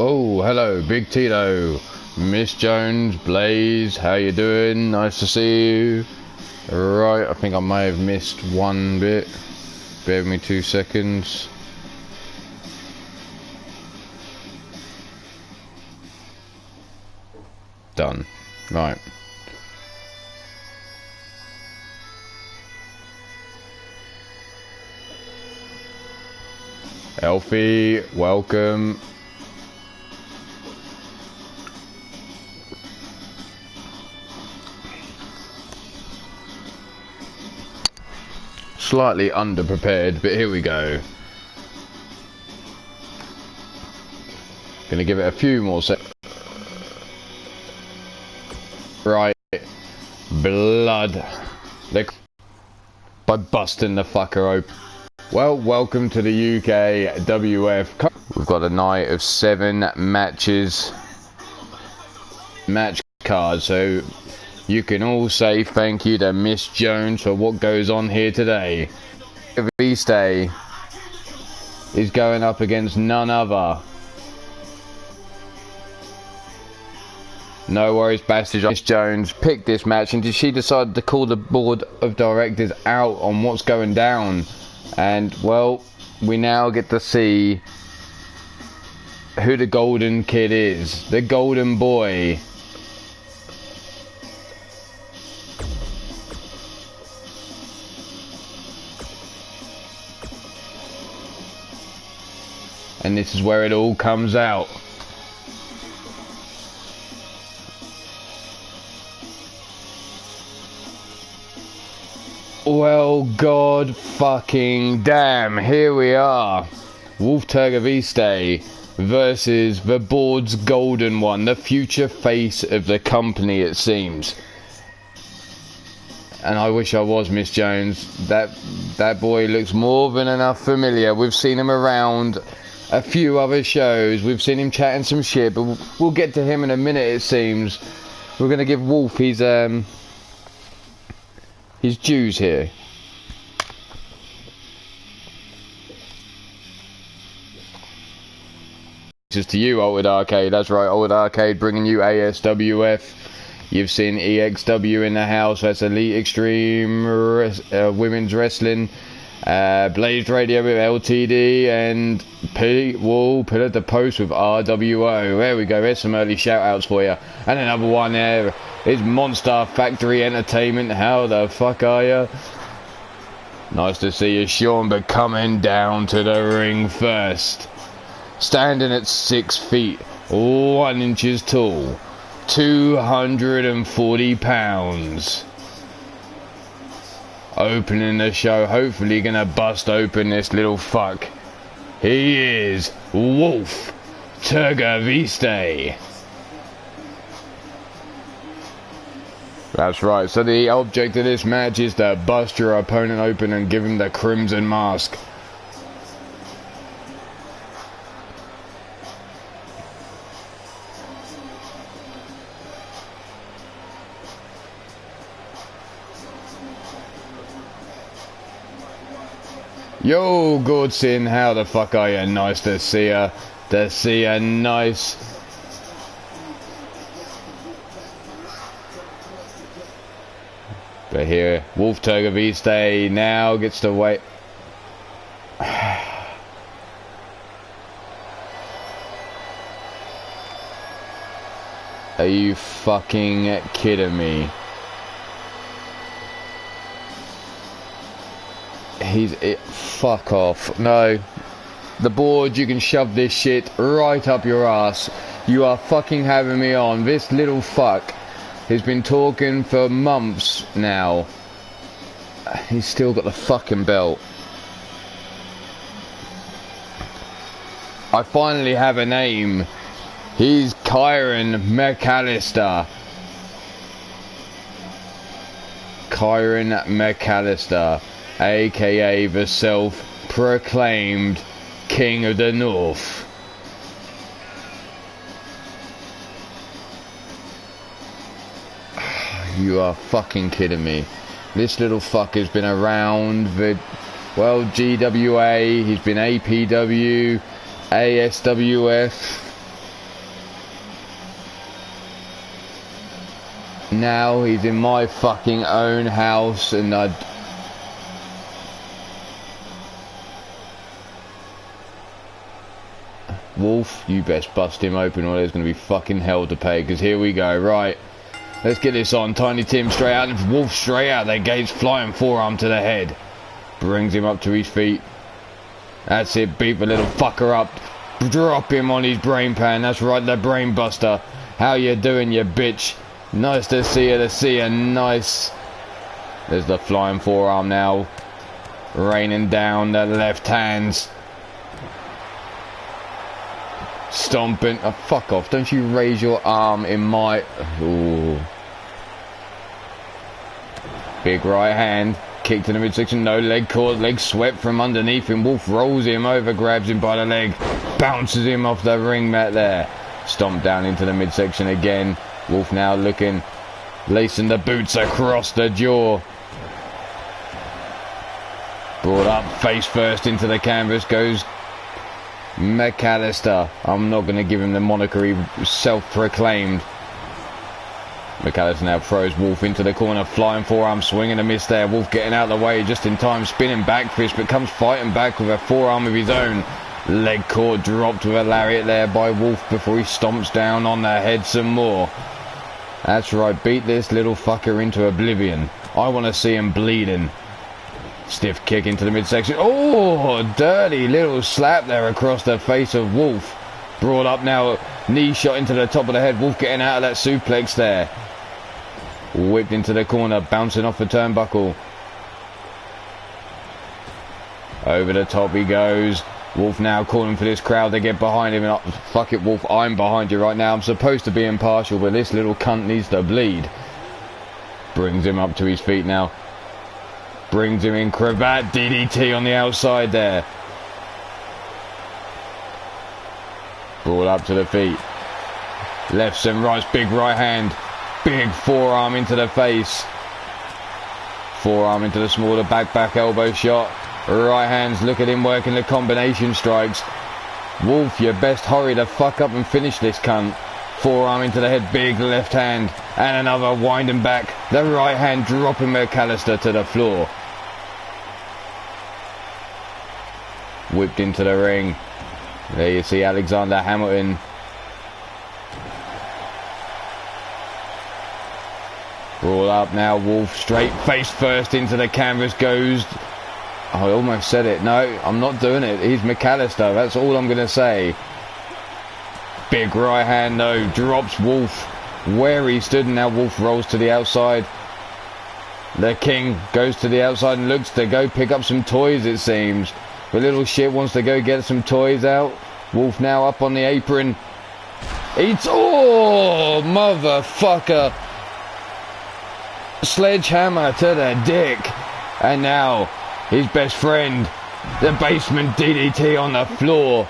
Oh, hello, Big Tito, Miss Jones, Blaze, how you doing? Nice to see you. Right, I think I may have missed one bit. Bear with me 2 seconds. Done. Right. Elfie, welcome. Slightly underprepared, but here we go. Gonna give it a few more seconds. Right. Blood. By busting the fucker open. Well, welcome to the UKWF. We've got a night of 7 matches. Match cards, so you can all say thank you to Miss Jones for what goes on here today. Viste is going up against none other. No worries, Bastard. Miss Jones picked this match, and she decided to call the board of directors out on what's going down. And, well, we now get to see who the golden kid is. The golden boy. And this is where it all comes out. Well, god fucking damn, here we are. Wolf Viste versus the board's golden one, the future face of the company, it seems. And I wish I was Miss Jones. That boy looks more than enough familiar. We've seen him around a few other shows. We've seen him chatting some shit, but we'll get to him in a minute, it seems. We're going to give Wolf his dues here. Just to you, Altered Arcade. That's right, Altered Arcade bringing you ASWF. You've seen EXW in the house. That's Elite Extreme Women's Wrestling. Blazed Radio with LTD, and Pete Wall put at the post with RWO. There we go, there's some early shout outs for you. And another one there is Monster Factory Entertainment. How the fuck are you? Nice to see you, Sean, but coming down to the ring first. Standing at 6 feet 1 inches tall, 240 pounds. Opening the show, hopefully gonna bust open this little fuck. He is Wolf Viste. That's right, so the object of this match is to bust your opponent open and give him the Crimson Mask. Yo, Goodsin, how the fuck are you? Nice to see ya. To see ya, nice. But here, Wolf Viste now gets to wait. Are you fucking kidding me? Fuck off. No. The board, you can shove this shit right up your ass. You are fucking having me on. This little fuck has been talking for months now. He's still got the fucking belt. I finally have a name. He's Kyron McAllister. Kyron McAllister, aka the self-proclaimed King of the North. You are fucking kidding me. This little fucker's been around the, well, GWA, he's been APW, ASWF, Now he's in my fucking own house, and Wolf, you best bust him open or there's going to be fucking hell to pay, because here we go. Right, let's get this on. Tiny Tim straight out, and Wolf straight out. They gates flying forearm to the head. Brings him up to his feet. That's it, beat the little fucker up. Drop him on his brain pan. That's right, the brain buster. How you doing, you bitch? Nice to see you, nice. There's the flying forearm now. Raining down the left hands. Stomping. Oh, fuck off. Don't you raise your arm in my... Ooh. Big right hand. Kick to the midsection. No, leg caught. Leg swept from underneath him. Wolf rolls him over. Grabs him by the leg. Bounces him off the ring mat there. Stomp down into the midsection again. Wolf now looking. Lacing the boots across the jaw. Brought up face first into the canvas. Goes McAllister. I'm not going to give him the moniker he self-proclaimed. McAllister now throws Wolf into the corner. Flying forearm, swing and a miss there. Wolf getting out of the way just in time. Spinning back fist, but comes fighting back with a forearm of his own. Leg caught, dropped with a lariat there by Wolf before he stomps down on the head some more. That's right, beat this little fucker into oblivion. I want to see him bleeding. Stiff kick into the midsection. Oh, dirty little slap there across the face of Wolf. Brought up now, knee shot into the top of the head. Wolf getting out of that suplex there. Whipped into the corner, bouncing off the turnbuckle. Over the top he goes. Wolf now calling for this crowd to get behind him. And fuck it, Wolf, I'm behind you right now. I'm supposed to be impartial, but this little cunt needs to bleed. Brings him up to his feet now. Brings him in, cravat, DDT on the outside there. Brought up to the feet. Lefts and rights, big right hand. Big forearm into the face. Forearm into the smaller back elbow shot. Right hands, look at him working the combination strikes. Wolf, you best hurry the fuck up and finish this cunt. Forearm into the head, big left hand. And another winding back. The right hand dropping McAllister to the floor. Whipped into the ring. There you see Alexander Hamilton. Brought up now, Wolf straight face first into the canvas goes. I almost said it. No, I'm not doing it. He's McAllister. That's all I'm going to say. Big right hand though. Drops Wolf where he stood, and now Wolf rolls to the outside. The King goes to the outside and looks to go pick up some toys, it seems. The little shit wants to go get some toys out. Wolf now up on the apron. It's... Oh, motherfucker. Sledgehammer to the dick. And now his best friend, the basement DDT on the floor.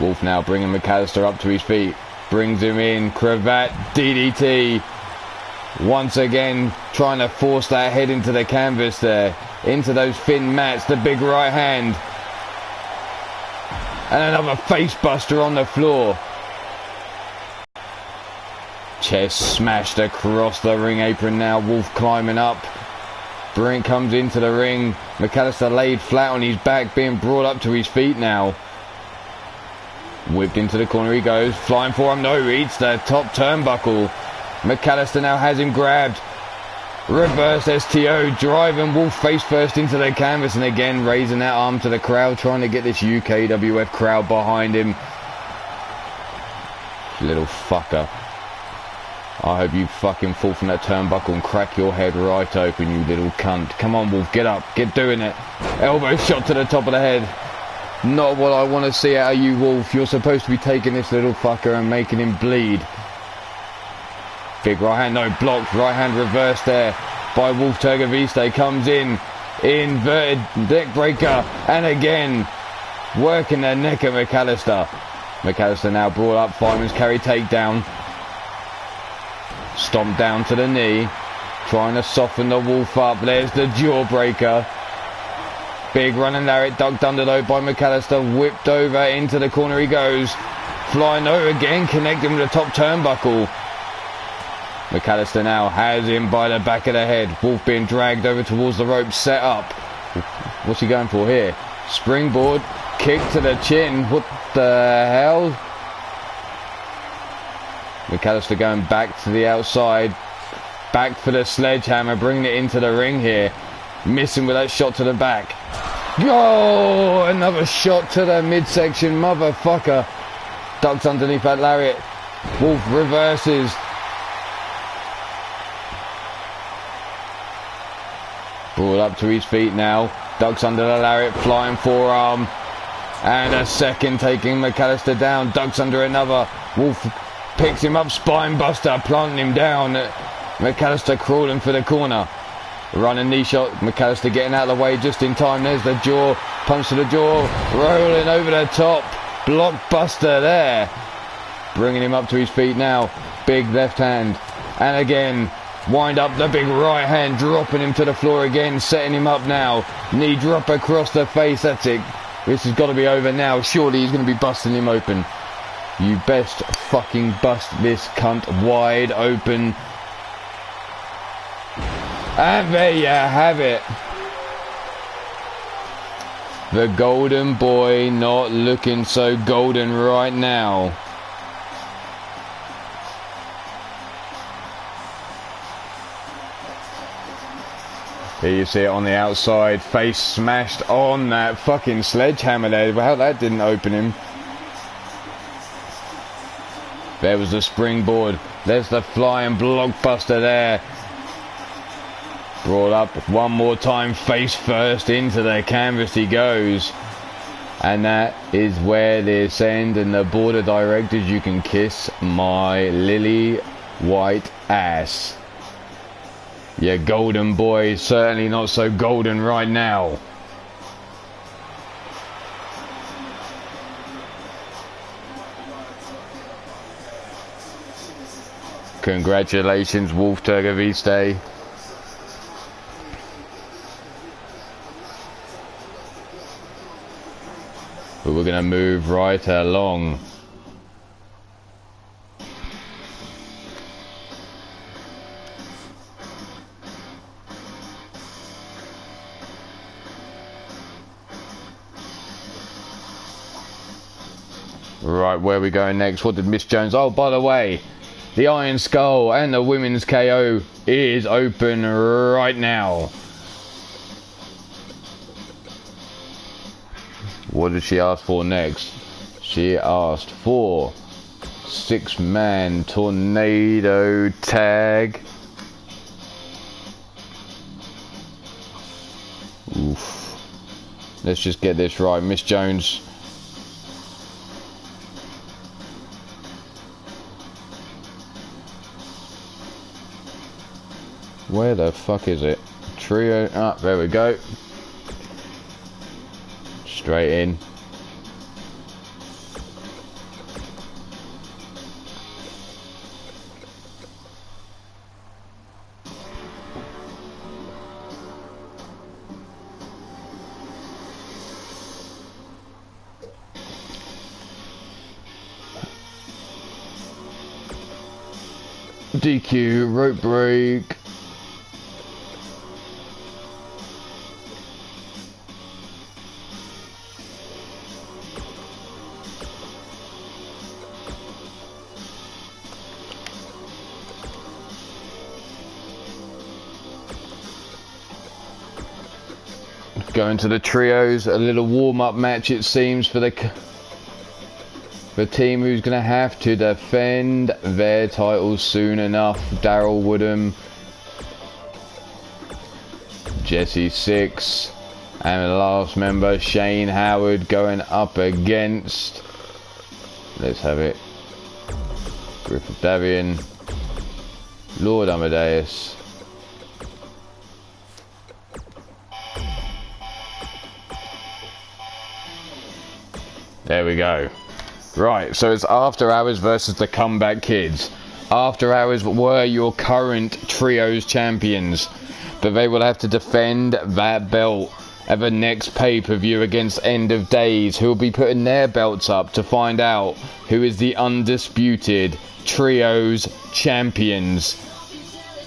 Wolf now bringing McAllister up to his feet. Brings him in, cravat, DDT. Once again trying to force that head into the canvas there. Into those thin mats, the big right hand. And another face buster on the floor. Chest smashed across the ring apron now. Wolf climbing up. Brink comes into the ring. McAllister laid flat on his back, being brought up to his feet now. Whipped into the corner he goes. Flying forearm, no, eats the top turnbuckle. McAllister now has him grabbed. Reverse STO, driving Wolf face first into the canvas, and again raising that arm to the crowd, trying to get this UKWF crowd behind him. Little fucker. I hope you fucking fall from that turnbuckle and crack your head right open, you little cunt. Come on, Wolf, get up, get doing it. Elbow shot to the top of the head. Not what I want to see out of you, Wolf. You're supposed to be taking this little fucker and making him bleed. Big right hand, no, blocked. Right hand reversed there by Wolf. Turgaviste comes in. Inverted neck breaker. And again, working the neck of McAllister. McAllister now brought up. Fireman's carry takedown. Stomp down to the knee. Trying to soften the Wolf up. There's the jawbreaker. Big running lariat ducked under though by McAllister. Whipped over into the corner he goes. Flying over again, connecting with the top turnbuckle. McAllister now has him by the back of the head. Wolf being dragged over towards the rope, set up. What's he going for here? Springboard, kick to the chin. What the hell? McAllister going back to the outside. Back for the sledgehammer, bringing it into the ring here. Missing with that shot to the back. Oh, another shot to the midsection, motherfucker. Ducks underneath that lariat. Wolf reverses. Brought up to his feet now. Ducks under the lariat, flying forearm. And a second taking McAllister down. Ducks under another. Wolf picks him up, spine buster, planting him down. McAllister crawling for the corner. Running knee shot. McAllister getting out of the way just in time. There's the jaw. Punch to the jaw. Rolling over the top. Blockbuster there. Bringing him up to his feet now. Big left hand. And again. Wind up the big right hand, dropping him to the floor again, setting him up now. Knee drop across the face, that's it. This has got to be over now. Surely he's going to be busting him open. You best fucking bust this cunt wide open. And there you have it. The golden boy not looking so golden right now. Here you see it on the outside, face smashed on that fucking sledgehammer there. How that didn't open him. There was the springboard. There's the flying blockbuster there. Brought up one more time, face first into the canvas he goes. And that is where they send and the board of directors, you can kiss my lily white ass. Your golden boy, certainly not so golden right now. Congratulations, Wolf Turgaviste. But we're going to move right along. Right, where are we going next? What did Miss Jones... Oh, by the way, the Iron Skull and the Women's KO is open right now. What did she ask for next? She asked for 6-man tornado tag. Oof. Let's just get this right. Miss Jones... Where the fuck is it? Trio. Ah, there we go. Straight in. DQ, rope break. Going to the trios, a little warm-up match it seems for the team who's going to have to defend their titles soon enough. Daryl Woodham, Jesse Six, and the last member Shane Howard going up against, let's have it, Griffith Davian, Lord Amadeus, there we go. Right, so it's After Hours versus the Comeback Kids. After Hours were your current trios champions, but they will have to defend that belt at the next pay-per-view against End of Days, who will be putting their belts up to find out who is the undisputed Trios champions.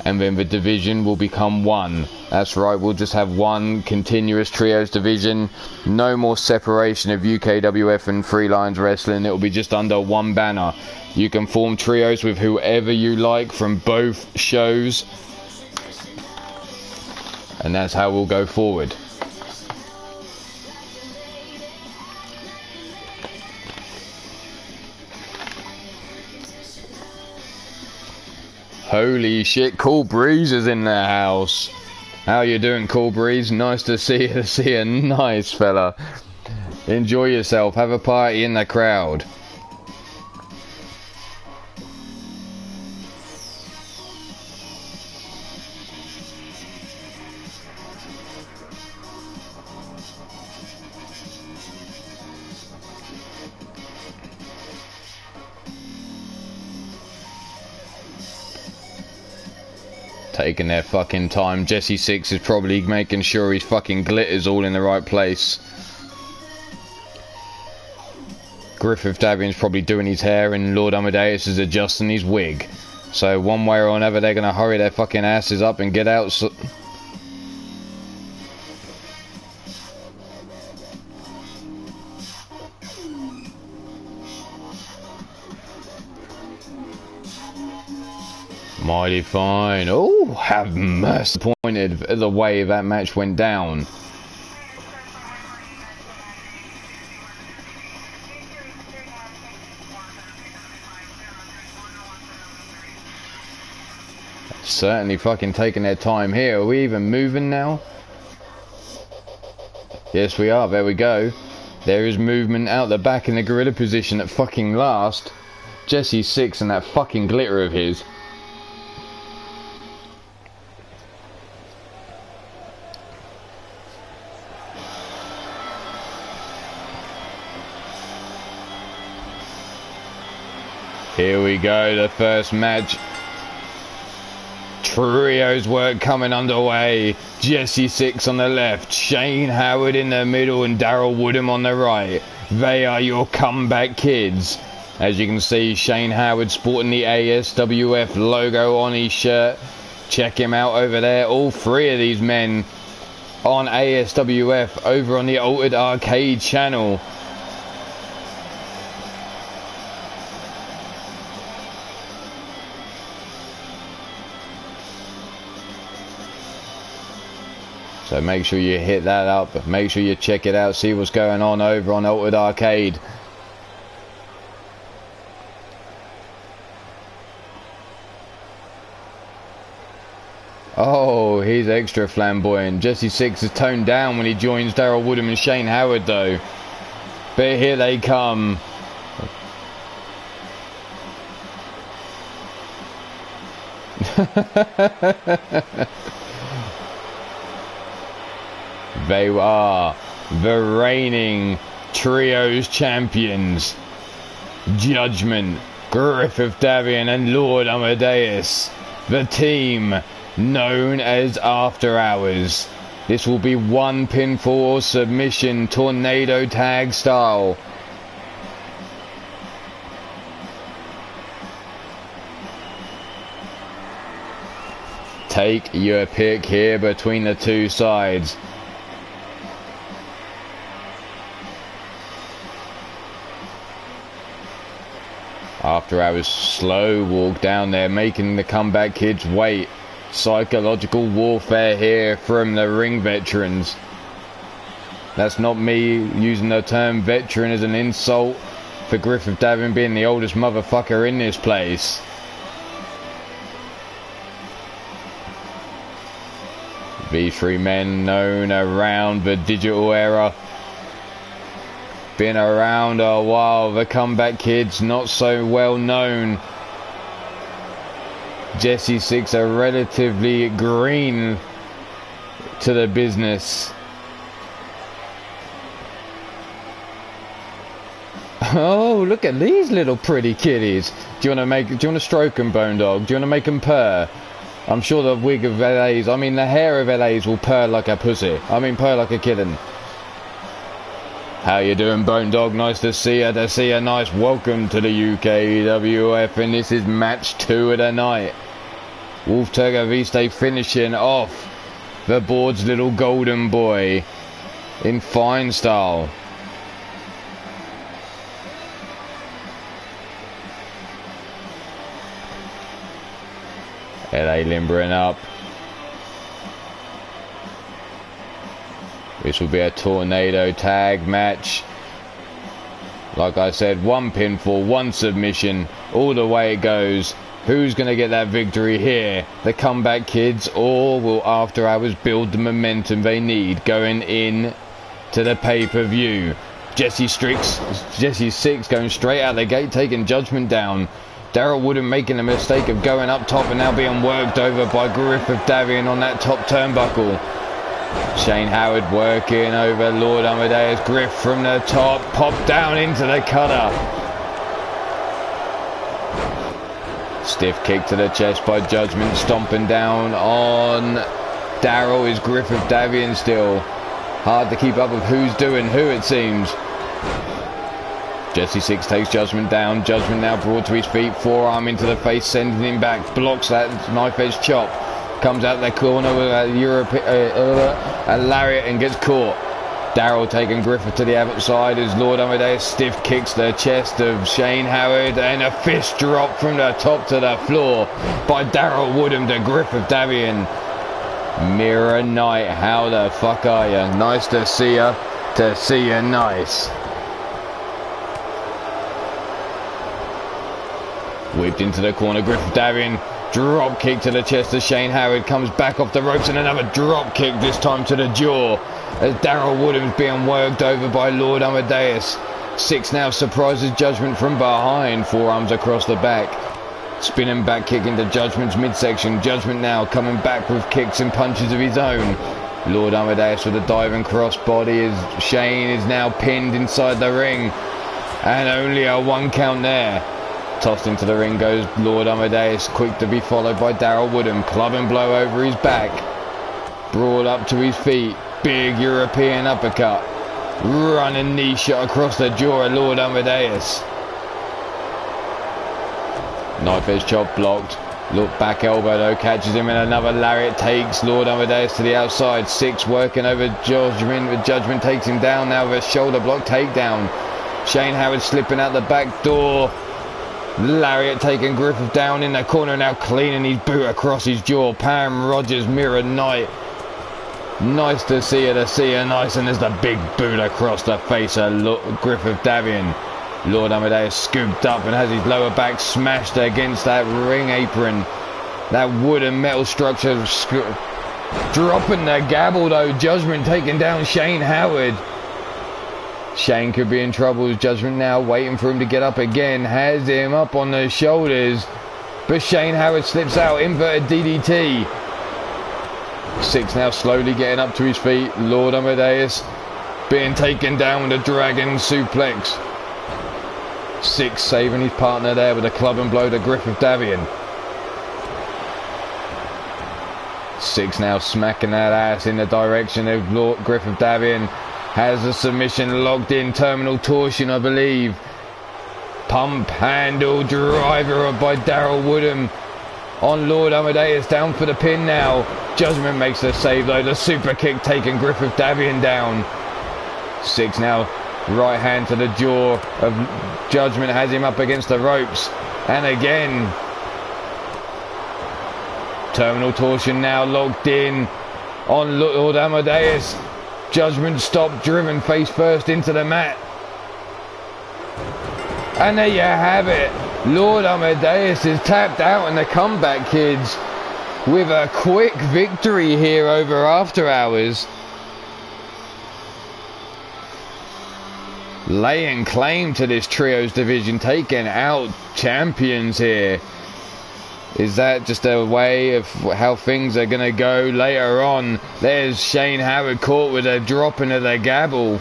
And then the division will become one. That's right, we'll just have one continuous Trios division. No more separation of UKWF and Three Lions Wrestling. It will be just under one banner. You can form trios with whoever you like from both shows. And that's how we'll go forward. Holy shit, Cool Breeze is in the house. How you doing, Cool Breeze? Nice to see you. See a nice fella. Enjoy yourself. Have a party in the crowd. Taking their fucking time. Jesse Six is probably making sure his fucking glitter's all in the right place. Griffith Davian's probably doing his hair, and Lord Amadeus is adjusting his wig. So one way or another, they're gonna hurry their fucking asses up and get out. Mighty fine. Oh, have mercy. Disappointed at the way that match went down. Certainly fucking taking their time here. Are we even moving now? Yes, we are. There we go. There is movement out the back in the gorilla position at fucking last. Jesse Six and that fucking glitter of his. Here we go, the first match. Trios work coming underway. Jesse Six on the left, Shane Howard in the middle, and Daryl Woodham on the right. They are your comeback kids. As you can see, Shane Howard sporting the ASWF logo on his shirt. Check him out over there. All three of these men on ASWF over on the Altered Arcade channel. So make sure you hit that up, make sure you check it out, see what's going on over on Altered Arcade. Oh, he's extra flamboyant. Jesse Six is toned down when he joins Daryl Woodham and Shane Howard though. But here they come. They are the reigning Trios champions. Judgment, Griffith Davian and Lord Amadeus. The team known as After Hours. This will be one pinfall or submission, tornado tag style. Take your pick here between the two sides. After Hours slow walk down there, making the comeback kids wait. Psychological warfare here from the ring veterans. That's not me using the term veteran as an insult for Griffith Davian being the oldest motherfucker in this place. These three men known around the digital era. Been around a while. The comeback kids not so well known. Jesse Six are relatively green to the business. Oh, look at these little pretty kitties. Do you want to stroke them, Bone Dog? Do you want to make them purr? I'm sure the wig of LA's, I mean the hair of LA's will purr like a pussy. I mean purr like a kitten. How you doing, Bone Dog? Nice to see you. Nice. Welcome to the UKWF, and this is match 2 of the night. Wolf Turgo V-Stay finishing off the board's little golden boy in fine style. LA limbering up. This will be a tornado tag match. Like I said, 1 pinfall, 1 submission, all the way it goes. Who's going to get that victory here? The Comeback Kids, or will After Hours build the momentum they need going in to the pay-per-view? Jesse Six going straight out the gate, taking Judgment down. Daryl Woodham making the mistake of going up top and now being worked over by Griffith Davian on that top turnbuckle. Shane Howard working over Lord Amadeus. Griff from the top, popped down into the cutter. Stiff kick to the chest by Judgment, stomping down on Daryl is Griffith Davian still. Hard to keep up with who's doing who, it seems. Jesse Six takes Judgment down. Judgment now brought to his feet, forearm into the face, sending him back. Blocks that knife edge chop. Comes out the corner with a lariat and gets caught. Daryl taking Griffith to the outside as Lord Amadeus stiff kicks the chest of Shane Howard, and a fist drop from the top to the floor by Daryl Woodham to Griffith Davian. Mirror Knight, how the fuck are you? Nice to see you. To see you nice. Whipped into the corner, Griffith Davian. Drop kick to the chest of Shane Howard, comes back off the ropes, and another drop kick, this time to the jaw, as Daryl Woodham's being worked over by Lord Amadeus. Six now surprises Judgment from behind, forearms across the back. Spinning back kick into Judgment's midsection. Judgment now coming back with kicks and punches of his own. Lord Amadeus with a diving crossbody as Shane is now pinned inside the ring. And only a 1 count there. Tossed into the ring goes Lord Amadeus, quick to be followed by Daryl Woodham. Club and blow over his back. Brought up to his feet. Big European uppercut. Running knee shot across the jaw of Lord Amadeus. Knife edge chop blocked. Look back elbow though, catches him in another lariat, takes Lord Amadeus to the outside. Six working over Judgment, but Judgment takes him down now with a shoulder block takedown. Shane Howard slipping out the back door. Lariat taking Griffith down in the corner, now cleaning his boot across his jaw. Pam Rogers, Mirror Knight. Nice to see her, nice, and there's the big boot across the face of Griffith Davian. Lord Amadeus scooped up and has his lower back smashed against that ring apron. That wood and metal structure dropping the gavel though. Judgment taking down Shane Howard. Shane could be in trouble as Judgment now waiting for him to get up again. Has him up on the shoulders. But Shane Howard slips out. Inverted DDT. Six now slowly getting up to his feet. Lord Amadeus being taken down with a dragon suplex. Six saving his partner there with a club and blow to Griffith Davian. Six now smacking that ass in the direction of Lord Griffith Davian. Has a submission locked in, terminal torsion I believe. Pump handle driver by Daryl Woodham on Lord Amadeus, down for the pin now. Judgment makes the save though, the super kick taking Griffith Davian down. Six now right hand to the jaw of Judgment, has him up against the ropes, and again terminal torsion now locked in on Lord Amadeus. Judgment stopped, driven face first into the mat. And there you have it. Lord Amadeus is tapped out and the Comeback Kids with a quick victory here over After Hours. Laying claim to this trios division, taking out champions here. Is that just a way of how things are going to go later on? There's Shane Howard caught with a drop into the gavel.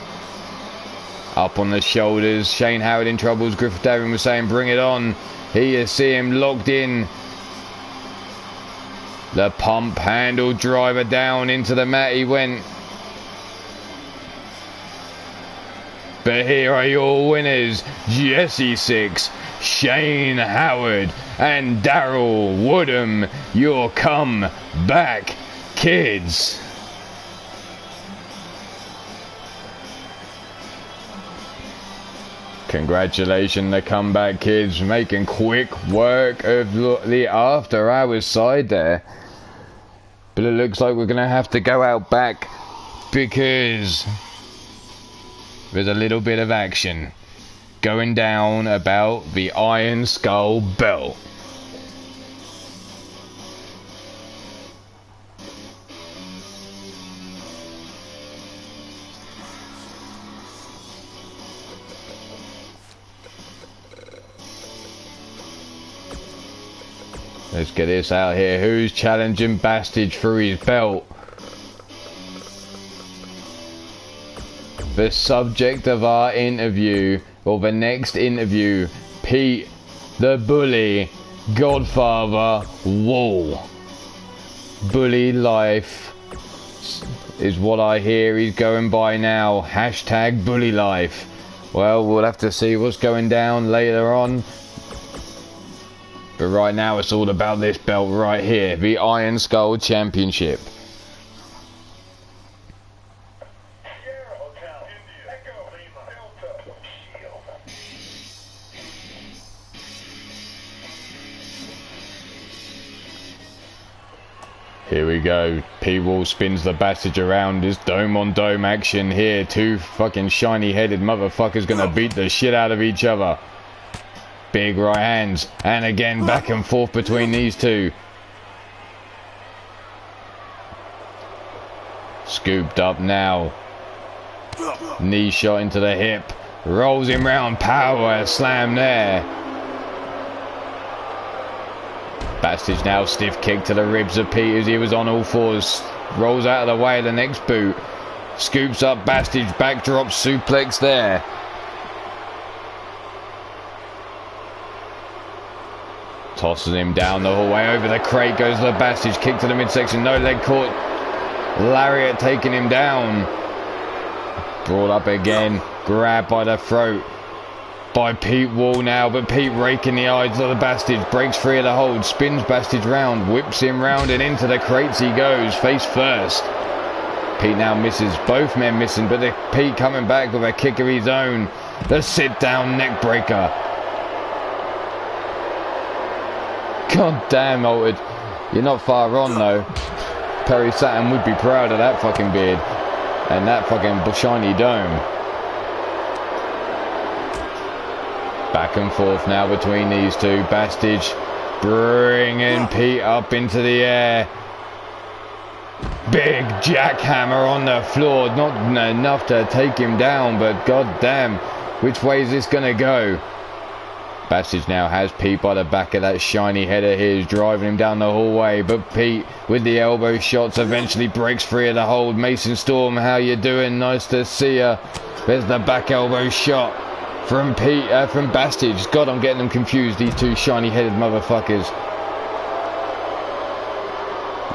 Up on the shoulders. Shane Howard in trouble, as Griffith Davian was saying, bring it on. Here you see him locked in. The pump handle driver down into the mat he went. But here are your winners, Jesse Six, Shane Howard, and Daryl Woodham, your comeback kids. Congratulations, the comeback kids, making quick work of the after hours side there. But it looks like we're going to have to go out back because there's a little bit of action going down about the Iron Skull belt. Let's get this out here. Who's challenging Bastage for his belt? The subject of our interview, or the next interview, Pete the Bully Godfather Wall. Bully life is what I hear he's going by now. Hashtag bully life. Well, we'll have to see what's going down later on. But right now it's all about this belt right here, the Iron Skull Championship. Here we go. P-Wall spins the Bastage around. This dome on dome action here. Two fucking shiny headed motherfuckers gonna beat the shit out of each other. Big right hands, and again back and forth between these two. Scooped up now. Knee shot into the hip. Rolls him round. Power slam there. Bastage now stiff kick to the ribs of Pete as he was on all fours. Rolls out of the way of the next boot. Scoops up Bastage. Backdrop suplex there. Tosses him down the hallway. Over the crate goes the Bastage. Kick to the midsection. No leg caught. Lariat taking him down. Brought up again. Grabbed by the throat by Pete Wall now. But Pete raking the eyes of the Bastage. Breaks free of the hold. Spins Bastage round. Whips him round and into the crates he goes. Face first. Pete now misses. Both men missing. But Pete coming back with a kick of his own. The sit down neck breaker. God damn, Altered. You're not far on, though. Perry Saturn would be proud of that fucking beard. And that fucking shiny dome. Back and forth now between these two. Bastage bringing Pete up into the air. Big jackhammer on the floor. Not enough to take him down, but god damn. Which way is this going to go? Bastage now has Pete by the back of that shiny head of his, driving him down the hallway. But Pete, with the elbow shots, eventually breaks free of the hold. Mason Storm, how you doing? Nice to see ya. There's the back elbow shot from from Bastage. God, I'm getting them confused, these two shiny-headed motherfuckers.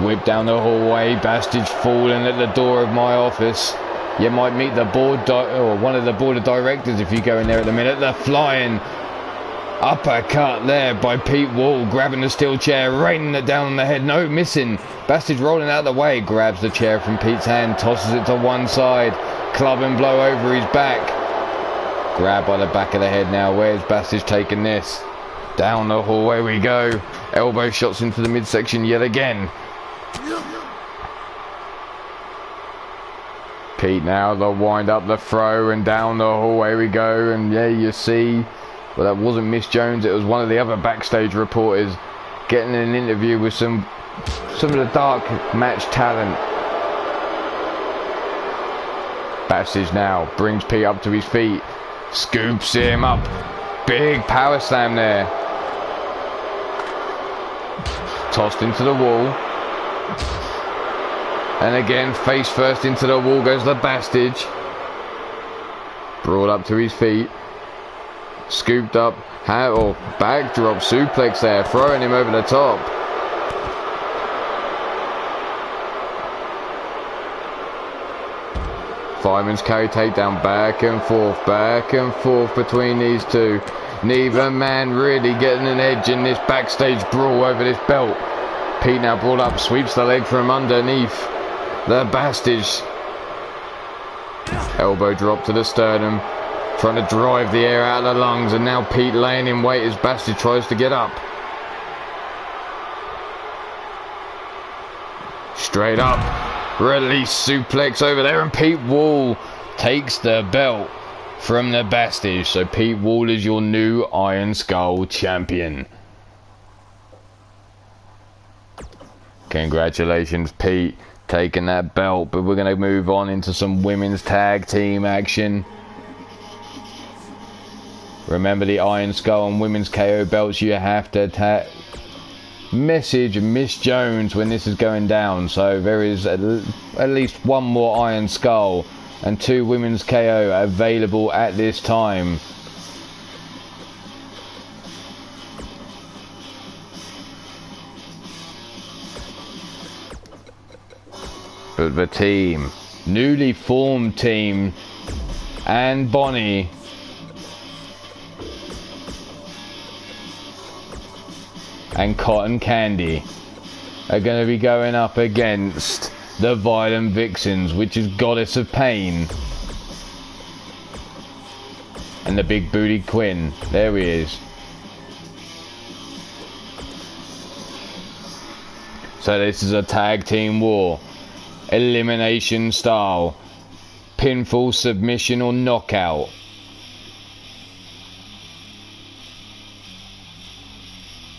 Whip down the hallway. Bastage falling at the door of my office. You might meet the board or one of the board of directors if you go in there at the minute. The flying uppercut there by Pete Wall, grabbing the steel chair, raining it down on the head. No, missing. Bastage rolling out of the way, grabs the chair from Pete's hand, tosses it to one side, club and blow over his back. Grab by the back of the head now. Where's Bastage taking this? Down the hallway we go. Elbow shots into the midsection yet again. Pete now, the wind up, the throw, and down the hallway we go. And yeah, you see, well, that wasn't Miss Jones, it was one of the other backstage reporters getting an interview with some of the dark match talent. Bastage now brings Pete up to his feet, scoops him up, big power slam there, tossed into the wall, and again face first into the wall goes the Bastage, brought up to his feet, scooped up, backdrop suplex there, throwing him over the top. Fireman's carry takedown, back and forth between these two. Neither man really getting an edge in this backstage brawl over this belt. Pete now brought up, sweeps the leg from underneath the Bastage. Elbow drop to the sternum, trying to drive the air out of the lungs, and now Pete laying in wait as Bastage tries to get up. Straight up, release suplex over there, and Pete Wall takes the belt from the Bastage. So Pete Wall is your new Iron Skull champion. Congratulations, Pete, taking that belt. But we're going to move on into some women's tag team action. Remember, the Iron Skull and women's KO belts, you have to message Miss Jones when this is going down. So there is at least one more Iron Skull and 2 women's KO available at this time. But the team, newly formed team, and Bonnie and Cotton Candy are going to be going up against the Violent Vixens, which is Goddess of Pain and the Big Booty Quinn. There he is. So this is a tag team war, elimination style, pinfall, submission or knockout.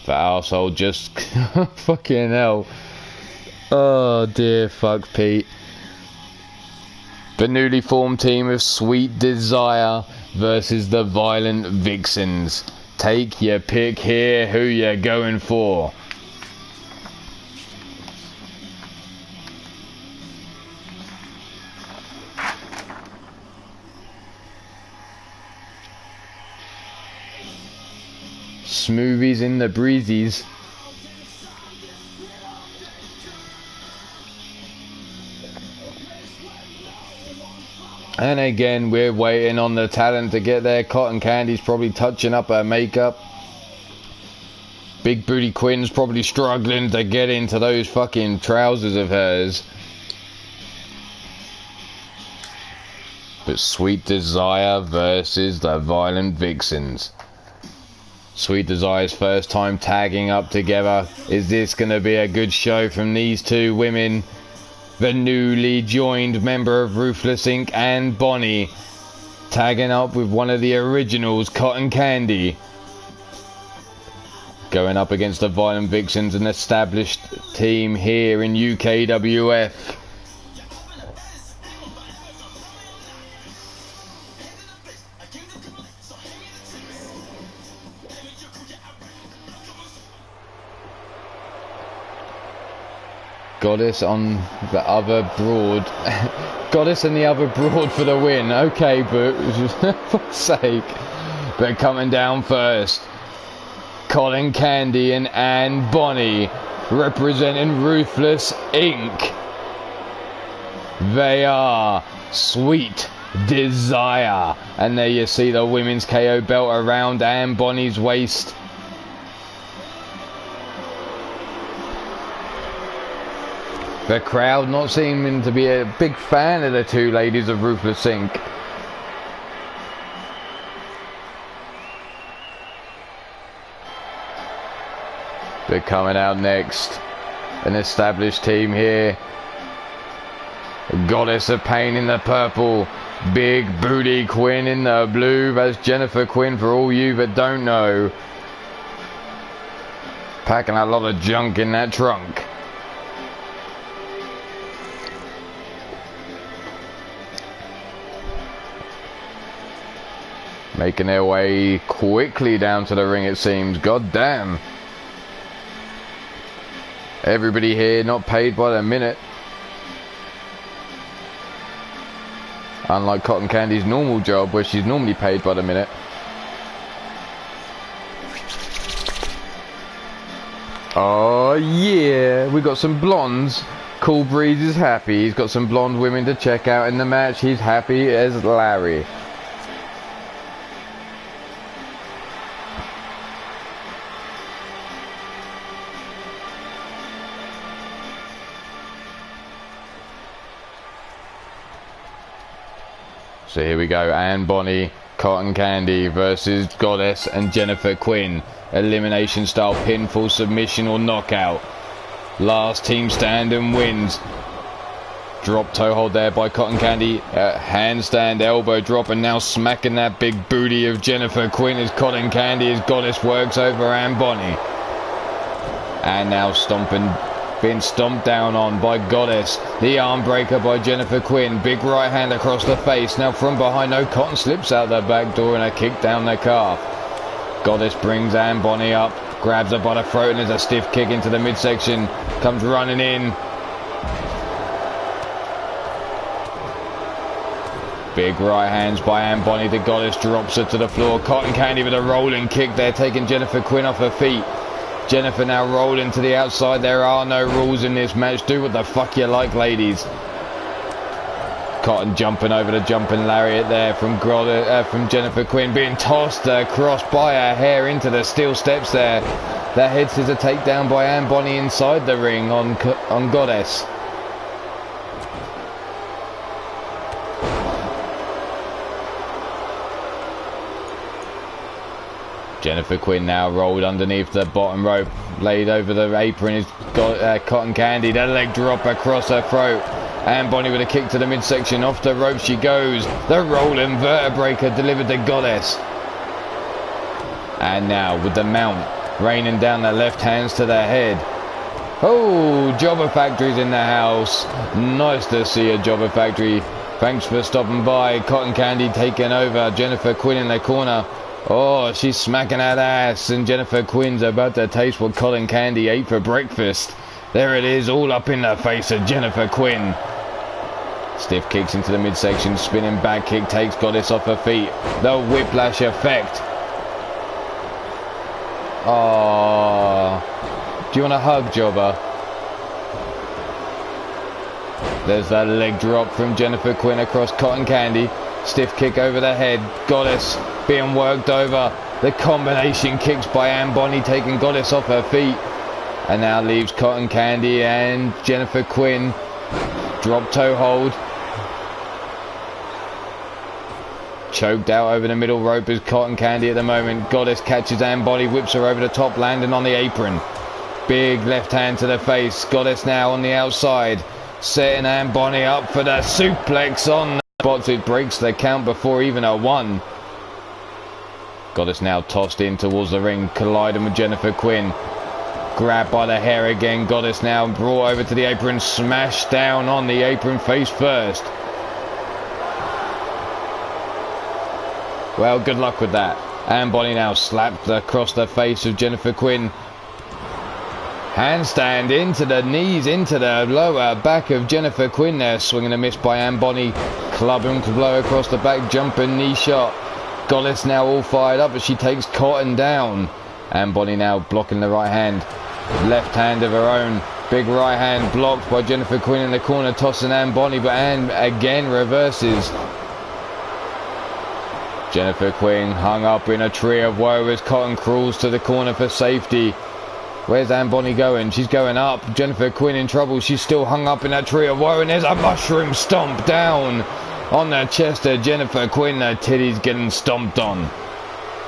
The arsehole just fucking hell. Oh dear, fuck Pete. The newly formed team of Sweet Desire versus the Violent Vixens. Take your pick here, who you're going for. Smoothies in the breezies. And again, we're waiting on the talent to get there. Cotton Candy's probably touching up her makeup. Big Booty Quinn's probably struggling to get into those fucking trousers of hers. But Sweet Desire versus the Violent Vixens. Sweet Desire's first time tagging up together. Is this going to be a good show from these two women? The newly joined member of Ruthless Inc. and Bonnie tagging up with one of the originals, Cotton Candy. Going up against the Violent Vixens, an established team here in UKWF. Goddess on the other broad. Goddess and the other broad for the win. Okay, but for fuck's sake. But coming down first, Colin Candy and Ann Bonnie representing Ruthless Inc. They are Sweet Desire. And there you see the women's KO belt around Ann Bonnie's waist. The crowd not seeming to be a big fan of the two ladies of Ruthless Inc. But coming out next, an established team here. Goddess of Pain in the purple, Big Booty Quinn in the blue. That's Jennifer Quinn for all you that don't know. Packing a lot of junk in that trunk. Making their way quickly down to the ring, it seems. God damn. Everybody here not paid by the minute. Unlike Cotton Candy's normal job, where she's normally paid by the minute. Oh yeah, we got some blondes Cool Breeze is happy. He's got some blonde women to check out in the match. He's happy as Larry. So here we go, Anne Bonny, Cotton Candy versus Goddess and Jennifer Quinn. Elimination style pinfall, submission or knockout. Last team standing wins. Drop toe hold there by Cotton Candy. Handstand elbow drop, and now smacking that big booty of Jennifer Quinn as Cotton Candy as Goddess works over Anne Bonny. And now being stomped down on by Goddess. The arm breaker by Jennifer Quinn. Big right hand across the face. Now from behind, no, Cotton slips out the back door and a kick down the calf. Goddess brings Anne Bonny up, grabs her by the throat, and there's a stiff kick into the midsection. Comes running in. Big right hands by Anne Bonny. The Goddess drops her to the floor. Cotton Candy with a rolling kick there, taking Jennifer Quinn off her feet. Jennifer now rolling to the outside. There are no rules in this match. Do what the fuck you like, ladies. Cotton jumping over the jumping lariat there from Jennifer Quinn, being tossed across by her hair into the steel steps there. The head scissor takedown by Anne Bonny inside the ring on Goddess. Jennifer Quinn now rolled underneath the bottom rope, laid over the apron is Cotton Candy. The leg drop across her throat. Anne Bonny with a kick to the midsection. Off the rope she goes. The rolling vertebraker delivered to Goddess. And now with the mount raining down the left hands to the head. Oh, Jobber Factory's in the house. Nice to see a Jobber Factory. Thanks for stopping by. Cotton Candy taking over. Jennifer Quinn in the corner. Oh, she's smacking that ass, and Jennifer Quinn's about to taste what Cotton Candy ate for breakfast. There it is, all up in the face of Jennifer Quinn. Stiff kicks into the midsection, spinning back kick takes Goddess off her feet. The whiplash effect. Oh, do you want a hug, Jobber? There's that leg drop from Jennifer Quinn across Cotton Candy. Stiff kick over the head. Goddess being worked over. The combination kicks by Anne Bonny, taking Goddess off her feet. And now leaves Cotton Candy and Jennifer Quinn. Drop toe hold. Choked out over the middle rope is Cotton Candy at the moment. Goddess catches Anne Bonny, whips her over the top, landing on the apron. Big left hand to the face. Goddess now on the outside, setting Anne Bonny up for the suplex on the spots. It breaks the count before even a one. Goddess now tossed in towards the ring, colliding with Jennifer Quinn. Grabbed by the hair again. Goddess now brought over to the apron, smashed down on the apron face first. Well, good luck with that. Anne Bonny now slapped across the face of Jennifer Quinn. Handstand into the knees, into the lower back of Jennifer Quinn there. Swinging a miss by Anne Bonny. Clubbing to blow across the back, jumping knee shot. Goddess now all fired up as she takes Cotton down. Anne Bonny now blocking the right hand. Left hand of her own. Big right hand blocked by Jennifer Quinn in the corner, tossing Anne Bonny, but Anne again reverses. Jennifer Quinn hung up in a tree of woe as Cotton crawls to the corner for safety. Where's Anne Bonny going? She's going up. Jennifer Quinn in trouble. She's still hung up in that tree of woe, and there's a mushroom stomp down on the chest of Jennifer Quinn. Her titties getting stomped on.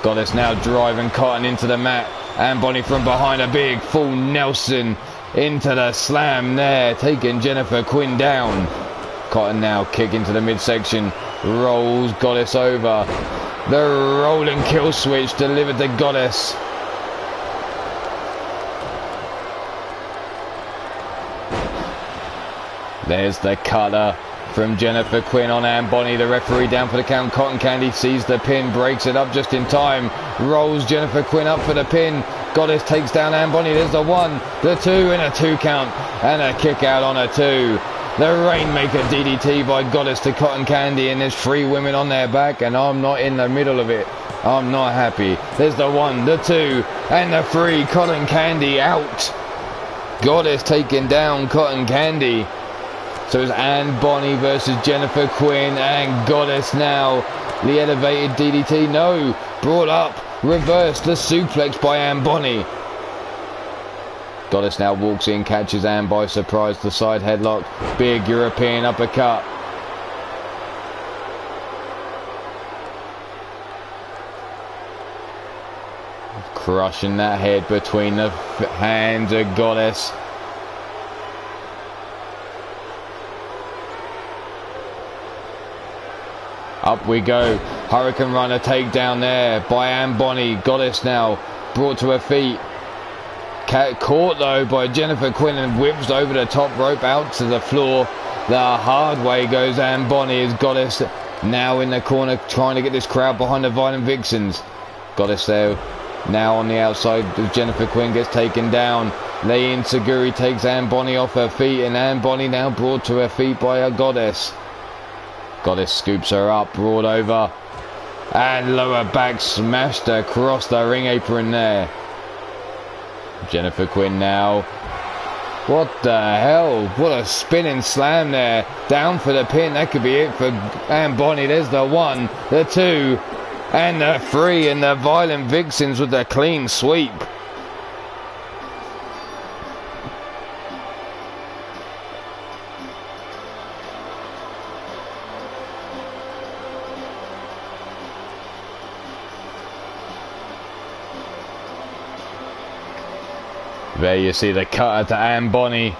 Goddess now driving Cotton into the mat. Anne Bonny from behind, a big full Nelson into the slam there, taking Jennifer Quinn down. Cotton now kick into the midsection, rolls Goddess over. The rolling kill switch delivered to Goddess. There's the cutter from Jennifer Quinn on Anne Bonny. The referee down for the count. Cotton Candy sees the pin, breaks it up just in time, rolls Jennifer Quinn up for the pin. Goddess takes down Anne Bonny. There's the 1, the 2, and a 2 count, and a kick out on a 2. The Rainmaker DDT by Goddess to Cotton Candy, and there's 3 women on their back, and I'm not in the middle of it. I'm not happy. There's the 1, the 2, and the 3. Cotton Candy out. Goddess taking down Cotton Candy. So it's Anne Bonny versus Jennifer Quinn, and Goddess now. The elevated DDT, no, brought up, reversed the suplex by Anne Bonny. Goddess now walks in, catches Anne by surprise, the side headlock, big European uppercut. Crushing that head between the hands of Goddess. Up we go. Hurricane Runner takedown there by Anne Bonny. Goddess now brought to her feet. Caught though by Jennifer Quinn and whips over the top rope out to the floor. The hard way goes Anne Bonny as Goddess now in the corner trying to get this crowd behind the Violent Vixens. Goddess there now on the outside as Jennifer Quinn gets taken down. Lei Insaguri takes Anne Bonny off her feet, and Anne Bonny now brought to her feet by her Goddess. Goddess scoops her up, brought over, and lower back smashed across the ring apron there. Jennifer Quinn now. What the hell? What a spinning slam there. Down for the pin. That could be it for Anne Bonny. There's the 1, the 2, and the 3, and the Violent Vixens with the clean sweep. There you see the cutter to Anne Bonny.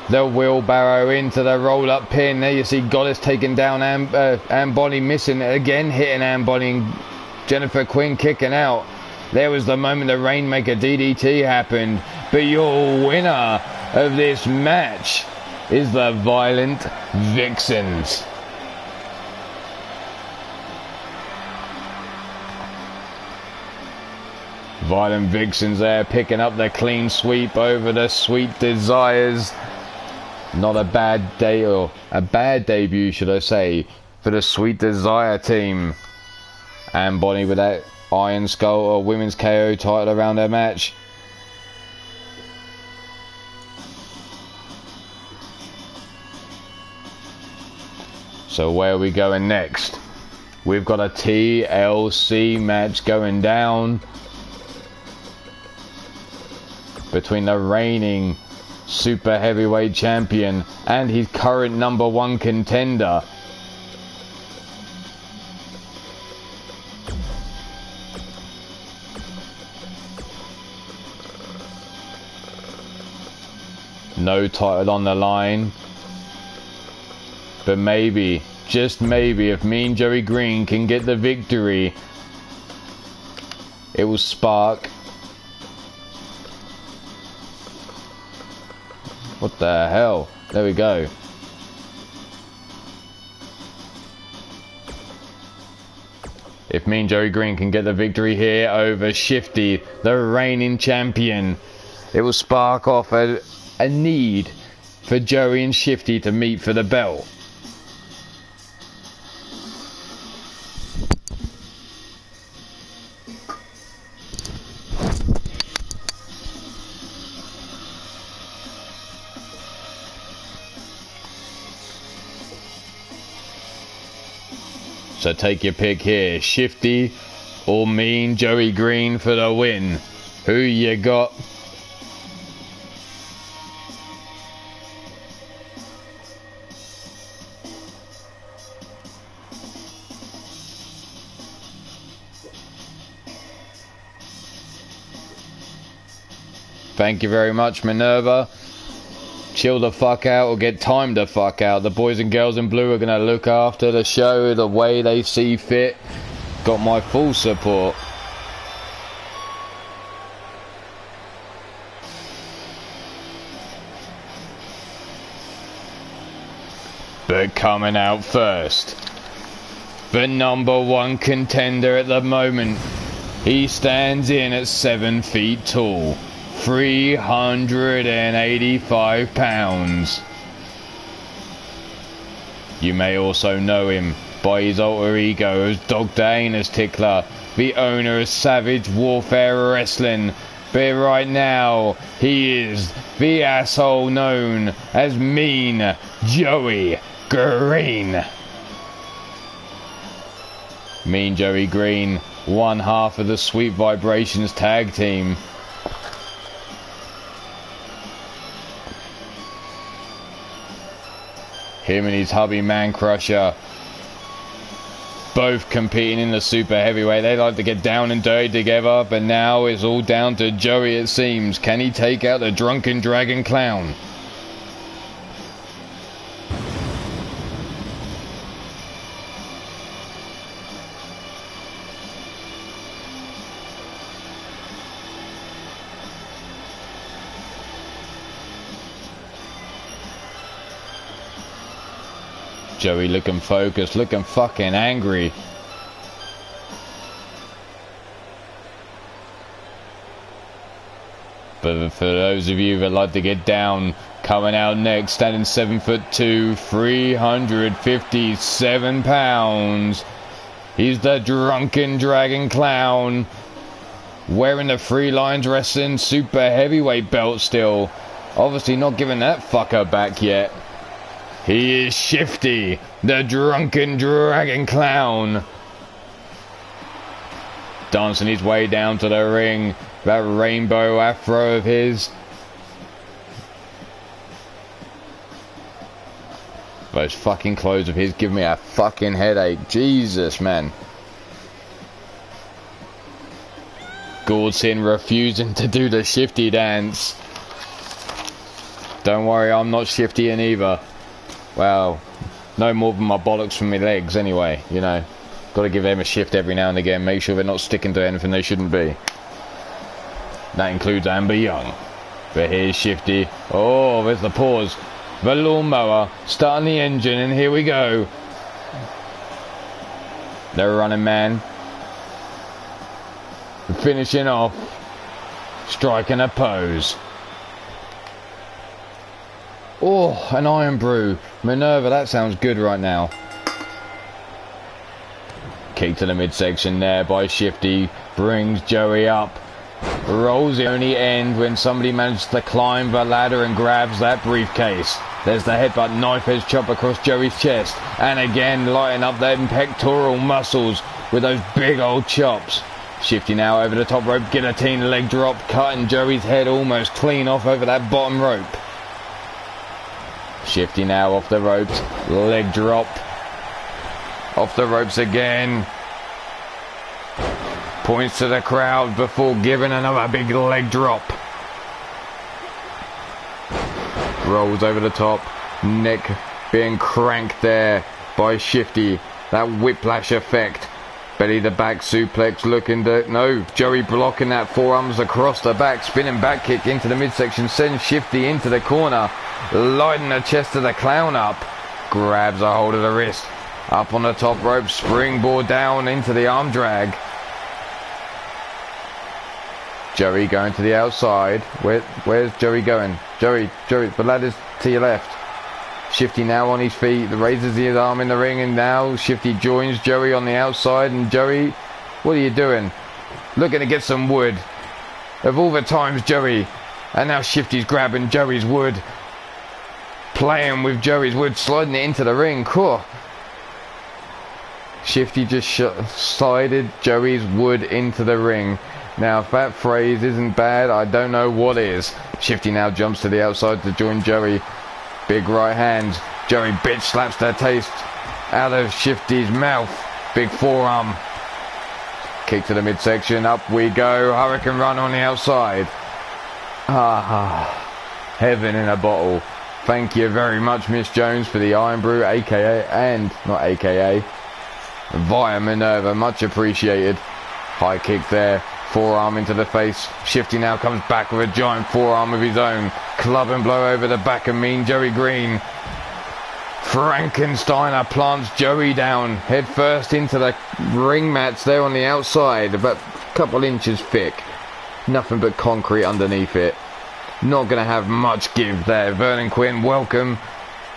The wheelbarrow into the roll-up pin. There you see Goddess taking down Anne Bonny, missing it again, hitting Anne Bonny, and Jennifer Quinn kicking out. There was the moment the Rainmaker DDT happened. But your winner of this match is the Violent Vixens. Violent Vixens there picking up the clean sweep over the Sweet Desires. Not a bad day, or a bad debut should I say, for the Sweet Desire team. Anne Bonny with that Iron Skull or Women's KO title around her match. So where are we going next? We've got a TLC match going down between the reigning super heavyweight champion and his current #1 contender. No title on the line, but maybe, just maybe, if Mean Joey Green can get the victory, it will spark. What the hell? There we go. If Mean Joey Green can get the victory here over Shifty, the reigning champion, it will spark off a need for Joey and Shifty to meet for the belt. So take your pick here, Shifty or Mean Joey Green for the win. Who you got? Thank you very much, Minerva. Chill the fuck out or get time to fuck out. The boys and girls in blue are going to look after the show the way they see fit. Got my full support. But coming out first, the #1 contender at the moment. He stands in at 7 feet tall. 385 pounds. You may also know him by his alter ego as Dr. Anus Tickler, the owner of Savage Warfare Wrestling, But right now, he is the asshole known as Mean Joey Green. Mean Joey Green, one half of the Sweet Vibrations tag team. Him and his hubby Man Crusher, both competing in the super heavyweight. They like to get down and dirty together, but now it's all down to Joey, it seems. Can he take out the Drunken Dragon Clown? Joey looking focused, looking fucking angry. But for those of you that like to get down, coming out next, standing 7'2", 357 pounds. He's the Drunken Dragon Clown, wearing the Three Lions Wrestling super heavyweight belt still. Obviously not giving that fucker back yet. He is Shifty, the Drunken Dragon Clown. Dancing his way down to the ring. That rainbow afro of his. Those fucking clothes of his give me a fucking headache. Jesus, man. Gordon refusing to do the Shifty dance. Don't worry, I'm not Shifty either. Well, no more than my bollocks from my legs anyway, you know. Got to give them a shift every now and again, make sure they're not sticking to anything they shouldn't be. That includes Amber Young. But here's Shifty. Oh, there's the pause. The lawnmower, starting the engine, and here we go. They're running man. Finishing off. Striking a pose. Oh, an Iron Brew. Minerva, that sounds good right now. Kick to the midsection there by Shifty. Brings Joey up. Rolls the only end when somebody manages to climb the ladder and grabs that briefcase. There's the headbutt knife edge chop across Joey's chest. And again, lighting up them pectoral muscles with those big old chops. Shifty now over the top rope. Guillotine leg drop. Cutting Joey's head almost clean off over that bottom rope. Shifty now off the ropes, leg drop, off the ropes again, points to the crowd before giving another big leg drop, rolls over the top, neck being cranked there by Shifty, that whiplash effect, belly to back suplex looking to, no, Joey blocking that forearms across the back, spinning back kick into the midsection, sends Shifty into the corner. Lighting the chest of the clown up. Grabs a hold of the wrist. Up on the top rope. Springboard down into the arm drag. Joey going to the outside. Where's Joey going? Joey, the ladder's to your left. Shifty now on his feet. Raises his arm in the ring. And now Shifty joins Joey on the outside. And Joey, what are you doing? Looking to get some wood. Of all the times, Joey. And now Shifty's grabbing Joey's wood. Playing with Joey's wood, sliding it into the ring. Cool. Shifty just slided Joey's wood into the ring. Now, if that phrase isn't bad, I don't know what is. Shifty now jumps to the outside to join Joey. Big right hand. Joey bitch slaps the taste out of Shifty's mouth. Big forearm. Kick to the midsection. Up we go. Hurricane run on the outside. Heaven in a bottle. Thank you very much, Miss Jones, for the Iron Brew, aka, and not aka, via Minerva, much appreciated. High kick there, forearm into the face. Shifty now comes back with a giant forearm of his own. Club and blow over the back of Mean Joey Green. Frankensteiner plants Joey down, head first into the ring mats there on the outside, about a couple inches thick. Nothing but concrete underneath it. Not going to have much give there. Vernon Quinn, welcome.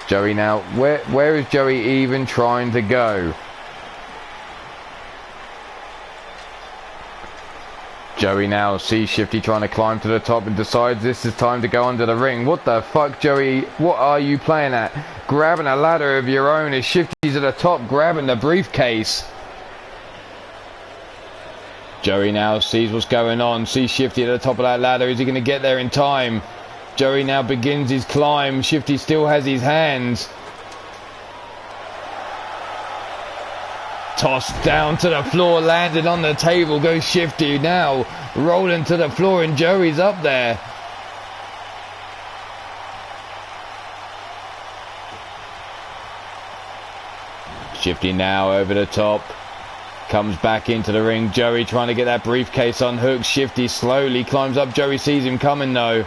Joey now. Where is Joey even trying to go? Joey now sees Shifty trying to climb to the top and decides this is time to go under the ring. What the fuck, Joey? What are you playing at? Grabbing a ladder of your own as Shifty's at the top, grabbing the briefcase. Joey now sees what's going on, sees Shifty at the top of that ladder. Is he going to get there in time? Joey now begins his climb. Shifty still has his hands. Tossed down to the floor, landed on the table, goes Shifty now, rolling to the floor and Joey's up there. Shifty now over the top, comes back into the ring. Joey trying to get that briefcase unhooked. Shifty slowly climbs up. Joey sees him coming though.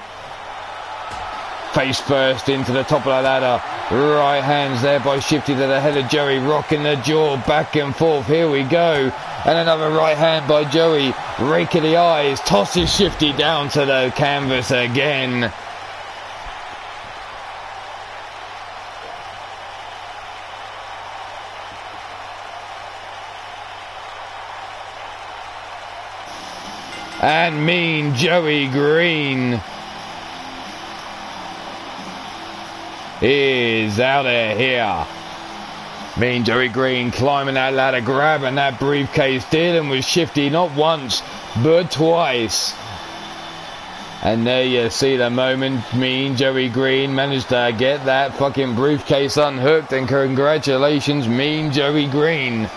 Face first into the top of the ladder. Right hands there by Shifty to the head of Joey, rocking the jaw back and forth. Here we go. And another right hand by Joey. Rake of the eyes. Tosses Shifty down to the canvas again. And Mean Joey Green is out of here. Mean Joey Green climbing that ladder, grabbing that briefcase, dealing with Shifty not once but twice. And there you see the moment Mean Joey Green managed to get that fucking briefcase unhooked, and congratulations Mean Joey Green,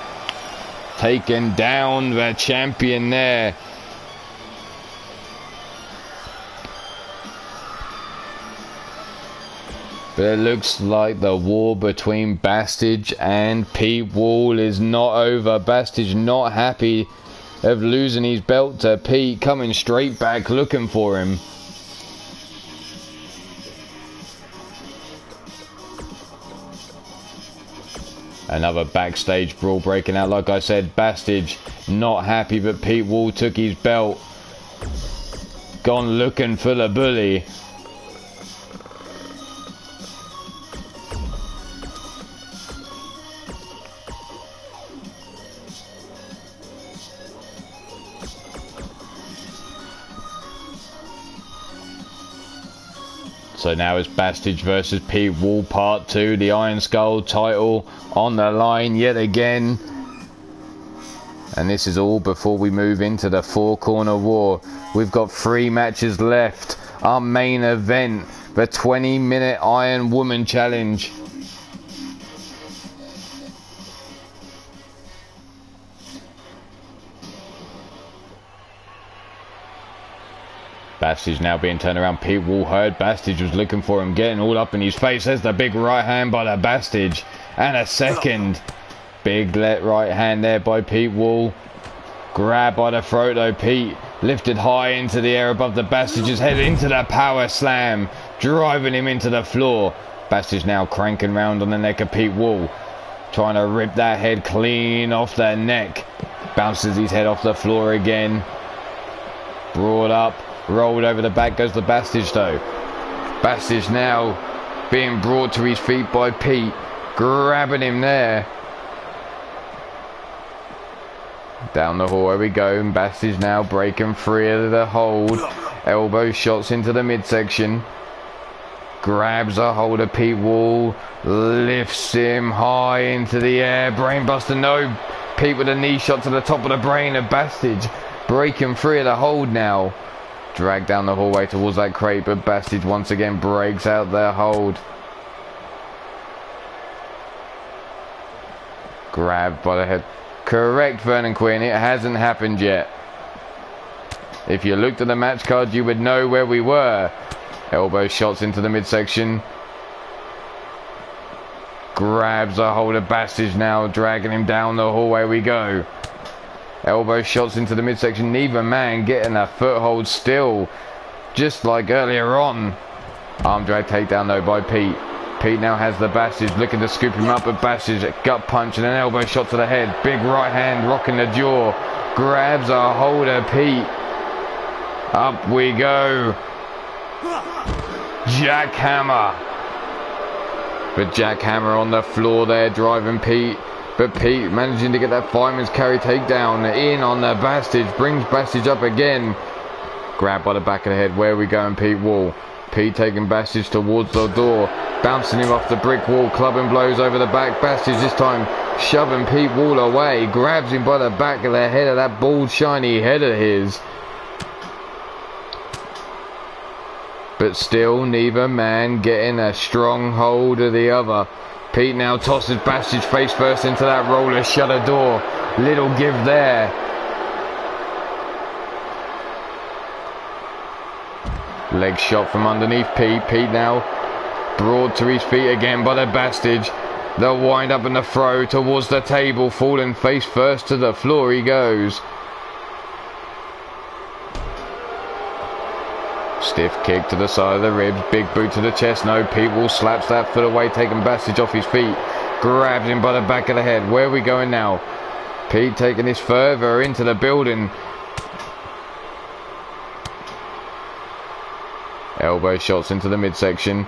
taking down the champion there. But it looks like the war between Bastage and Pete Wall is not over. Bastage not happy of losing his belt to Pete, coming straight back looking for him. Another backstage brawl breaking out. Like I said, Bastage not happy, but Pete Wall took his belt. Gone looking for the bully. So now it's Bastage versus Pete Wall Part 2. The Iron Skull title on the line yet again. And this is all before we move into the Four Corner War. We've got 3 matches left. Our main event, the 20-minute Iron Woman Challenge. Bastage now being turned around. Pete Wall heard Bastage was looking for him, getting all up in his face. There's the big right hand by the Bastage. And a second big right hand there by Pete Wall. Grabbed by the throat though. Pete lifted high into the air above the Bastage's head, into the power slam, driving him into the floor. Bastage now cranking round on the neck of Pete Wall, trying to rip that head clean off the neck. Bounces his head off the floor again. Brought up. Rolled over the back goes the Bastage though. Bastage now being brought to his feet by Pete, grabbing him there. Down the hallway we go, and Bastage now breaking free of the hold. Elbow shots into the midsection. Grabs a hold of Pete Wall, lifts him high into the air. Brainbuster, no. Pete with a knee shot to the top of the brain of Bastage, breaking free of the hold now. Dragged down the hallway towards that crate, but Bastage once again breaks out their hold. Grabbed by the head. Correct, Vernon Quinn, it hasn't happened yet. If you looked at the match card, you would know where we were. Elbow shots into the midsection. Grabs a hold of Bastage now, dragging him down the hallway we go. Elbow shots into the midsection. Neither man getting a foothold still, just like earlier on. Arm drag takedown though by Pete. Pete now has the Bastage, looking to scoop him up, but Bastage a gut punch and an elbow shot to the head. Big right hand rocking the jaw. Grabs a hold of Pete. Up we go. Jackhammer. But Jackhammer on the floor there, driving Pete But Pete managing to get that fireman's carry takedown in on the Bastage. Brings Bastage up again. Grabbed by the back of the head. Where are we going, Pete Wall? Pete taking Bastage towards the door. Bouncing him off the brick wall. Clubbing blows over the back. Bastage this time shoving Pete Wall away. Grabs him by the back of the head of that bald shiny head of his. But still neither man getting a strong hold of the other. Pete now tosses Bastage face first into that roller shutter door. Little give there. Leg shot from underneath Pete. Pete now brought to his feet again by the Bastage. The wind up and the throw towards the table. Falling face first to the floor he goes. Stiff kick to the side of the ribs. Big boot to the chest. No, Pete Wall slaps that foot away, taking Bastage off his feet. Grabs him by the back of the head. Where are we going now? Pete taking this further into the building. Elbow shots into the midsection.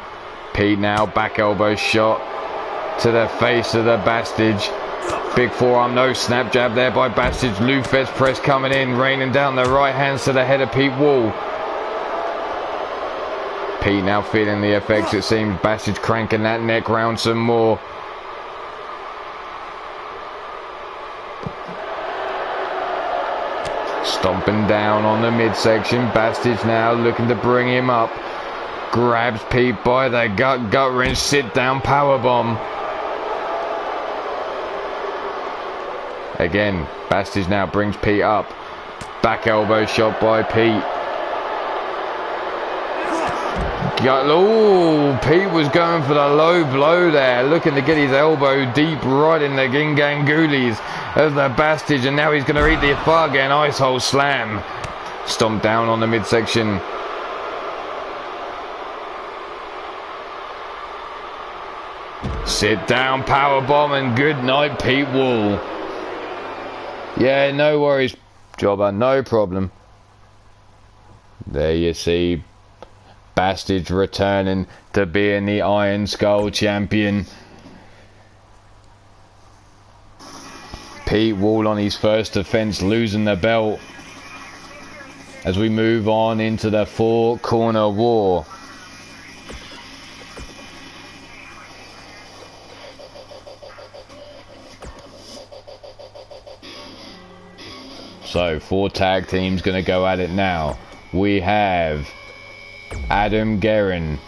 Pete now back elbow shot to the face of the Bastage. Big forearm, no snap jab there by Bastage. Lufes press coming in, raining down the right hands to the head of Pete Wall. Pete now feeling the effects, it seems. Bastage cranking that neck round some more. Stomping down on the midsection. Bastage now looking to bring him up. Grabs Pete by the gut wrench, sit down powerbomb. Again, Bastage now brings Pete up. Back elbow shot by Pete. Oh, Pete was going for the low blow there, looking to get his elbow deep right in the gingangoolies of the Bastage, and now he's going to eat the Fargan ice hole slam. Stomp down on the midsection. Sit down powerbomb and good night, Pete Wall. Yeah, no worries, jobber, no problem. There you see Bastage returning to being the Iron Skull champion. Pete Wall on his first defense, losing the belt as we move on into the four corner war. So 4 tag teams going to go at it now. We have Adam Guerin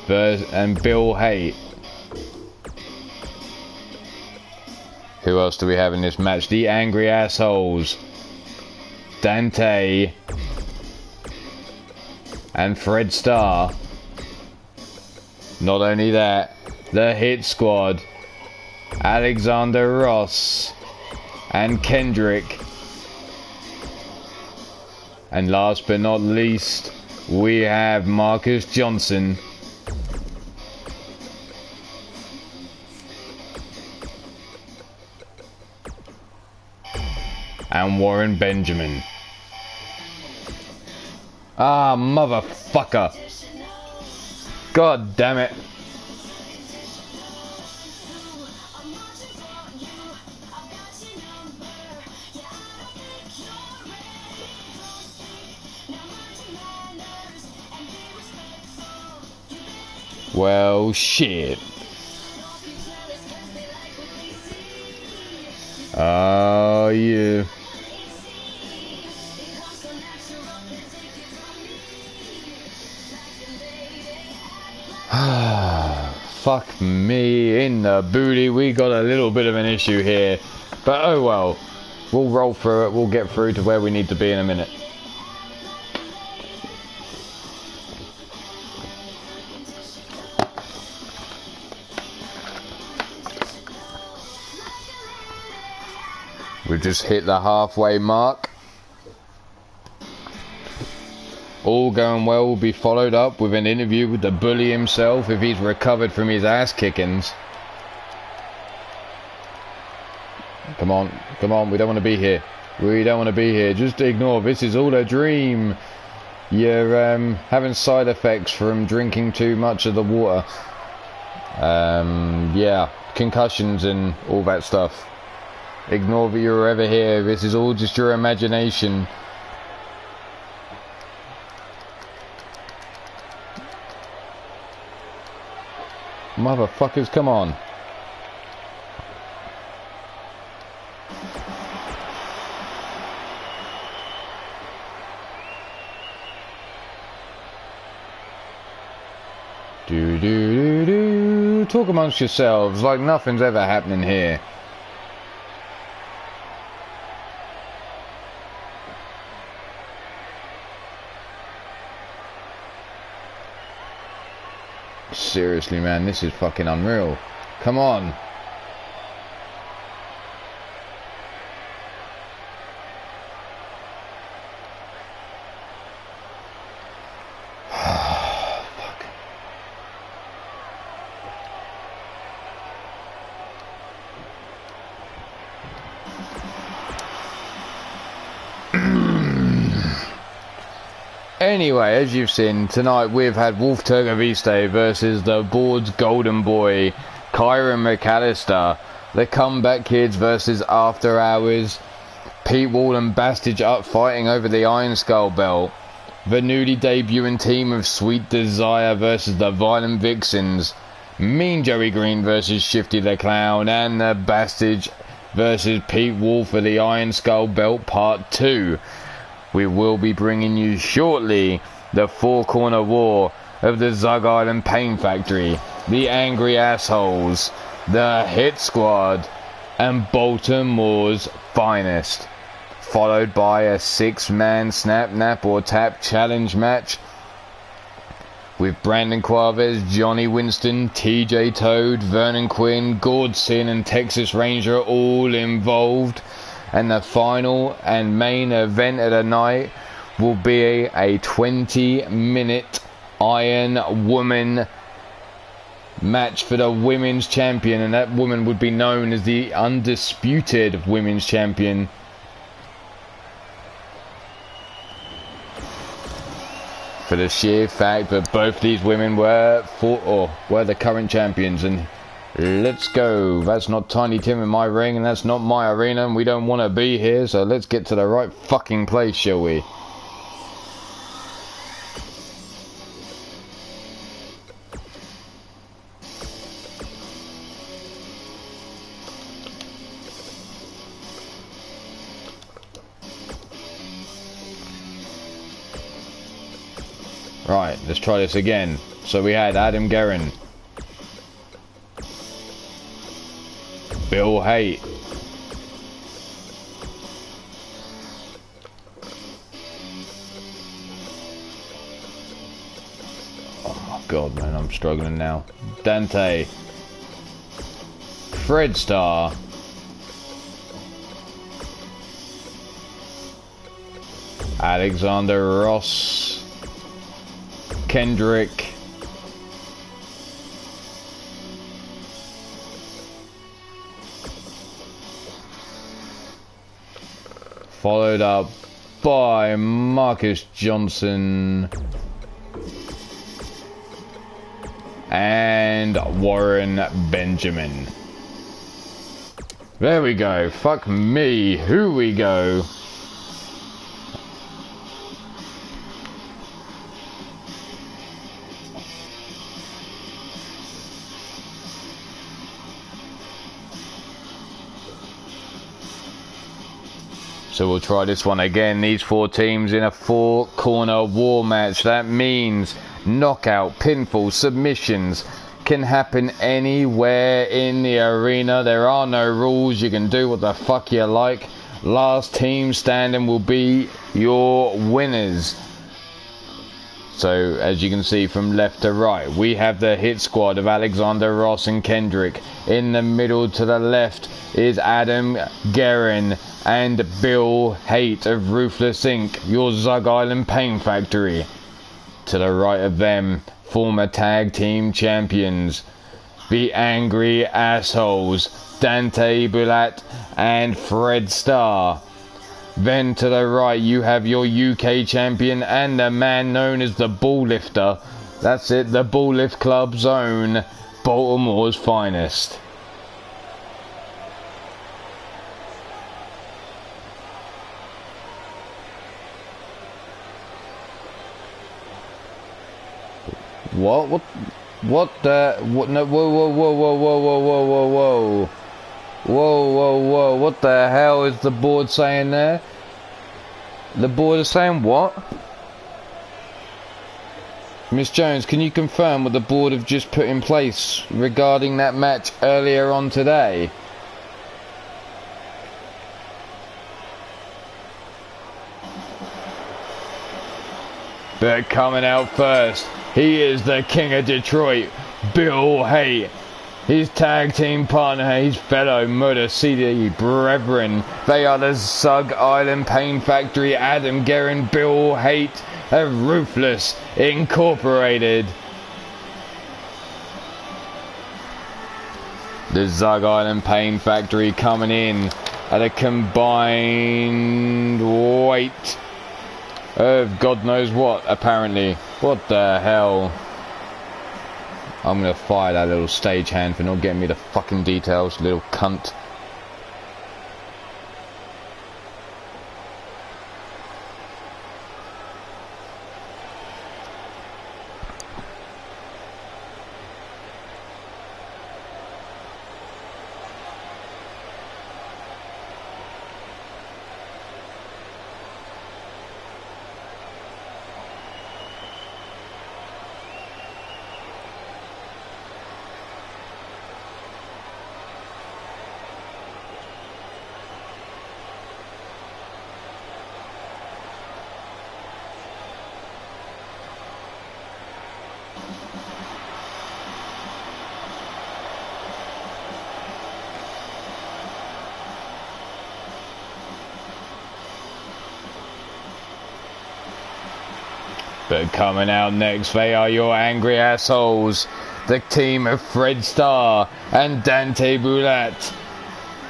and Bill Haight. Who else do we have in this match? The Angry Assholes, Dante and Fred Starr. Not only that, the Hit Squad, Alexander Ross and Kendrick. And last but not least, we have Marcus Johnson. And Warren Benjamin. Ah, motherfucker. God damn it. Well, shit. Oh, yeah. Fuck me in the booty. We got a little bit of an issue here. But oh well. We'll roll through it. We'll get through to where we need to be in a minute. We've just hit the halfway mark. All going well will be followed up with an interview with the bully himself if he's recovered from his ass kickings. Come on, come on, we don't want to be here. We don't want to be here. Just ignore, this is all a dream. You're having side effects from drinking too much of the water. Yeah, concussions and all that stuff. Ignore that you're ever here. This is all just your imagination. Motherfuckers, come on. Talk amongst yourselves like nothing's ever happening here. Seriously, man, this is fucking unreal. Come on. Anyway, as you've seen, tonight we've had Wolf Turgoviste versus the board's golden boy, Kyron McAllister. The Comeback Kids versus After Hours. Pete Wall and Bastage up fighting over the Iron Skull belt. The newly debuting team of Sweet Desire versus the Violent Vixens. Mean Joey Green versus Shifty the Clown. And the Bastage versus Pete Wall for the Iron Skull belt part 2. We will be bringing you shortly the four-corner war of the Zug Island Pain Factory, the Angry Assholes, the Hit Squad, and Baltimore's finest, followed by a 6-man snap, nap or tap challenge match with Brandon Quavez, Johnny Winston, TJ Toad, Vernon Quinn, Gord Sin and Texas Ranger all involved. And the final and main event of the night will be a 20-minute Iron Woman match for the Women's Champion. And that woman would be known as the Undisputed Women's Champion. For the sheer fact that both these women were the current champions. And let's go. That's not Tiny Tim in my ring, and that's not my arena, and we don't want to be here, so let's get to the right fucking place, shall we? Right, let's try this again. So we had Adam Guerin, Bill Haight, oh my god, man, I'm struggling now. Dante, Fred Starr, Alexander Ross, Kendrick, followed up by Marcus Johnson and Warren Benjamin. There we go. Fuck me. Who we go? So we'll try this one again. These 4 teams in a 4-corner war match. That means knockout, pinfall, submissions can happen anywhere in the arena. There are no rules. You can do what the fuck you like. Last team standing will be your winners. So as you can see from left to right, we have the Hit Squad of Alexander Ross and Kendrick. In the middle to the left is Adam Guerin and Bill Haight of Ruthless Inc., your Zug Island Pain Factory. To the right of them, former tag team champions, the Angry Assholes, Dante Bulat and Fred Starr. Then to the right you have your UK champion and the man known as the Ball Lifter. That's it, the Ball Lift Club's own Baltimore's finest. What? What the? What? No! Whoa! Whoa! Whoa! Whoa! Whoa! Whoa! Whoa! Whoa! Whoa! Whoa! Whoa! Whoa! What the hell is the board saying there? The board is saying what? Miss Jones, can you confirm what the board have just put in place regarding that match earlier on today? But coming out first, he is the King of Detroit, Bill Haight. His tag team partner, his fellow Motor City brethren. They are the Zug Island Pain Factory, Adam Guerin, Bill Haight, and Ruthless Incorporated. The Zug Island Pain Factory coming in at a combined weight of God knows what, apparently. What the hell? I'm gonna fire that little stagehand for not getting me the fucking details, little cunt. But coming out next, they are your angry assholes. The team of Fred Starr and Dante Boulat.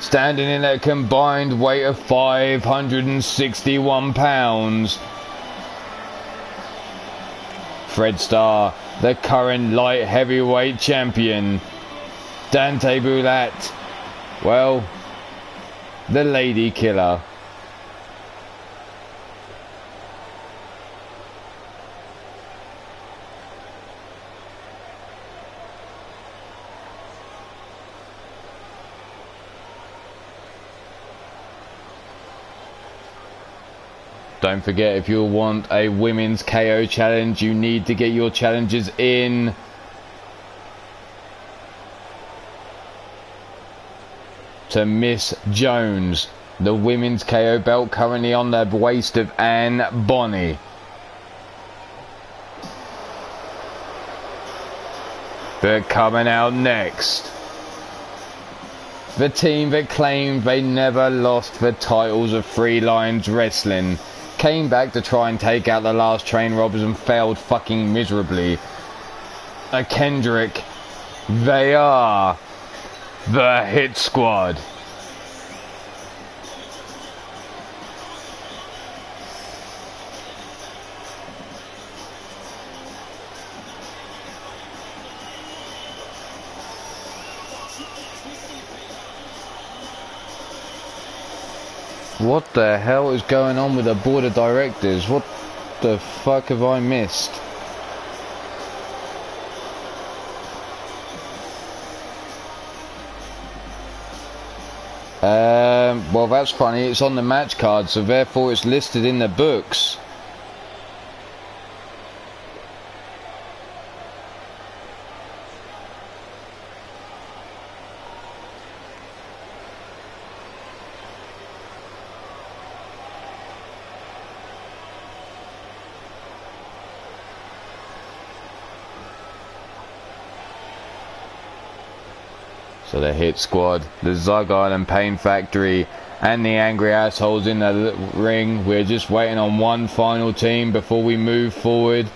Standing in a combined weight of 561 pounds. Fred Starr, the current light heavyweight champion. Dante Boulat, well, the lady killer. Don't forget, if you want a women's KO challenge, you need to get your challenges in. To Miss Jones, the women's KO belt currently on the waist of Anne Bonny. But coming out next, the team that claimed they never lost the titles of Three Lions Wrestling came back to try and take out the last train robbers and failed fucking miserably. A Kendrick, they are the Hit Squad. What the hell is going on with the board of directors? What the fuck have I missed? Well, that's funny. It's on the match card, so therefore it's listed in the books. So the Hit Squad, the Zug Island Pain Factory, and the Angry Assholes in the ring. We're just waiting on one final team before we move forward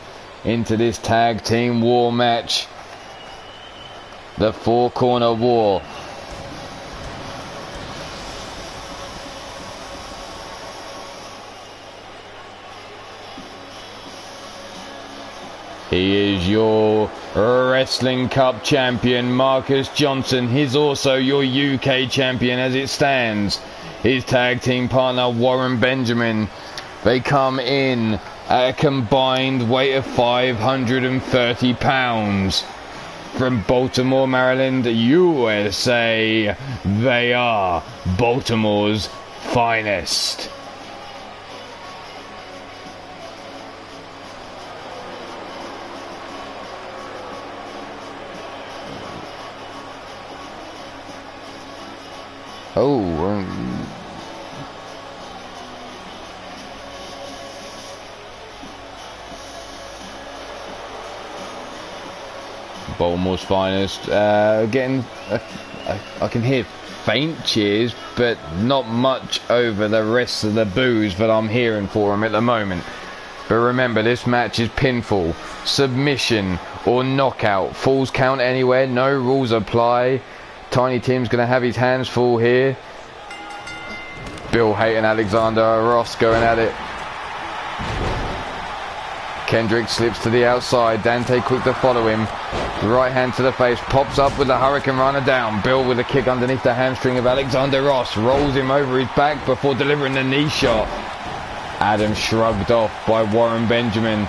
into this tag team war match. The Four Corner War. He is your Wrestling Cup champion Marcus Johnson. He's also your UK champion as it stands. His tag team partner Warren Benjamin. They come in at a combined weight of 530 pounds. From Baltimore, Maryland, USA, they are Baltimore's finest. Baltimore's finest. Again, I can hear faint cheers, but not much over the rest of the boos that I'm hearing for him at the moment. But remember, this match is pinfall, submission, or knockout. Falls count anywhere, no rules apply. Tiny Tim's going to have his hands full here. Bill Haight and Alexander Ross going at it. Kendrick slips to the outside. Dante quick to follow him. Right hand to the face. Pops up with the Hurricane Runner down. Bill with a kick underneath the hamstring of Alexander Ross. Rolls him over his back before delivering the knee shot. Adam shrugged off by Warren Benjamin.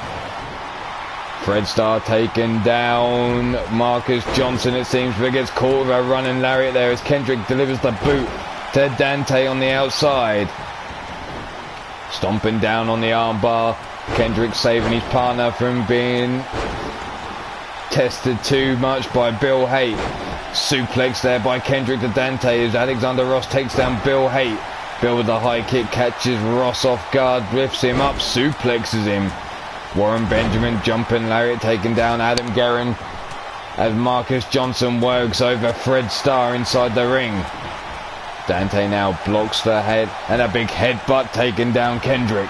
Fred Starr taken down. Marcus Johnson, it seems, but gets caught with a running lariat there as Kendrick delivers the boot to Dante on the outside. Stomping down on the armbar. Kendrick saving his partner from being tested too much by Bill Haight. Suplex there by Kendrick to Dante as Alexander Ross takes down Bill Haight. Bill with the high kick catches Ross off guard, lifts him up, suplexes him. Warren Benjamin jumping lariat taking down Adam Guerin as Marcus Johnson works over Fred Starr inside the ring. Dante now blocks the head and a big headbutt taking down Kendrick.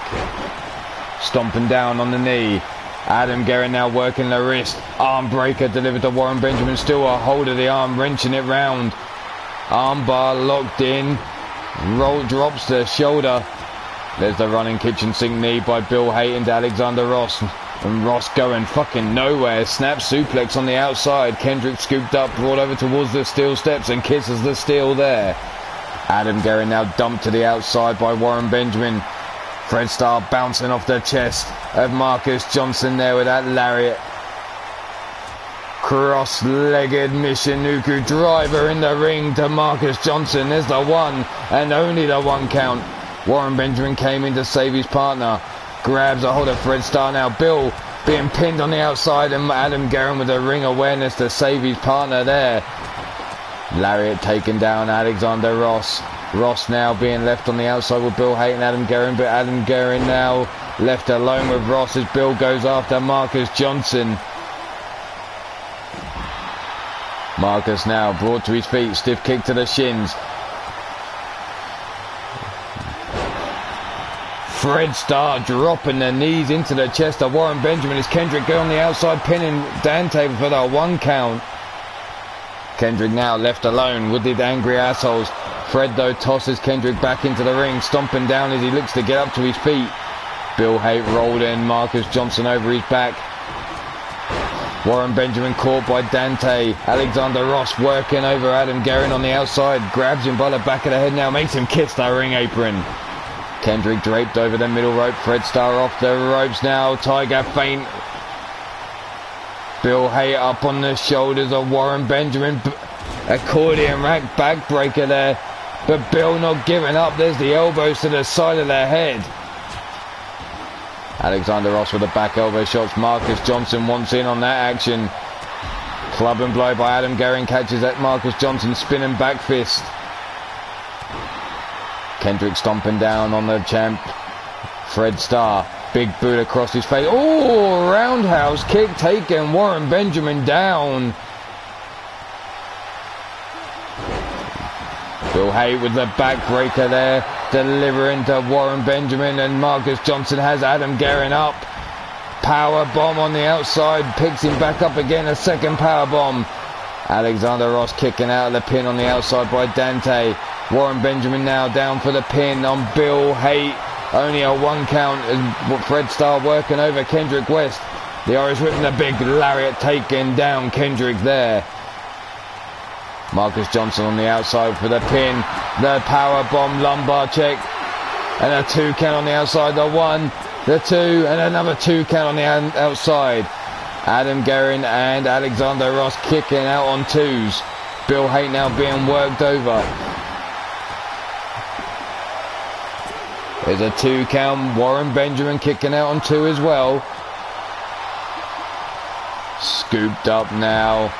Stomping down on the knee. Adam Guerin now working the wrist. Arm breaker delivered to Warren Benjamin. Still a hold of the arm, wrenching it round. Arm bar locked in. Roll drops the shoulder. There's the running kitchen sink knee by Bill Haight into Alexander Ross. And Ross going fucking nowhere. Snap suplex on the outside. Kendrick scooped up, brought over towards the steel steps and kisses the steel there. Adam Guerin now dumped to the outside by Warren Benjamin. Fred Starr bouncing off the chest of Marcus Johnson there with that lariat. Cross-legged Michinoku driver in the ring to Marcus Johnson. There's the one and only the one count. Warren Benjamin came in to save his partner. Grabs a hold of Fred Starr now. Bill being pinned on the outside and Adam Guerin with the ring awareness to save his partner there. Lariat taken down Alexander Ross. Ross now being left on the outside with Bill Haight and Adam Guerin, but Adam Guerin now left alone with Ross as Bill goes after Marcus Johnson. Marcus now brought to his feet, stiff kick to the shins. Fred Starr dropping the knees into the chest of Warren Benjamin as Kendrick go on the outside pinning Dante for the one count. Kendrick now left alone with the angry assholes. Fred though tosses Kendrick back into the ring, stomping down as he looks to get up to his feet. Bill Haight rolled in, Marcus Johnson over his back. Warren Benjamin caught by Dante. Alexander Ross working over Adam Guerin on the outside, grabs him by the back of the head now, makes him kiss the ring apron. Kendrick draped over the middle rope, Fred Starr off the ropes now, Tiger feint. Bill Haight up on the shoulders of Warren Benjamin. Accordion rack backbreaker there. But Bill not giving up. There's the elbows to the side of the head. Alexander Ross with the back elbow shots. Marcus Johnson wants in on that action. Club and blow by Adam Guerin catches at Marcus Johnson spinning back fist. Kendrick stomping down on the champ. Fred Starr. Big boot across his face. Oh, roundhouse kick taken. Warren Benjamin down. Bill Haight with the backbreaker there. Delivering to Warren Benjamin. And Marcus Johnson has Adam Guerin up. Power bomb on the outside. Picks him back up again. A second power bomb. Alexander Ross kicking out of the pin on the outside by Dante. Warren Benjamin now down for the pin on Bill Haight. Only a one count as Fred Starr working over Kendrick West. The Irish whip and the big lariat taking down Kendrick there. Marcus Johnson on the outside for the pin. The power bomb lumbar check. And a 2 count on the outside. The 1, the 2, and another 2 count on the outside. Adam Guerin and Alexander Ross kicking out on 2s. Bill Haight now being worked over. There's a 2 count. Warren Benjamin kicking out on 2 as well. Scooped up now.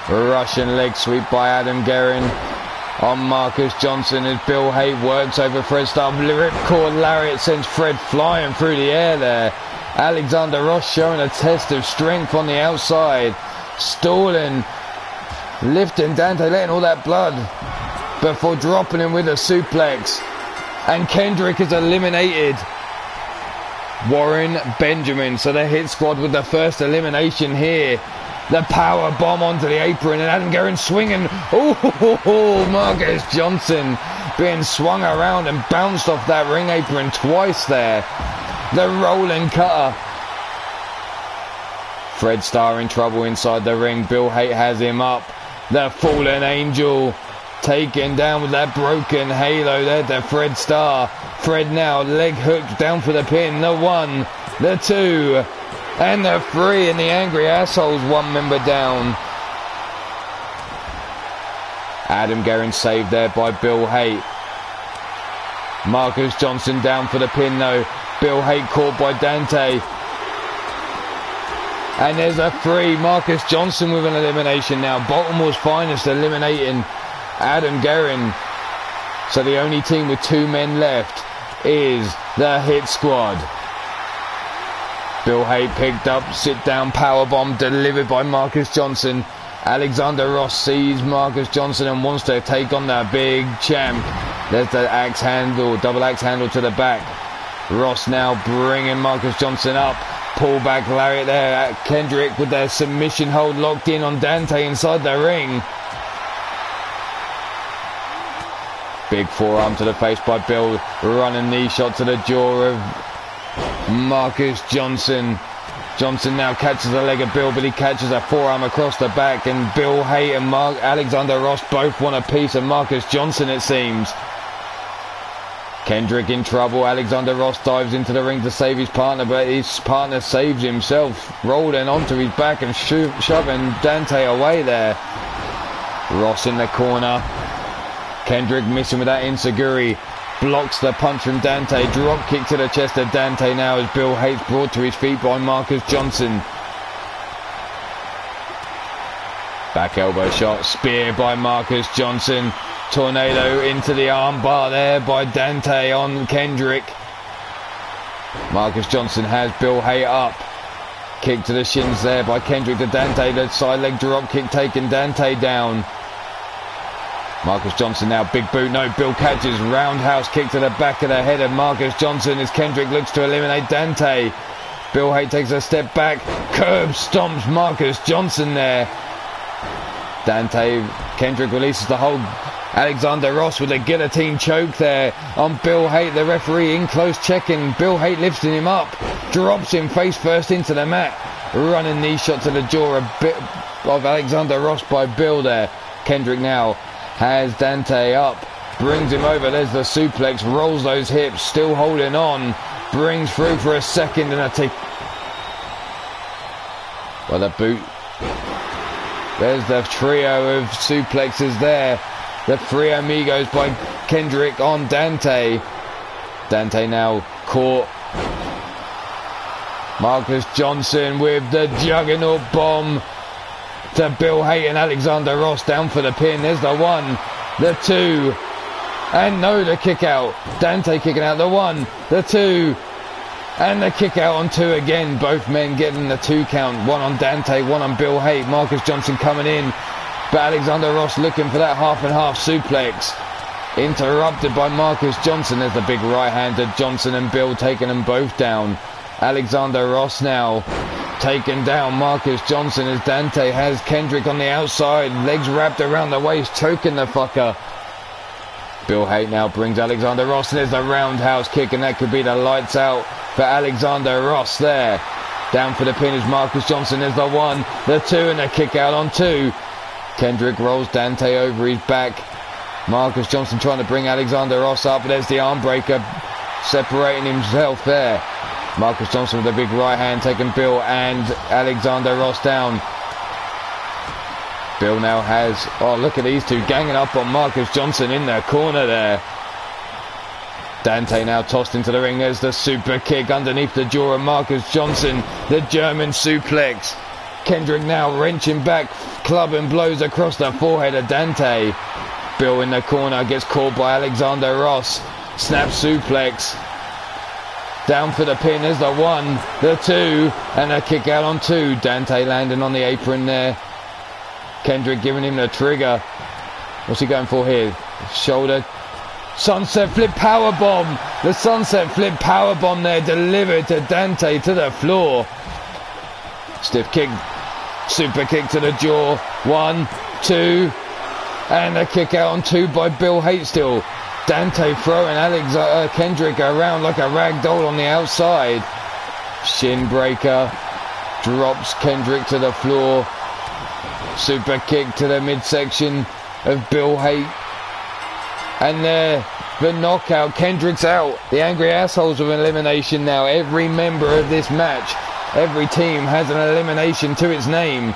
Russian leg sweep by Adam Guerin on Marcus Johnson as Bill Haight works over Fred Starr. Ripcord lariat sends Fred flying through the air there. Alexander Ross showing a test of strength on the outside. Stalling, lifting Dante, letting all that blood before dropping him with a suplex. And Kendrick is eliminated. Warren Benjamin, so the hit squad with the first elimination here. The power bomb onto the apron and Adam Guerin swinging. Oh, Marcus Johnson being swung around and bounced off that ring apron twice there. The rolling cutter. Fred Starr in trouble inside the ring. Bill Haight has him up. The fallen angel taken down with that broken halo there to Fred Starr. Fred now leg hooked down for the pin. The 1, the 2, and the 3, and the Angry Assholes 1 member down. Adam Guerin saved there by Bill Haight. Marcus Johnson down for the pin though. Bill Haight caught by Dante. And there's a 3. Marcus Johnson with an elimination now. Baltimore's finest eliminating Adam Guerin. So the only team with 2 men left is the Hit Squad. Bill Haight picked up, sit down powerbomb delivered by Marcus Johnson. Alexander Ross sees Marcus Johnson and wants to take on the big champ. There's the axe handle, double axe handle to the back. Ross now bringing Marcus Johnson up. Pull back lariat there. Kendrick with their submission hold locked in on Dante inside the ring. Big forearm to the face by Bill. Running knee shot to the jaw of Marcus Johnson. Johnson now catches the leg of Bill, but he catches a forearm across the back. And Bill Haight and Alexander Ross both want a piece of Marcus Johnson, it seems. Kendrick in trouble. Alexander Ross dives into the ring to save his partner, but his partner saves himself, rolling onto his back and shoving Dante away there. Ross in the corner. Kendrick missing with that enziguri. Blocks the punch from Dante. Drop kick to the chest of Dante now as Bill Haight's brought to his feet by Marcus Johnson. Back elbow shot. Spear by Marcus Johnson. Tornado into the armbar there by Dante on Kendrick. Marcus Johnson has Bill Haight up. Kick to the shins there by Kendrick to Dante. The side leg drop kick taking Dante down. Marcus Johnson now, big boot, no, Bill catches, roundhouse kick to the back of the head of Marcus Johnson as Kendrick looks to eliminate Dante. Bill Haight takes a step back, curb stomps Marcus Johnson there. Kendrick releases the hold. Alexander Ross with a guillotine choke there on Bill Haight, the referee in close checking. Bill Haight lifting him up, drops him face first into the mat. Running knee shot to the jaw of Alexander Ross by Bill there. Kendrick now has Dante up, brings him over, there's the suplex, rolls those hips, still holding on, brings through for a second and a take. Well, the boot. There's the trio of suplexes there. The Three Amigos by Kendrick on Dante. Dante now caught. Marcus Johnson with the juggernaut bomb to Bill Haight and Alexander Ross down for the pin. There's the 1, the 2, and no, the kick out. Dante kicking out the 1, the 2, and the kick out on 2 again. Both men getting the 2 count. 1 on Dante, 1 on Bill Haight. Marcus Johnson coming in, but Alexander Ross looking for that half and half suplex. Interrupted by Marcus Johnson. There's the big right hand to Johnson and Bill taking them both down. Alexander Ross now taken down Marcus Johnson as Dante has Kendrick on the outside, legs wrapped around the waist, choking the fucker. Bill Haight now brings Alexander Ross, and there's the roundhouse kick, and that could be the lights out for Alexander Ross there. Down for the pin is Marcus Johnson. There's the 1, the 2, and the kick out on 2. Kendrick rolls Dante over his back. Marcus Johnson trying to bring Alexander Ross up. There's the arm breaker, separating himself there. Marcus Johnson with a big right hand, taking Bill and Alexander Ross down. Bill now has, oh, look at these two ganging up on Marcus Johnson in the corner there. Dante now tossed into the ring. There's the super kick underneath the jaw of Marcus Johnson. The German suplex. Kendrick now wrenching back, club and blows across the forehead of Dante. Bill in the corner gets caught by Alexander Ross. Snap suplex. Down for the pin. There's the 1, the 2, and a kick out on 2. Dante landing on the apron there. Kendrick giving him the trigger. What's he going for here? Shoulder. Sunset flip powerbomb. The sunset flip powerbomb there delivered to Dante to the floor. Stiff kick. Super kick to the jaw. 1, 2. And a kick out on 2 by Bill Haight still. Dante throwing Kendrick around like a rag doll on the outside. Shin breaker. Drops Kendrick to the floor. Super kick to the midsection of Bill Haight. And there, the knockout. Kendrick's out. The Angry Assholes of elimination now. Every member of this match, every team has an elimination to its name.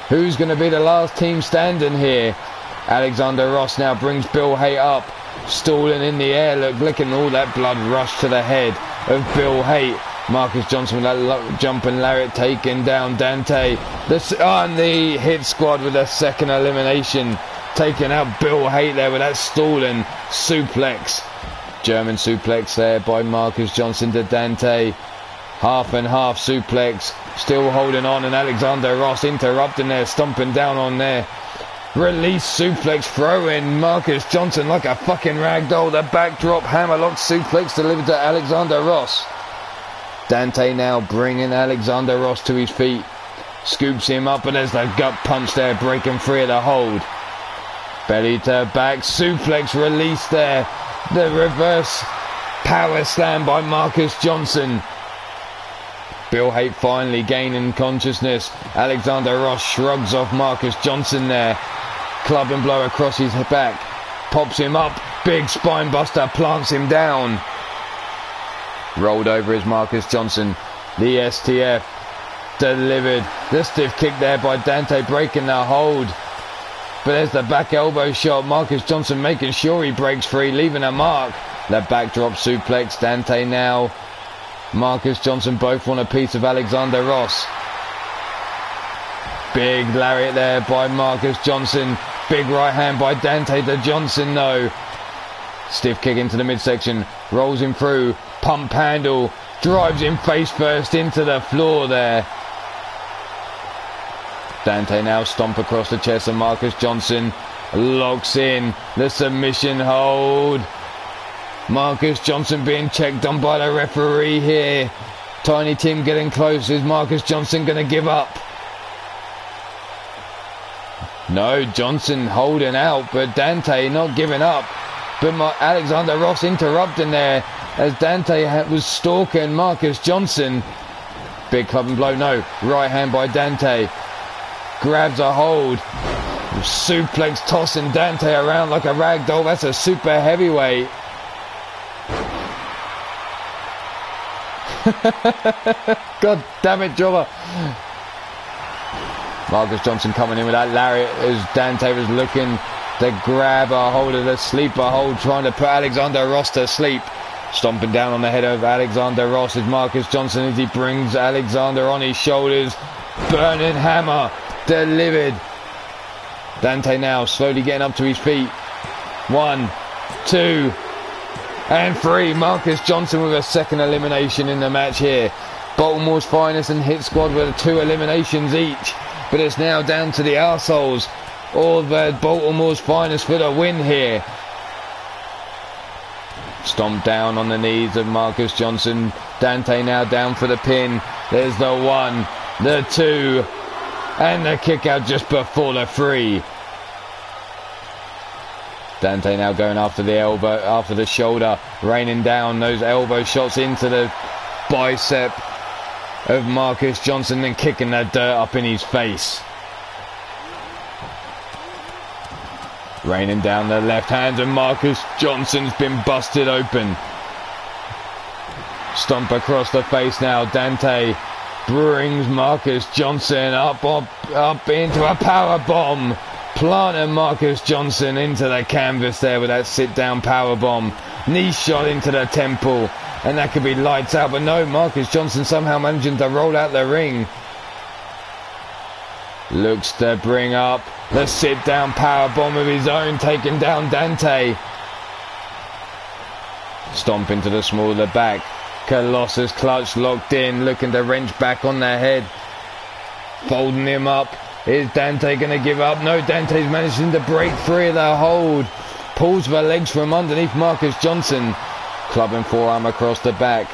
Who's going to be the last team standing here? Alexander Ross now brings Bill Haight up. Stalling in the air. Look, licking all that blood rush to the head of Bill Haight. Marcus Johnson with that jumping lariat taking down Dante. And the hit squad with a second elimination. Taking out Bill Haight there with that stalling suplex. German suplex there by Marcus Johnson to Dante. Half and half suplex. Still holding on, and Alexander Ross interrupting there, stomping down on there. Release suplex, throwing Marcus Johnson like a fucking ragdoll. The backdrop hammerlock suplex delivered to Alexander Ross. Dante now bringing Alexander Ross to his feet. Scoops him up, and there's the gut punch there, breaking free of the hold. Belly to back, suplex release there. The reverse power slam by Marcus Johnson. Bill Haight finally gaining consciousness. Alexander Ross shrugs off Marcus Johnson there. Club and blow across his back. Pops him up. Big spine buster, plants him down. Rolled over is Marcus Johnson. The STF delivered. The stiff kick there by Dante, breaking the hold. But there's the back elbow shot. Marcus Johnson making sure he breaks free, leaving a mark. The backdrop suplex. Dante now. Marcus Johnson both want a piece of Alexander Ross. Big lariat there by Marcus Johnson. Big right hand by Dante to Johnson, no. Stiff kick into the midsection. Rolls him through. Pump handle. Drives him face first into the floor there. Dante now stomp across the chest of Marcus Johnson. Locks in the submission hold. Marcus Johnson being checked on by the referee here. Tiny Tim getting close. Is Marcus Johnson going to give up? No, Johnson holding out, but Dante not giving up. But Alexander Ross interrupting there as Dante was stalking Marcus Johnson. Big club and blow, no. Right hand by Dante. Grabs a hold. Suplex tossing Dante around like a rag doll. That's a super heavyweight. God damn it, Jobber. Marcus Johnson coming in with that lariat as Dante was looking to grab a hold of the sleeper hold, trying to put Alexander Ross to sleep. Stomping down on the head of Alexander Ross is Marcus Johnson as he brings Alexander on his shoulders. Burning hammer delivered. Dante now slowly getting up to his feet. 1, 2, and 3. Marcus Johnson with a second elimination in the match here. Baltimore's finest and Hit Squad with 2 eliminations each. But it's now down to the arseholes of Baltimore's finest for the win here. Stomped down on the knees of Marcus Johnson. Dante now down for the pin. There's the 1, the 2, and the kick out just before the 3. Dante now going after the elbow, after the shoulder, raining down those elbow shots into the bicep. of Marcus Johnson and kicking that dirt up in his face. Raining down the left hand, and Marcus Johnson's been busted open. Stomp across the face now. Dante brings Marcus Johnson up into a power bomb. Planting Marcus Johnson into the canvas there with that sit-down power bomb. Knee shot into the temple, and that could be lights out, but no, Marcus Johnson somehow managing to roll out the ring. Looks to bring up the sit-down power bomb of his own, taking down Dante. Stomp into the small of the back. Colossus clutch locked in, looking to wrench back on the head. Folding him up. Is Dante going to give up? No, Dante's managing to break free of the hold. Pulls the legs from underneath Marcus Johnson. Clubbing forearm across the back.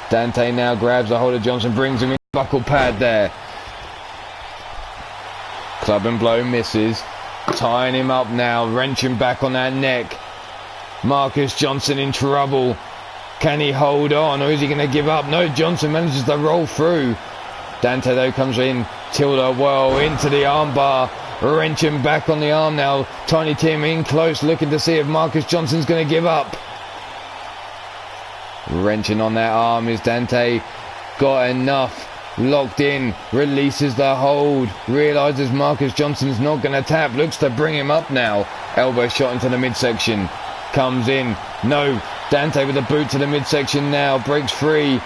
Dante now grabs a hold of Johnson, brings him in buckle pad there. Club and blow misses. Tying him up now, wrenching back on that neck. Marcus Johnson in trouble. Can he hold on, or is he going to give up? No, Johnson manages to roll through. Dante though comes in, tilde whirl into the armbar, wrenching back on the arm now. Tiny Tim in close, looking to see if Marcus Johnson's going to give up. Wrenching on that arm, is Dante got enough? Locked in, releases the hold, realises Marcus Johnson's not going to tap, looks to bring him up now. Elbow shot into the midsection, comes in, no, Dante with a boot to the midsection now, breaks free.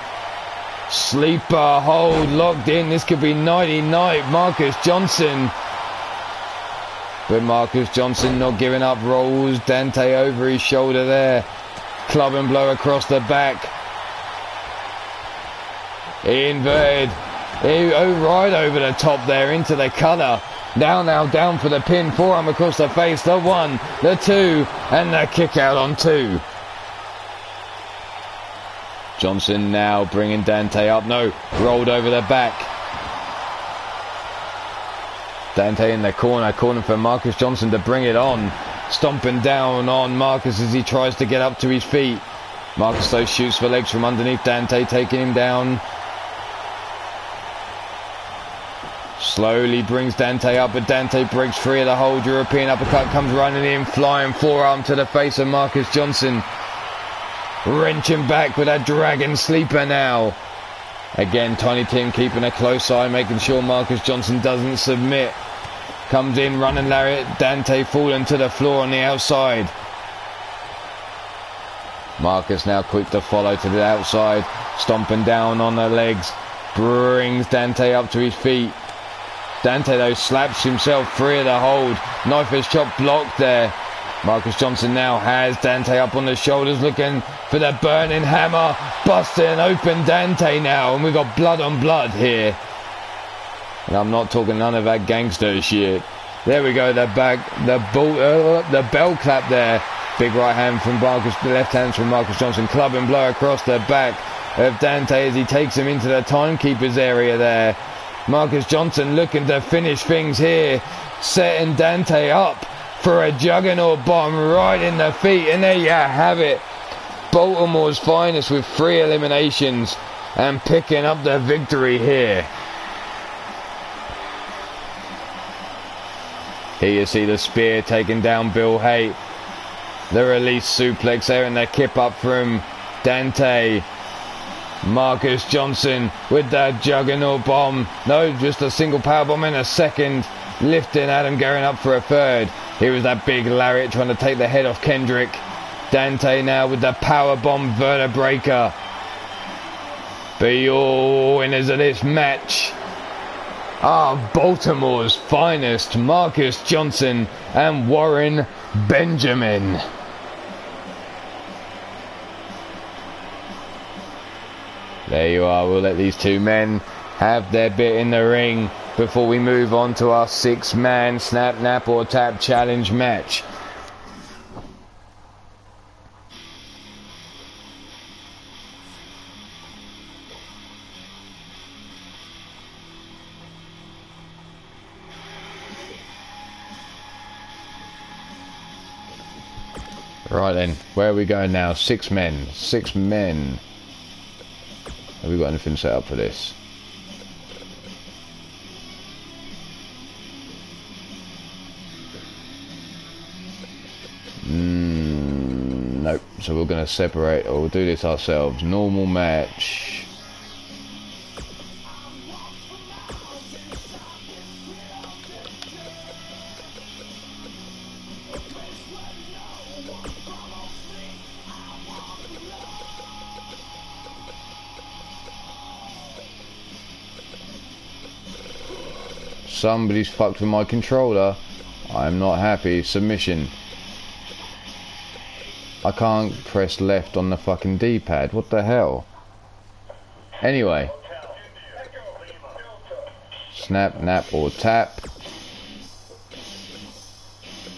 Sleeper hold locked in. This could be nighty night. Marcus Johnson, but Marcus Johnson not giving up. Rolls Dante over his shoulder there. Club and blow across the back. Inverted. Oh, right over the top there into the cutter. Now down for the pin. Forearm across the face. The 1, the 2, and the kick out on 2. Johnson now bringing Dante up. No, rolled over the back. Dante in the corner, calling for Marcus Johnson to bring it on. Stomping down on Marcus as he tries to get up to his feet. Marcus though shoots for legs from underneath Dante, taking him down. Slowly brings Dante up, but Dante breaks free of the hold. European uppercut comes running in, flying forearm to the face of Marcus Johnson. Wrenching back with a dragon sleeper now. Again, Tiny Tim keeping a close eye, making sure Marcus Johnson doesn't submit. Comes in, running lariat. Dante falling to the floor on the outside. Marcus now quick to follow to the outside. Stomping down on the legs. Brings Dante up to his feet. Dante though slaps himself free of the hold. Knife is chopped blocked there. Marcus Johnson now has Dante up on the shoulders, looking for the burning hammer. Busting open Dante now, and we've got blood on blood here. And I'm not talking none of that gangster shit. There we go, the bell clap there. Big right hand from Marcus, the left hand from Marcus Johnson. Club and blow across the back of Dante as he takes him into the timekeeper's area there. Marcus Johnson looking to finish things here, setting Dante up for a juggernaut bomb right in the feet, and there you have it. Baltimore's finest with 3 eliminations and picking up the victory here. Here you see the spear taking down Bill Haight. The release suplex there and the kip up from Dante. Marcus Johnson with that juggernaut bomb. No, just a single power bomb in a second. Lifting Adam Guerin up for a third. Here was that big lariat trying to take the head off Kendrick. Dante now with the power bomb vertebraker. Be all winners of this match are Baltimore's finest, Marcus Johnson and Warren Benjamin. There you are. We'll let these two men have their bit in the ring before we move on to our 6-man snap, nap or tap challenge match. Right then, where are we going now? 6 men. 6 men. Have we got anything set up for this? So we're going to separate, or we'll do this ourselves. Normal match. Somebody's fucked with my controller. I'm not happy. Submission. I can't press left on the fucking D-pad. What the hell? Anyway. Snap, nap, or tap.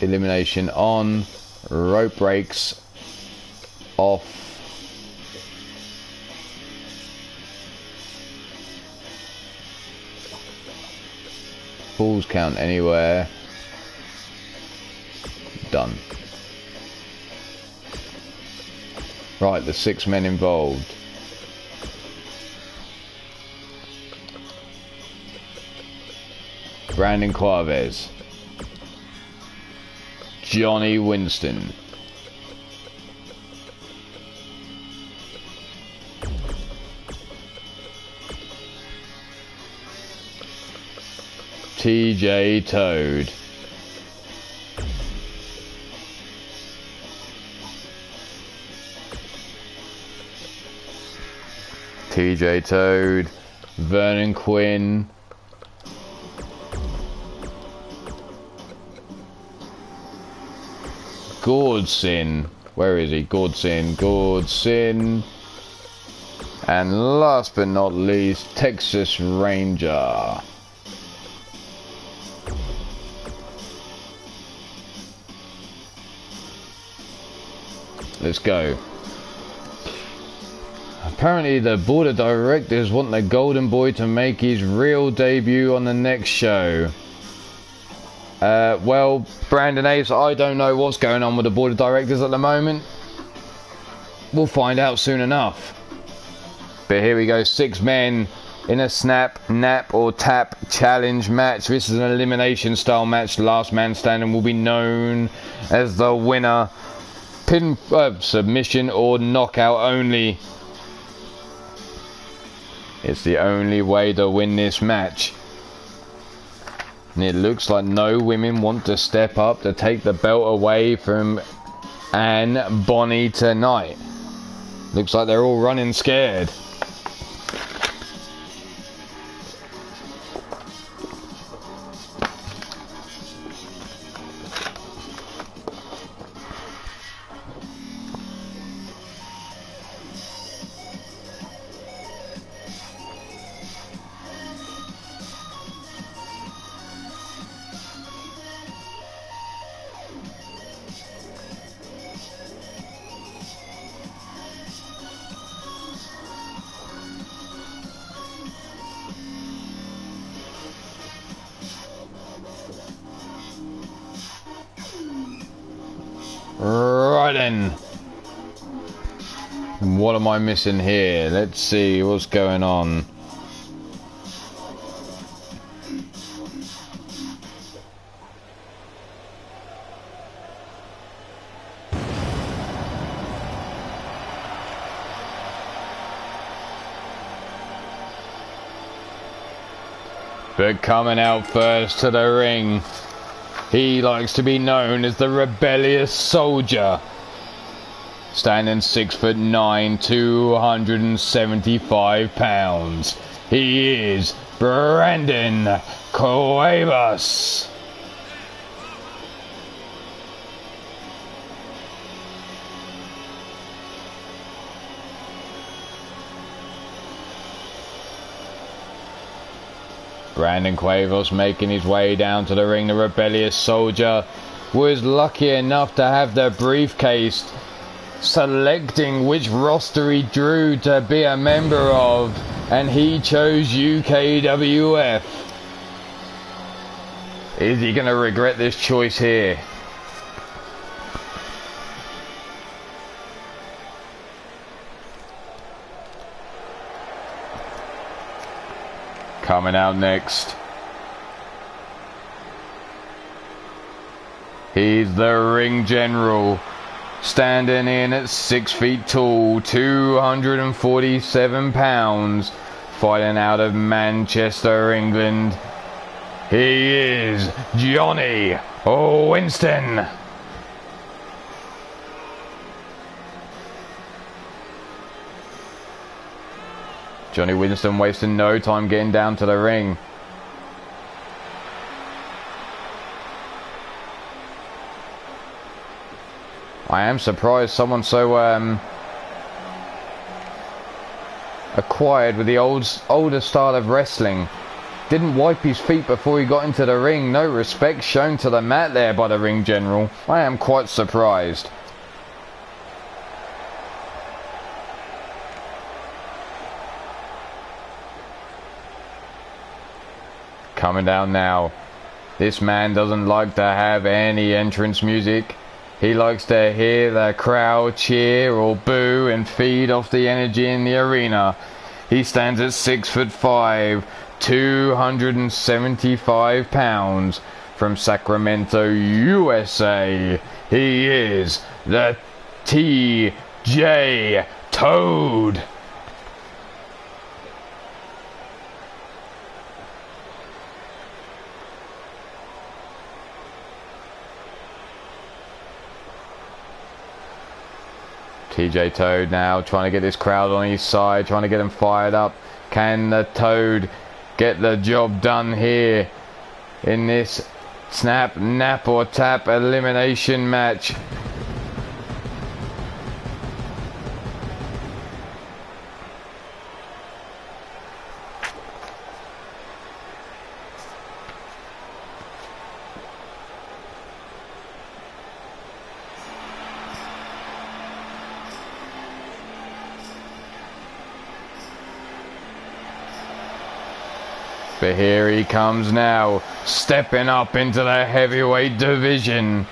Elimination on. Rope breaks off. Falls count anywhere. Done. Right, the 6 men involved. Brandon Quaves. Johnny Winston. TJ Toad. TJ Toad, Vernon Quinn, Gordson, where is he? Gordson, and last but not least, Texas Ranger. Let's go. Apparently the board of directors want the Golden Boy to make his real debut on the next show. Well, Brandon Ace, I don't know what's going on with the board of directors at the moment. We'll find out soon enough. But here we go, 6 men in a snap, nap or tap challenge match. This is an elimination style match. The last man standing will be known as the winner. Pin, submission or knockout only. It's the only way to win this match. And it looks like no women want to step up to take the belt away from Anne Bonny tonight. Looks like they're all running scared. Right then. What am I missing here? Let's see what's going on. But coming out first to the ring, he likes to be known as the rebellious soldier. Standing 6'9", 275 pounds. He is Brandon Cuevas. Brandon Cuevas making his way down to the ring. The rebellious soldier was lucky enough to have the briefcase, selecting which roster he drew to be a member of, and he chose UKWF. Is he going to regret this choice here? Coming out next, he's the ring general, Standing in at 6 feet tall, 247 pounds, fighting out of Manchester, England. He is Johnny Winston. Johnny Winston wasting no time getting down to the ring. I am surprised someone so acquired with the older style of wrestling didn't wipe his feet before he got into the ring. No respect shown to the mat there by the ring general. I am quite surprised. Coming down now. This man doesn't like to have any entrance music. He likes to hear the crowd cheer or boo and feed off the energy in the arena. He stands at 6'5", 275 pounds, from Sacramento, USA. He is the TJ Toad. TJ Toad now trying to get this crowd on his side, trying to get them fired up. Can the Toad get the job done here in this snap, nap or tap elimination match? But here he comes now, stepping up into the heavyweight division.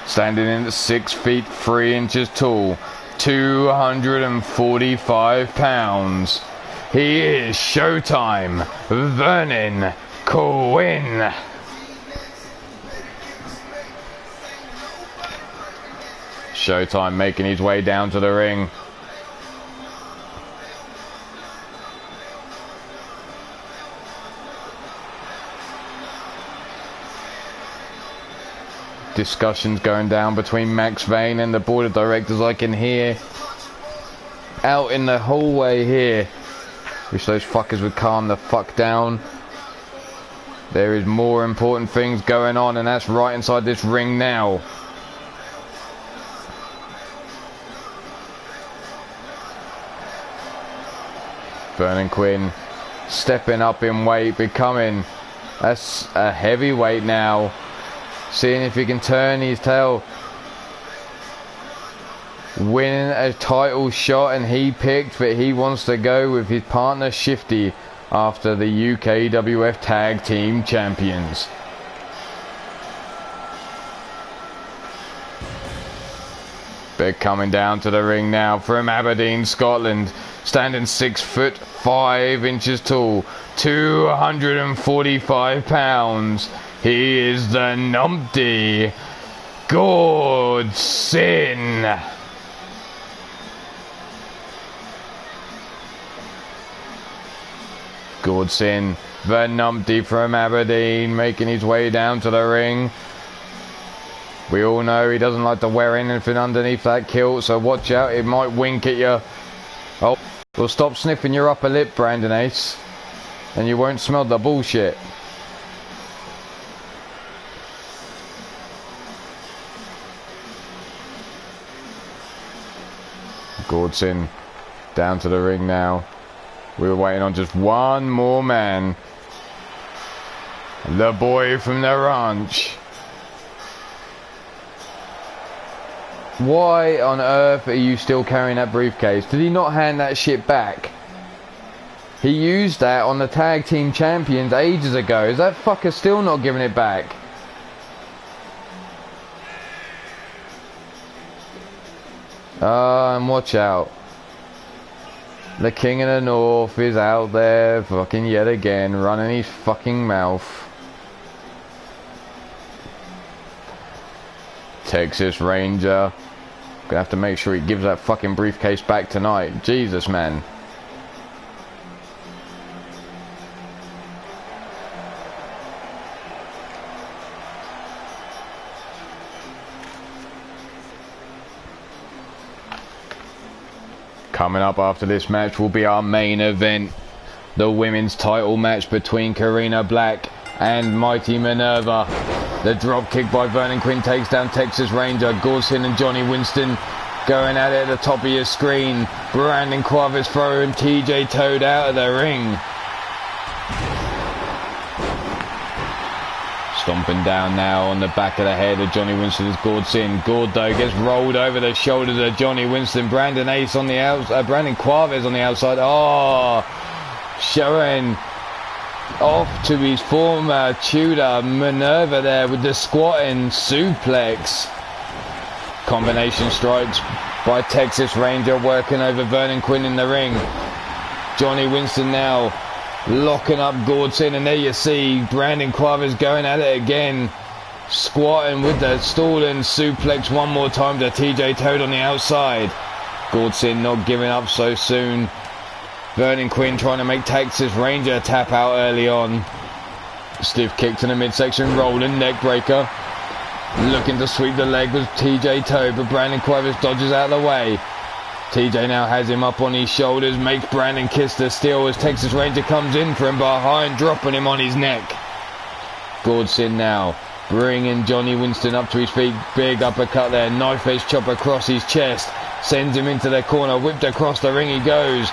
Standing in at 6 feet 3 inches tall, 245 pounds. He is Showtime Vernon Quinn. Showtime making his way down to the ring. Discussions going down between Max Vane and the board of directors, I can hear out in the hallway here. Wish those fuckers would calm the fuck down. There is more important things going on, and that's right inside this ring now. Vernon Quinn stepping up in weight, becoming a heavyweight now. Seeing if he can turn his tail. Winning a title shot, and he picked, but he wants to go with his partner Shifty after the UKWF Tag Team Champions. But coming down to the ring now from Aberdeen, Scotland, standing 6'5" tall, 245 pounds. He is the numpty Gordson. Gordson, the numpty from Aberdeen, making his way down to the ring. We all know he doesn't like to wear anything underneath that kilt, so watch out, it might wink at you. Oh, well, stop sniffing your upper lip, Brandon Ace, and you won't smell the bullshit. Gordson down to the ring now. We were waiting on just one more man. The boy from the ranch. Why on earth are you still carrying that briefcase? Did he not hand that shit back? He used that on the tag team champions ages ago. Is that fucker still not giving it back? And watch out. The King of the North is out there fucking yet again, running his fucking mouth. Texas Ranger. Gonna have to make sure he gives that fucking briefcase back tonight. Jesus, man. Coming up after this match will be our main event. The women's title match between Karina Black and Mighty Minerva. The drop kick by Vernon Quinn takes down Texas Ranger. Gorsin and Johnny Winston going at it at the top of your screen. Brandon Quavez throwing TJ Toad out of the ring. Stomping down now on the back of the head of Johnny Winston is Gorsin. Gordo gets rolled over the shoulders of Johnny Winston. Brandon Ace on the outside. Brandon Quavez on the outside. Oh, showing off to his former tutor Minerva there with the squatting suplex. Combination strikes by Texas Ranger working over Vernon Quinn in the ring. Johnny Winston now locking up Gordson, and there you see Brandon Quavez going at it again, squatting with the stalling suplex one more time to TJ Toad on the outside. Gordson not giving up so soon. Vernon Quinn trying to make Texas Ranger tap out early on. Stiff kick to the midsection, rolling neck breaker. Looking to sweep the leg with TJ Toad, but Brandon Quavez dodges out of the way. TJ now has him up on his shoulders, makes Brandon kiss the steel as Texas Ranger comes in for him behind, dropping him on his neck. Gordson now bringing Johnny Winston up to his feet. Big uppercut there, knife edge chop across his chest. Sends him into the corner, whipped across the ring he goes.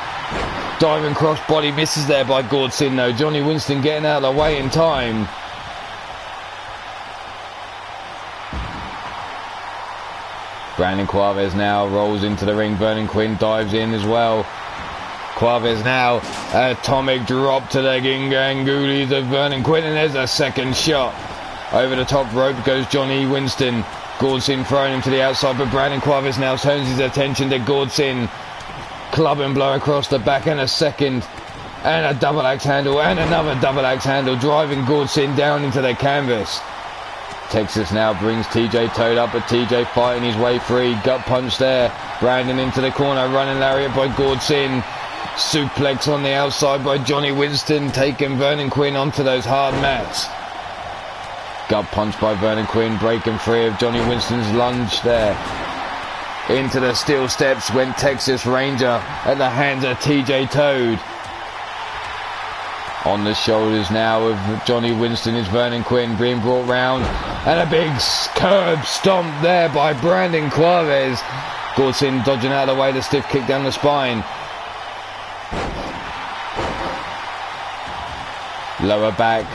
Diving cross body misses there by Gordson though. Johnny Winston getting out of the way in time. Brandon Quavez now rolls into the ring. Vernon Quinn dives in as well. Quavez now, atomic drop to the Gingangulis of Vernon Quinn, and there's a second shot. Over the top rope goes Johnny Winston. Gordson throwing him to the outside, but Brandon Quavez now turns his attention to Gordson. Club and blow across the back, and a second, and a double axe handle, and another double axe handle, driving Gordson down into the canvas. Texas now brings TJ Toad up, but TJ fighting his way free. Gut punch there. Brandon into the corner, running lariat by Gordson. Suplex on the outside by Johnny Winston, taking Vernon Quinn onto those hard mats. Gut punch by Vernon Quinn, breaking free of Johnny Winston's lunge there. Into the steel steps went Texas Ranger at the hands of TJ Toad. On the shoulders now of Johnny Winston is Vernon Quinn being brought round, and a big curb stomp there by Brandon Quavez. Gordson dodging out of the way, the stiff kick down the spine. Lower back,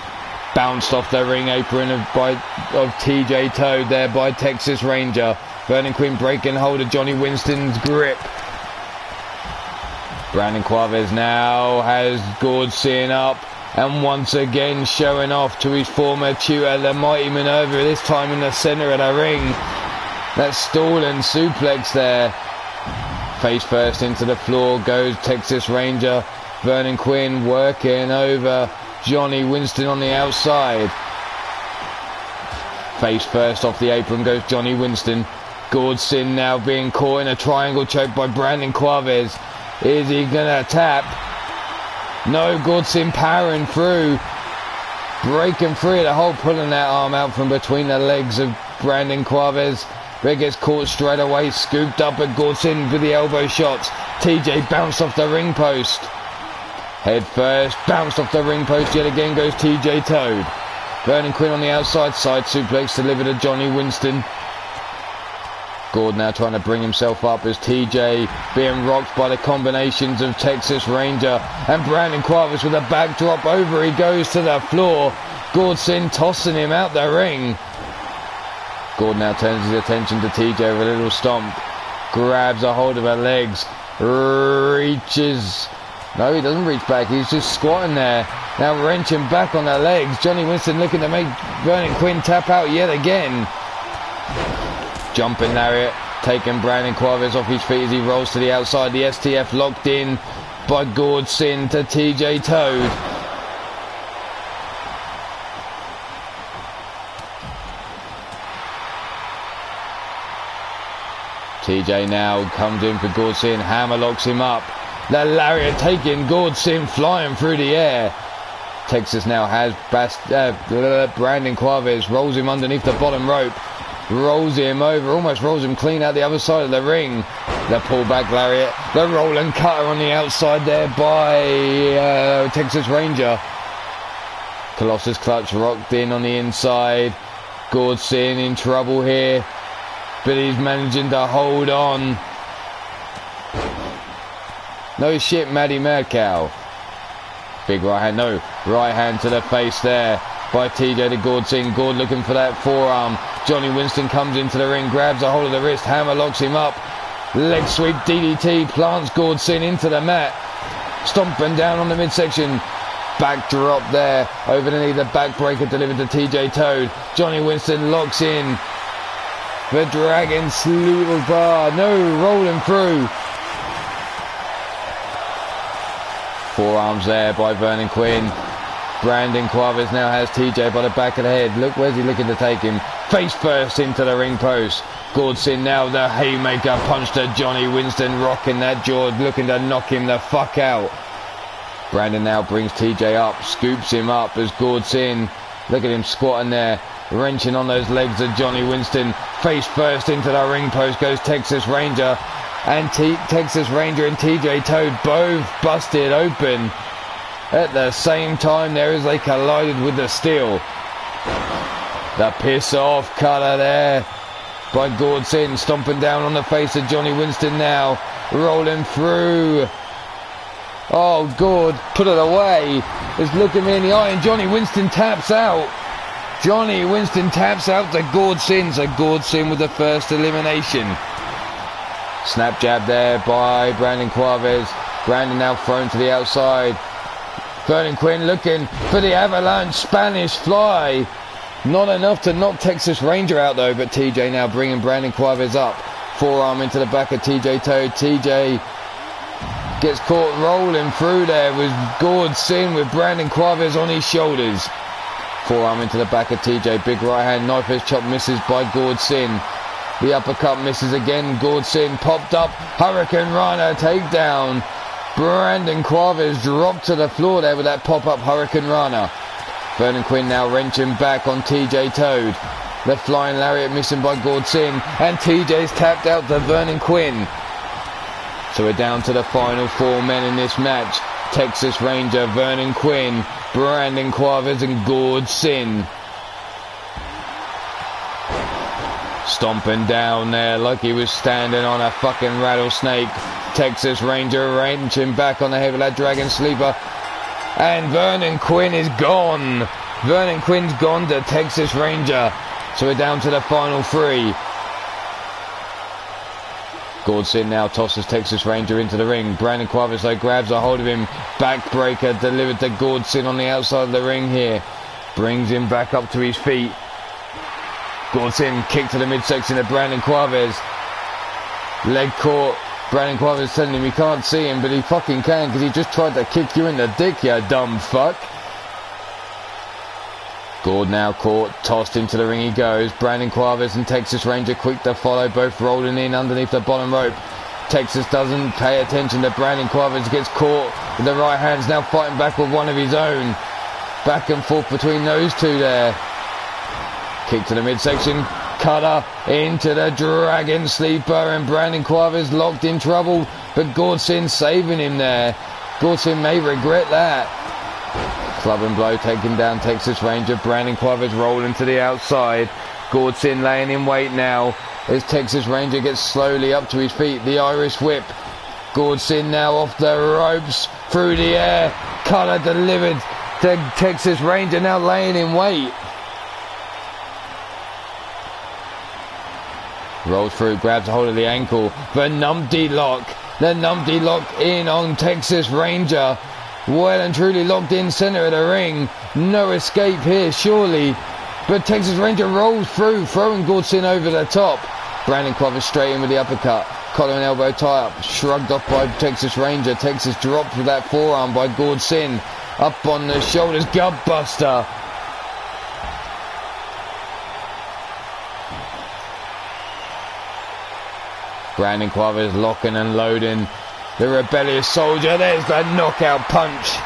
bounced off the ring apron of TJ Toad there by Texas Ranger. Vernon Quinn breaking hold of Johnny Winston's grip. Brandon Quavez now has Gordson up, and once again showing off to his former tutor, the Mighty Minerva, this time in the centre of the ring. That stalling suplex there. Face first into the floor goes Texas Ranger. Vernon Quinn working over Johnny Winston on the outside. Face first off the apron goes Johnny Winston. Gordson now being caught in a triangle choke by Brandon Quavez. Is he gonna tap? No, Gordson powering through, breaking free of the hold, pulling that arm out from between the legs of Brandon Quavez. But gets caught straight away, scooped up at Gordson with the elbow shots. TJ bounced off the ring post. Head first, bounced off the ring post yet again goes TJ Toad. Vernon Quinn on the outside, side suplex delivered to Johnny Winston. Gord now trying to bring himself up as TJ being rocked by the combinations of Texas Ranger and Brandon Quavez with a backdrop. Over he goes to the floor. Gordson tossing him out the ring. Gord now turns his attention to TJ with a little stomp. Grabs a hold of her legs. Reaches. No, he doesn't reach back. He's just squatting there. Now wrenching back on the legs. Johnny Winston looking to make Vernon Quinn tap out yet again. Jumping lariat, taking Brandon Quavez off his feet as he rolls to the outside. The STF locked in by Gordson to TJ Toad. TJ now comes in for Gordsin. Hammer locks him up. The lariat taking Gordsin flying through the air. Texas now has Brandon Quaves. Rolls him underneath the bottom rope. Rolls him over. Almost rolls him clean out the other side of the ring. The pullback lariat. The roll and cutter on the outside there by Texas Ranger. Colossus clutch rocked in on the inside. Gordsin in trouble here, but he's managing to hold on. No shit, Maddie Mad Cow. Big right hand, no. Right hand to the face there by TJ to Gordsin. Gord looking for that forearm. Johnny Winston comes into the ring, grabs a hold of the wrist. Hammer locks him up. Leg sweep DDT, plants Gordsin into the mat. Stomping down on the midsection. Back drop there. Over the knee, the backbreaker delivered to TJ Toad. Johnny Winston locks in. The Dragon Sleeper bar. No, rolling through. Forearms there by Vernon Quinn. Brandon Quaves now has TJ by the back of the head. Look, where's he looking to take him? Face first into the ring post. Gordsin now the haymaker punch to Johnny Winston, rocking that jaw, looking to knock him the fuck out. Brandon now brings TJ up, scoops him up as Gordsin. Look at him squatting there, wrenching on those legs of Johnny Winston. Face first into the ring post goes Texas Ranger. And Texas Ranger and TJ Toad both busted open at the same time there as they collided with the steel. The piss off cutter there by Gordsin, stomping down on the face of Johnny Winston now, rolling through. Oh, Gord, put it away. Is looking me in the eye and Johnny Winston taps out. Johnny Winston taps out to Gordsin, so Gordsin with the first elimination. Snap jab there by Brandon Quaves. Brandon now thrown to the outside. Vernon Quinn looking for the avalanche Spanish fly. Not enough to knock Texas Ranger out though, but TJ now bringing Brandon Quaves up. Forearm into the back of TJ Toad. TJ gets caught rolling through there with Gordsin with Brandon Quaves on his shoulders. Forearm into the back of TJ. Big right hand knife edge chop misses by Gordsin. The uppercut misses again. Gordsin popped up. Hurricane Rana takedown. Brandon Quaves dropped to the floor there with that pop-up Hurricane Rana. Vernon Quinn now wrenching back on TJ Toad. The flying lariat missing by Gordsin. And TJ's tapped out to Vernon Quinn. So we're down to the final four men in this match. Texas Ranger, Vernon Quinn, Brandon Quaves and Gordsin. Stomping down there like he was standing on a fucking rattlesnake. Texas Ranger wrenching back on the head of that Dragon Sleeper. And Vernon Quinn is gone. Vernon Quinn's gone to Texas Ranger. So we're down to the final three. Gordsin now tosses Texas Ranger into the ring. Brandon Quaves though grabs a hold of him. Backbreaker delivered to Gordsin on the outside of the ring here. Brings him back up to his feet. Gordsin kick to the midsection of Brandon Quaves. Leg caught. Brandon Quaves telling him he can't see him, but he fucking can because he just tried to kick you in the dick, you dumb fuck. Gord now caught, tossed into the ring he goes. Brandon Quaves and Texas Ranger quick to follow, both rolling in underneath the bottom rope. Texas doesn't pay attention to Brandon Quaves, gets caught with the right hands, now fighting back with one of his own. Back and forth between those two there. Kick to the midsection, cutter into the Dragon Sleeper, and Brandon Quaves locked in trouble, but Gordsin saving him there. Gordsin may regret that. Club and blow taking down Texas Ranger. Brandon Quaves rolling to the outside. Gordsin laying in wait now as Texas Ranger gets slowly up to his feet. The Irish whip. Gordsin now off the ropes through the air. Cutter delivered to Texas Ranger, now laying in wait. Rolls through, grabs a hold of the ankle. The numpty lock. The numpty lock in on Texas Ranger. Well and truly locked in centre of the ring. No escape here, surely. But Texas Ranger rolls through, throwing Gordsin over the top. Brandon Quaves straight in with the uppercut. Collar and elbow tie-up. Shrugged off by Texas Ranger. Texas dropped with that forearm by Gordsin. Up on the shoulders, gutbuster. Brandon Quavez locking and loading. The rebellious soldier. There's the knockout punch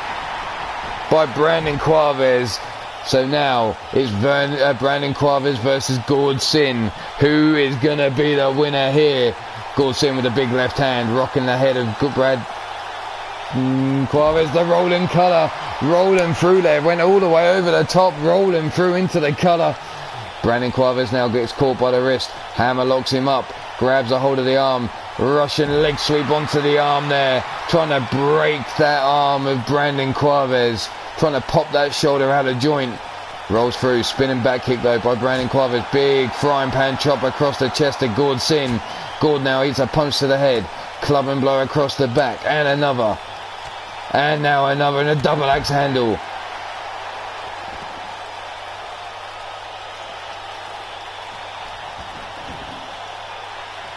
by Brandon Quavez. So now it's Brandon Quavez versus Gord Sin. Who is going to be the winner here? Gord Sin with a big left hand, rocking the head of Brad Quavez. The rolling cutter, rolling through there. Went all the way over the top, rolling through into the cutter. Brandon Quavez now gets caught by the wrist. Hammer locks him up, grabs a hold of the arm. Russian leg sweep onto the arm there. Trying to break that arm of Brandon Quavez. Trying to pop that shoulder out of joint. Rolls through, spinning back kick though by Brandon Quavez. Big frying pan chop across the chest of Gord Sin. Gord now eats a punch to the head. Club and blow across the back. And another. And now another, and a double axe handle.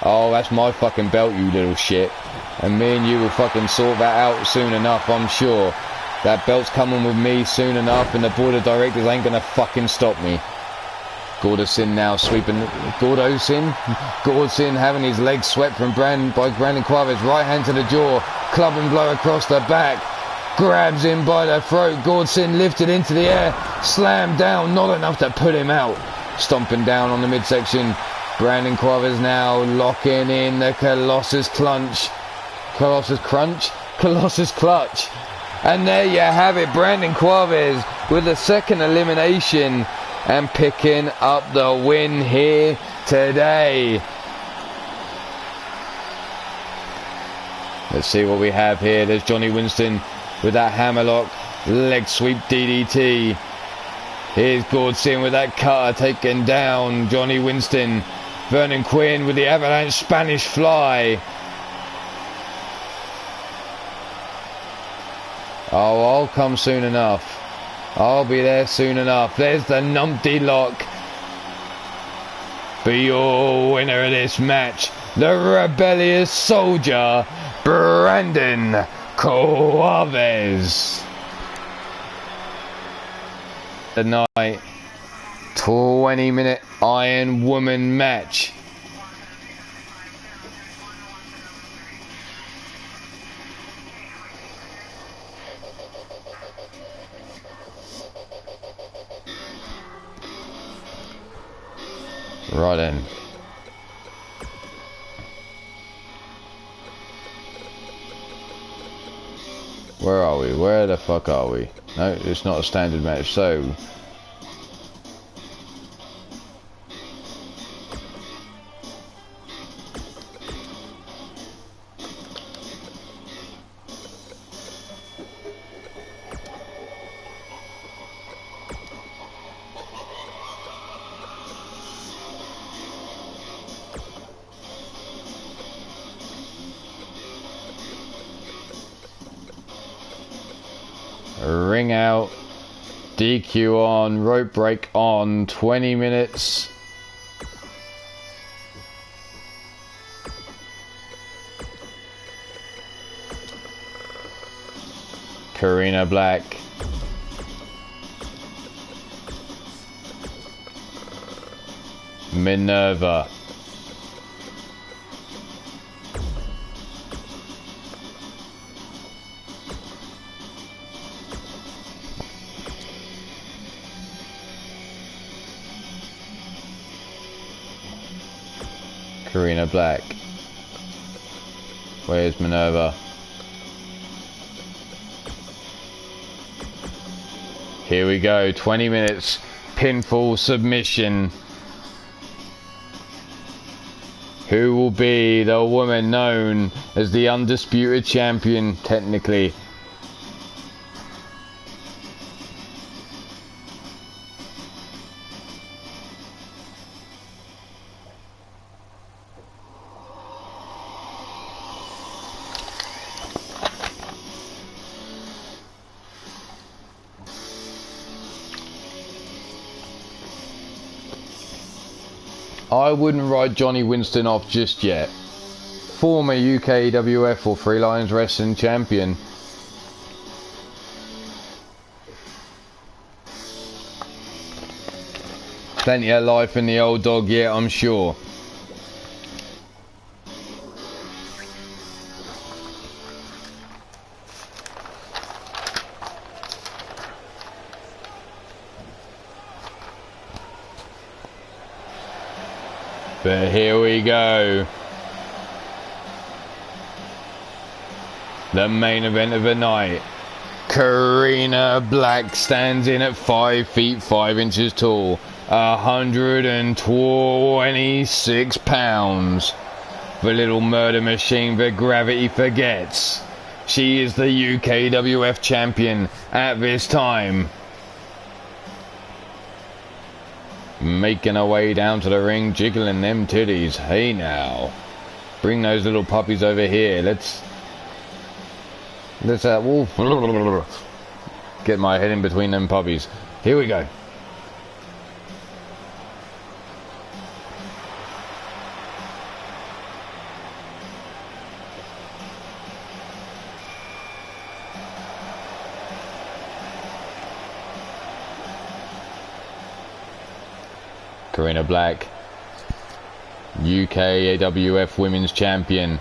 Oh, that's my fucking belt, you little shit. And me and you will fucking sort that out soon enough, I'm sure. That belt's coming with me soon enough, and the board of directors ain't gonna fucking stop me. Gord Sin now sweeping. Gord Sin having his legs swept from by Brandon Quavez. Right hand to the jaw. Club and blow across the back. Grabs him by the throat. Gord Sin lifted into the air. Slammed down. Not enough to put him out. Stomping down on the midsection. Brandon Quavez now locking in the Colossus Clutch. Colossus Crunch? Colossus Clutch. And there you have it. Brandon Quavez with the second elimination and picking up the win here today. Let's see what we have here. There's Johnny Winston with that hammerlock leg sweep DDT. Here's Gord Sin with that cutter taking down Johnny Winston. Vernon Quinn with the avalanche Spanish fly. Oh, I'll come soon enough. I'll be there soon enough. There's the numpty lock. Be your winner of this match, the rebellious soldier, Brandon Quavez. The night 20-minute Iron Woman match. Right then. Where are we? Where the fuck are we? No, it's not a standard match, so... Ring out, DQ on, rope break on, 20 minutes. Karina Black. Minerva. Karina Black. Where's Minerva? Here we go, 20 minutes, pinfall submission. Who will be the woman known as the undisputed champion, technically? I wouldn't write Johnny Winston off just yet. Former UKWF or Three Lions Wrestling Champion. Plenty of life in the old dog yet, I'm sure. But here we go. The main event of the night. Karina Black stands in at 5 feet 5 inches tall, 126 pounds. The little murder machine that gravity forgets. She is the UKWF champion at this time. Making her way down to the ring, jiggling them titties. Hey now. Bring those little puppies over here. Let's get my head in between them puppies. Here we go. Karina Black, UKWF Women's Champion.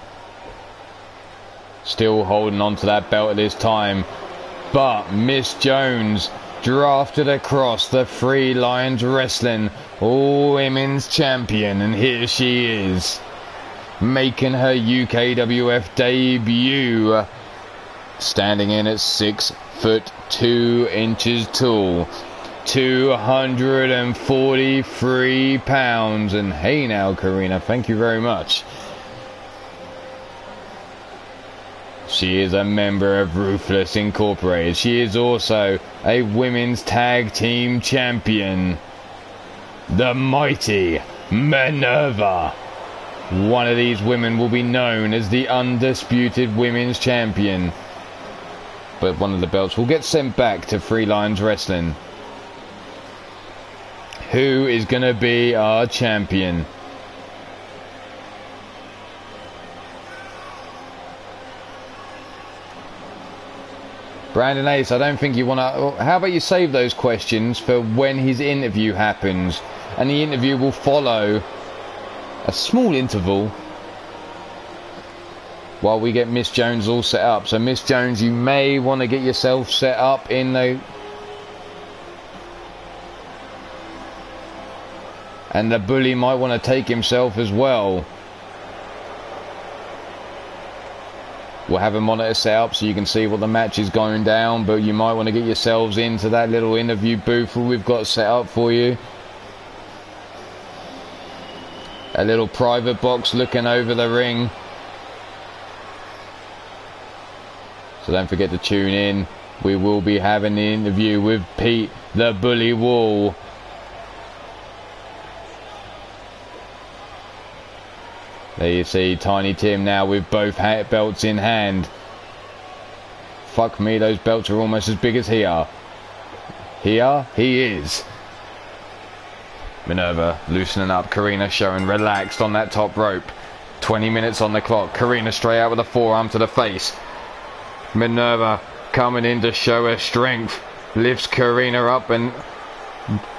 Still holding on to that belt at this time. But Miss Jones drafted across the Three Lions Wrestling Women's Champion. And here she is, making her UKWF debut. Standing in at 6 foot 2 inches tall. 243 pounds. And hey now, Karina, thank you very much. She is a member of Ruthless Incorporated. She is also a women's tag team champion. The mighty Minerva. One of these women will be known as the undisputed women's champion. But one of the belts will get sent back to Three Lions Wrestling. Who is going to be our champion? Brandon Ace, I don't think you want to... How about you save those questions for when his interview happens? And the interview will follow a small interval while we get Miss Jones all set up. So Miss Jones, you may want to get yourself set up in the... And the bully might want to take himself as well. We'll have a monitor set up so you can see what the match is going down, but you might want to get yourselves into that little interview booth that we've got set up for you. A little private box looking over the ring. So don't forget to tune in. We will be having the interview with Pete the Bully Wall. There you see Tiny Tim now with both belts in hand. Fuck me, those belts are almost as big as he are. He is. Minerva loosening up. Karina showing relaxed on that top rope. 20 minutes on the clock. Karina straight out with a forearm to the face. Minerva coming in to show her strength. Lifts Karina up and...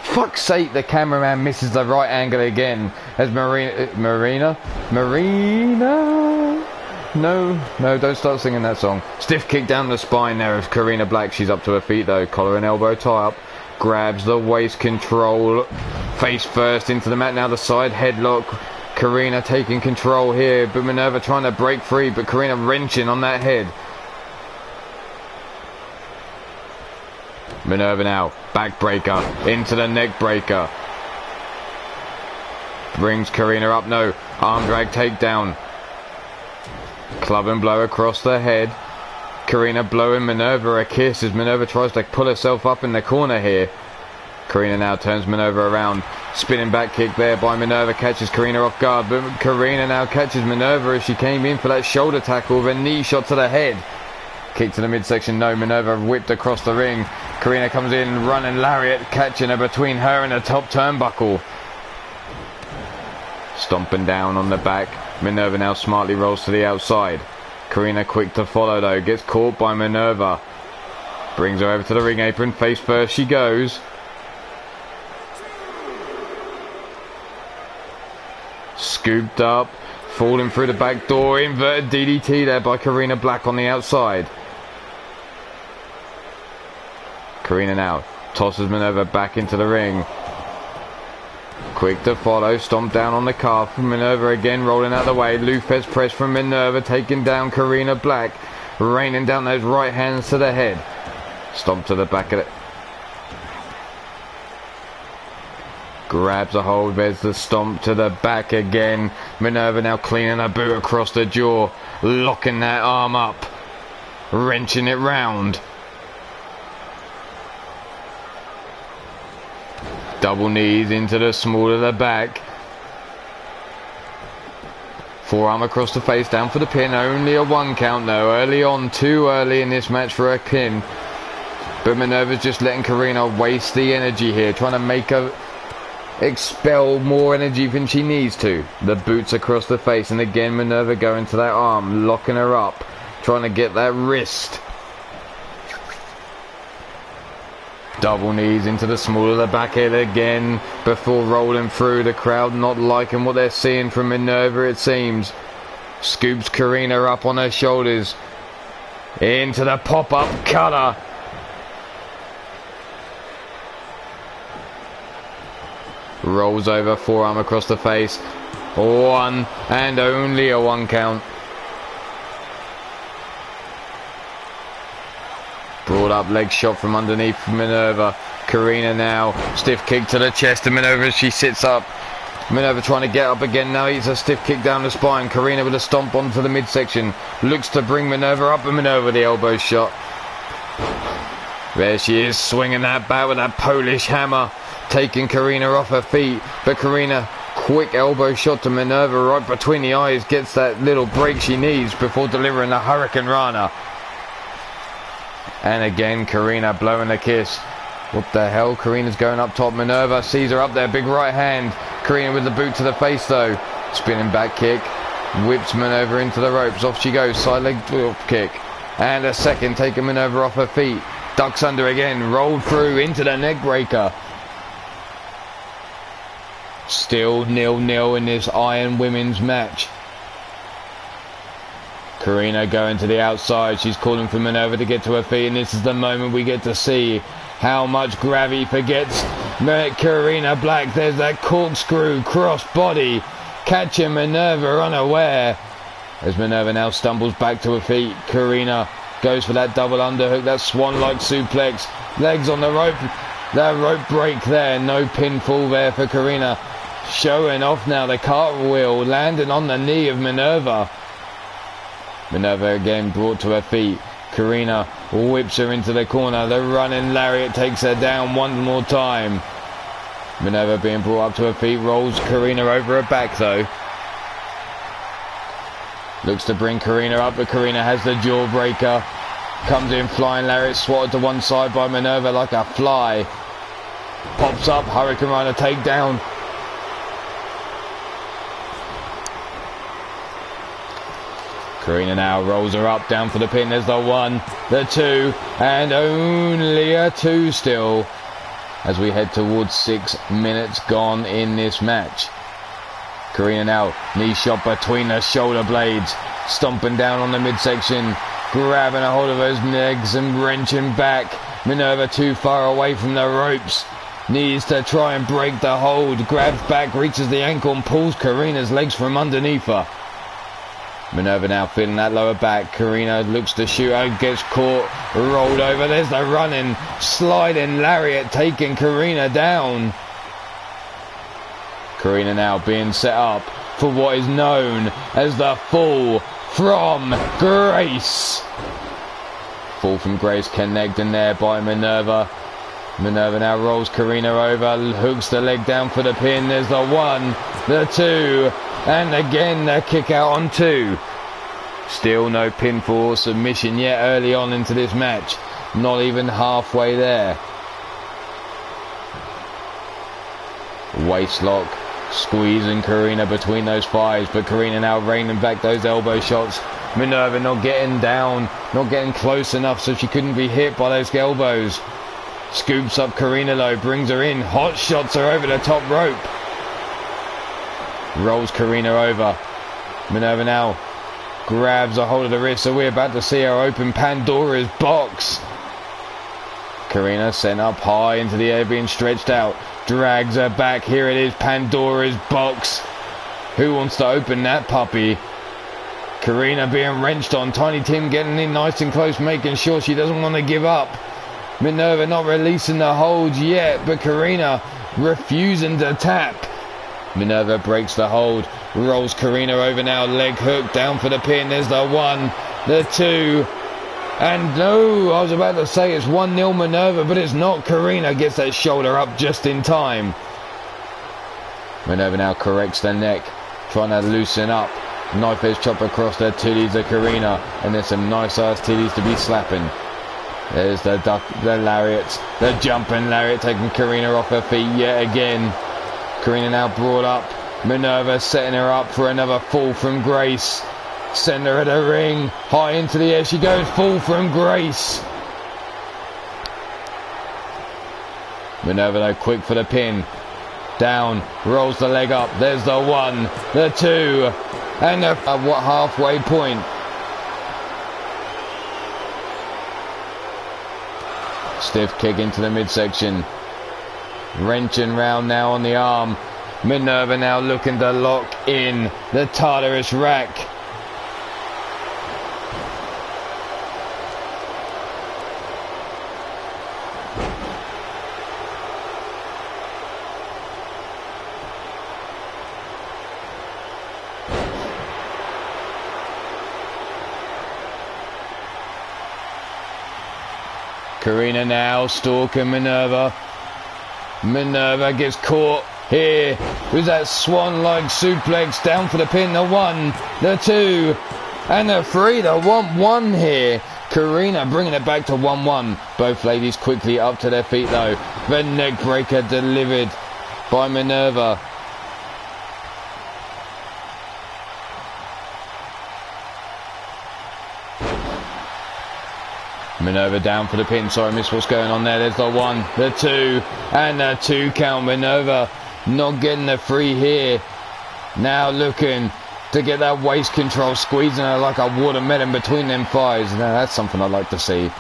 Fuck's sake, the cameraman misses the right angle again as Marina? No, don't start singing that song. Stiff kick down the spine there of Karina Black. She's up to her feet though. Collar and elbow tie up. Grabs the waist control. Face first into the mat. Now the side headlock. Karina taking control here, but Minerva trying to break free, but Karina wrenching on that head. Minerva now, backbreaker, into the neck breaker. Brings Karina up, no, arm drag takedown. Club and blow across the head. Karina blowing Minerva a kiss as Minerva tries to pull herself up in the corner here. Karina now turns Minerva around. Spinning back kick there by Minerva, catches Karina off guard, but Karina now catches Minerva as she came in for that shoulder tackle with a knee shot to the head. Kick to the midsection, no, Minerva whipped across the ring. Karina comes in, running lariat, catching her between her and the top turnbuckle. Stomping down on the back. Minerva now smartly rolls to the outside. Karina quick to follow though, gets caught by Minerva. Brings her over to the ring apron, face first she goes. Scooped up, falling through the back door, inverted DDT there by Karina Black on the outside. Karina now tosses Minerva back into the ring. Quick to follow, stomp down on the calf from Minerva again, rolling out the way. Lupez press from Minerva, taking down Karina Black, raining down those right hands to the head. Stomp to the back of it. Grabs a hold, there's the stomp to the back again. Minerva now cleaning her boot across the jaw, locking that arm up, wrenching it round. Double knees into the small of the back. Forearm across the face, down for the pin. Only a 1 count though. Early on, too early in this match for a pin. But Minerva's just letting Karina waste the energy here, trying to make her expel more energy than she needs to. The boots across the face, and again Minerva going to that arm, locking her up, trying to get that wrist. Double knees into the small of the back head again before rolling through. The crowd not liking what they're seeing from Minerva, it seems. Scoops Karina up on her shoulders. Into the pop-up cutter. Rolls over, forearm across the face. 1 and only a 1 count. Brought up leg shot from underneath Minerva. Karina now, stiff kick to the chest of Minerva as she sits up. Minerva trying to get up again now, eats a stiff kick down the spine. Karina with a stomp onto the midsection. Looks to bring Minerva up, and Minerva with the elbow shot. There she is, swinging that bat with that Polish hammer, taking Karina off her feet. But Karina, quick elbow shot to Minerva right between the eyes, gets that little break she needs before delivering the Hurricane Rana. And again, Karina blowing a kiss. What the hell? Karina's going up top. Minerva sees her up there. Big right hand. Karina with the boot to the face though. Spinning back kick. Whips Minerva into the ropes. Off she goes. Side leg drop kick. And a second, taking Minerva off her feet. Ducks under again. Rolled through into the neck breaker. Still 0-0 in this Iron Women's match. Karina going to the outside. She's calling for Minerva to get to her feet, and this is the moment we get to see how much gravity forgets Karina Black. There's that corkscrew cross body catching Minerva unaware. As Minerva now stumbles back to her feet, Karina goes for that double underhook, that swan-like suplex. Legs on the rope. That rope break there. No pinfall there for Karina. Showing off now the cartwheel, landing on the knee of Minerva. Minerva again brought to her feet. Karina whips her into the corner. The running lariat takes her down one more time. Minerva being brought up to her feet, rolls Karina over her back though. Looks to bring Karina up, but Karina has the jawbreaker. Comes in flying lariat, swatted to one side by Minerva like a fly. Pops up, Hurricane Rana takedown. Karina now rolls her up, down for the pin. There's the 1, the 2, and only a 2 still, as we head towards 6 minutes gone in this match. Karina now, knee shot between the shoulder blades, stomping down on the midsection, grabbing a hold of those legs and wrenching back. Minerva too far away from the ropes, needs to try and break the hold, grabs back, reaches the ankle and pulls Karina's legs from underneath her. Minerva now feeling that lower back. Karina looks to shoot out, gets caught, rolled over. There's the running, sliding lariat taking Karina down. Karina now being set up for what is known as the fall from grace. Fall from grace connecting there by Minerva. Minerva now rolls Karina over, hooks the leg down for the pin. There's the 1, the 2, and again the kick out on 2. Still no pinfall or submission yet early on into this match. Not even halfway there. Waist lock, squeezing Karina between those thighs, but Karina now raining back those elbow shots. Minerva not getting down, not getting close enough so she couldn't be hit by those elbows. Scoops up Karina though, brings her in, hot shots her over the top rope. Rolls Karina over. Minerva now grabs a hold of the wrist, so we're about to see her open Pandora's box. Karina sent up high into the air, being stretched out. drags her back. Here it is, Pandora's box. Who wants to open that puppy? Karina being wrenched on. Tiny Tim getting in nice and close, making sure she doesn't want to give up. Minerva not releasing the hold yet, but Karina refusing to tap. Minerva breaks the hold, rolls Karina over now, leg hook down for the pin. There's the 1, the 2, and no, I was about to say it's 1-0 Minerva, but it's not. Karina gets that shoulder up just in time. Minerva now corrects the neck, trying to loosen up. Knife edge chop across the titties of Karina, and there's some nice ass titties to be slapping. There's the duck, the lariat, the jumping lariat, taking Karina off her feet yet again. Karina now brought up. Minerva setting her up for another fall from grace. Center of the ring, high into the air she goes, fall from grace. Minerva though quick for the pin. Down, rolls the leg up. There's the 1, the 2, and the halfway point. Stiff kick into the midsection. Wrenching round now on the arm. Minerva now looking to lock in the Tartarus rack. Karina now stalking Minerva. Minerva gets caught here with that swan-like suplex, down for the pin. The 1, the 2, and the 3. The 1-1 here. Karina bringing it back to 1-1. Both ladies quickly up to their feet though. The neck breaker delivered by Minerva. Minerva down for the pin. Sorry, I missed what's going on there. There's the 1, the 2, and the 2 count. Minerva not getting the 3 here. Now looking to get that waist control, squeezing her like a watermelon between them thighs. Now that's something I'd like to see.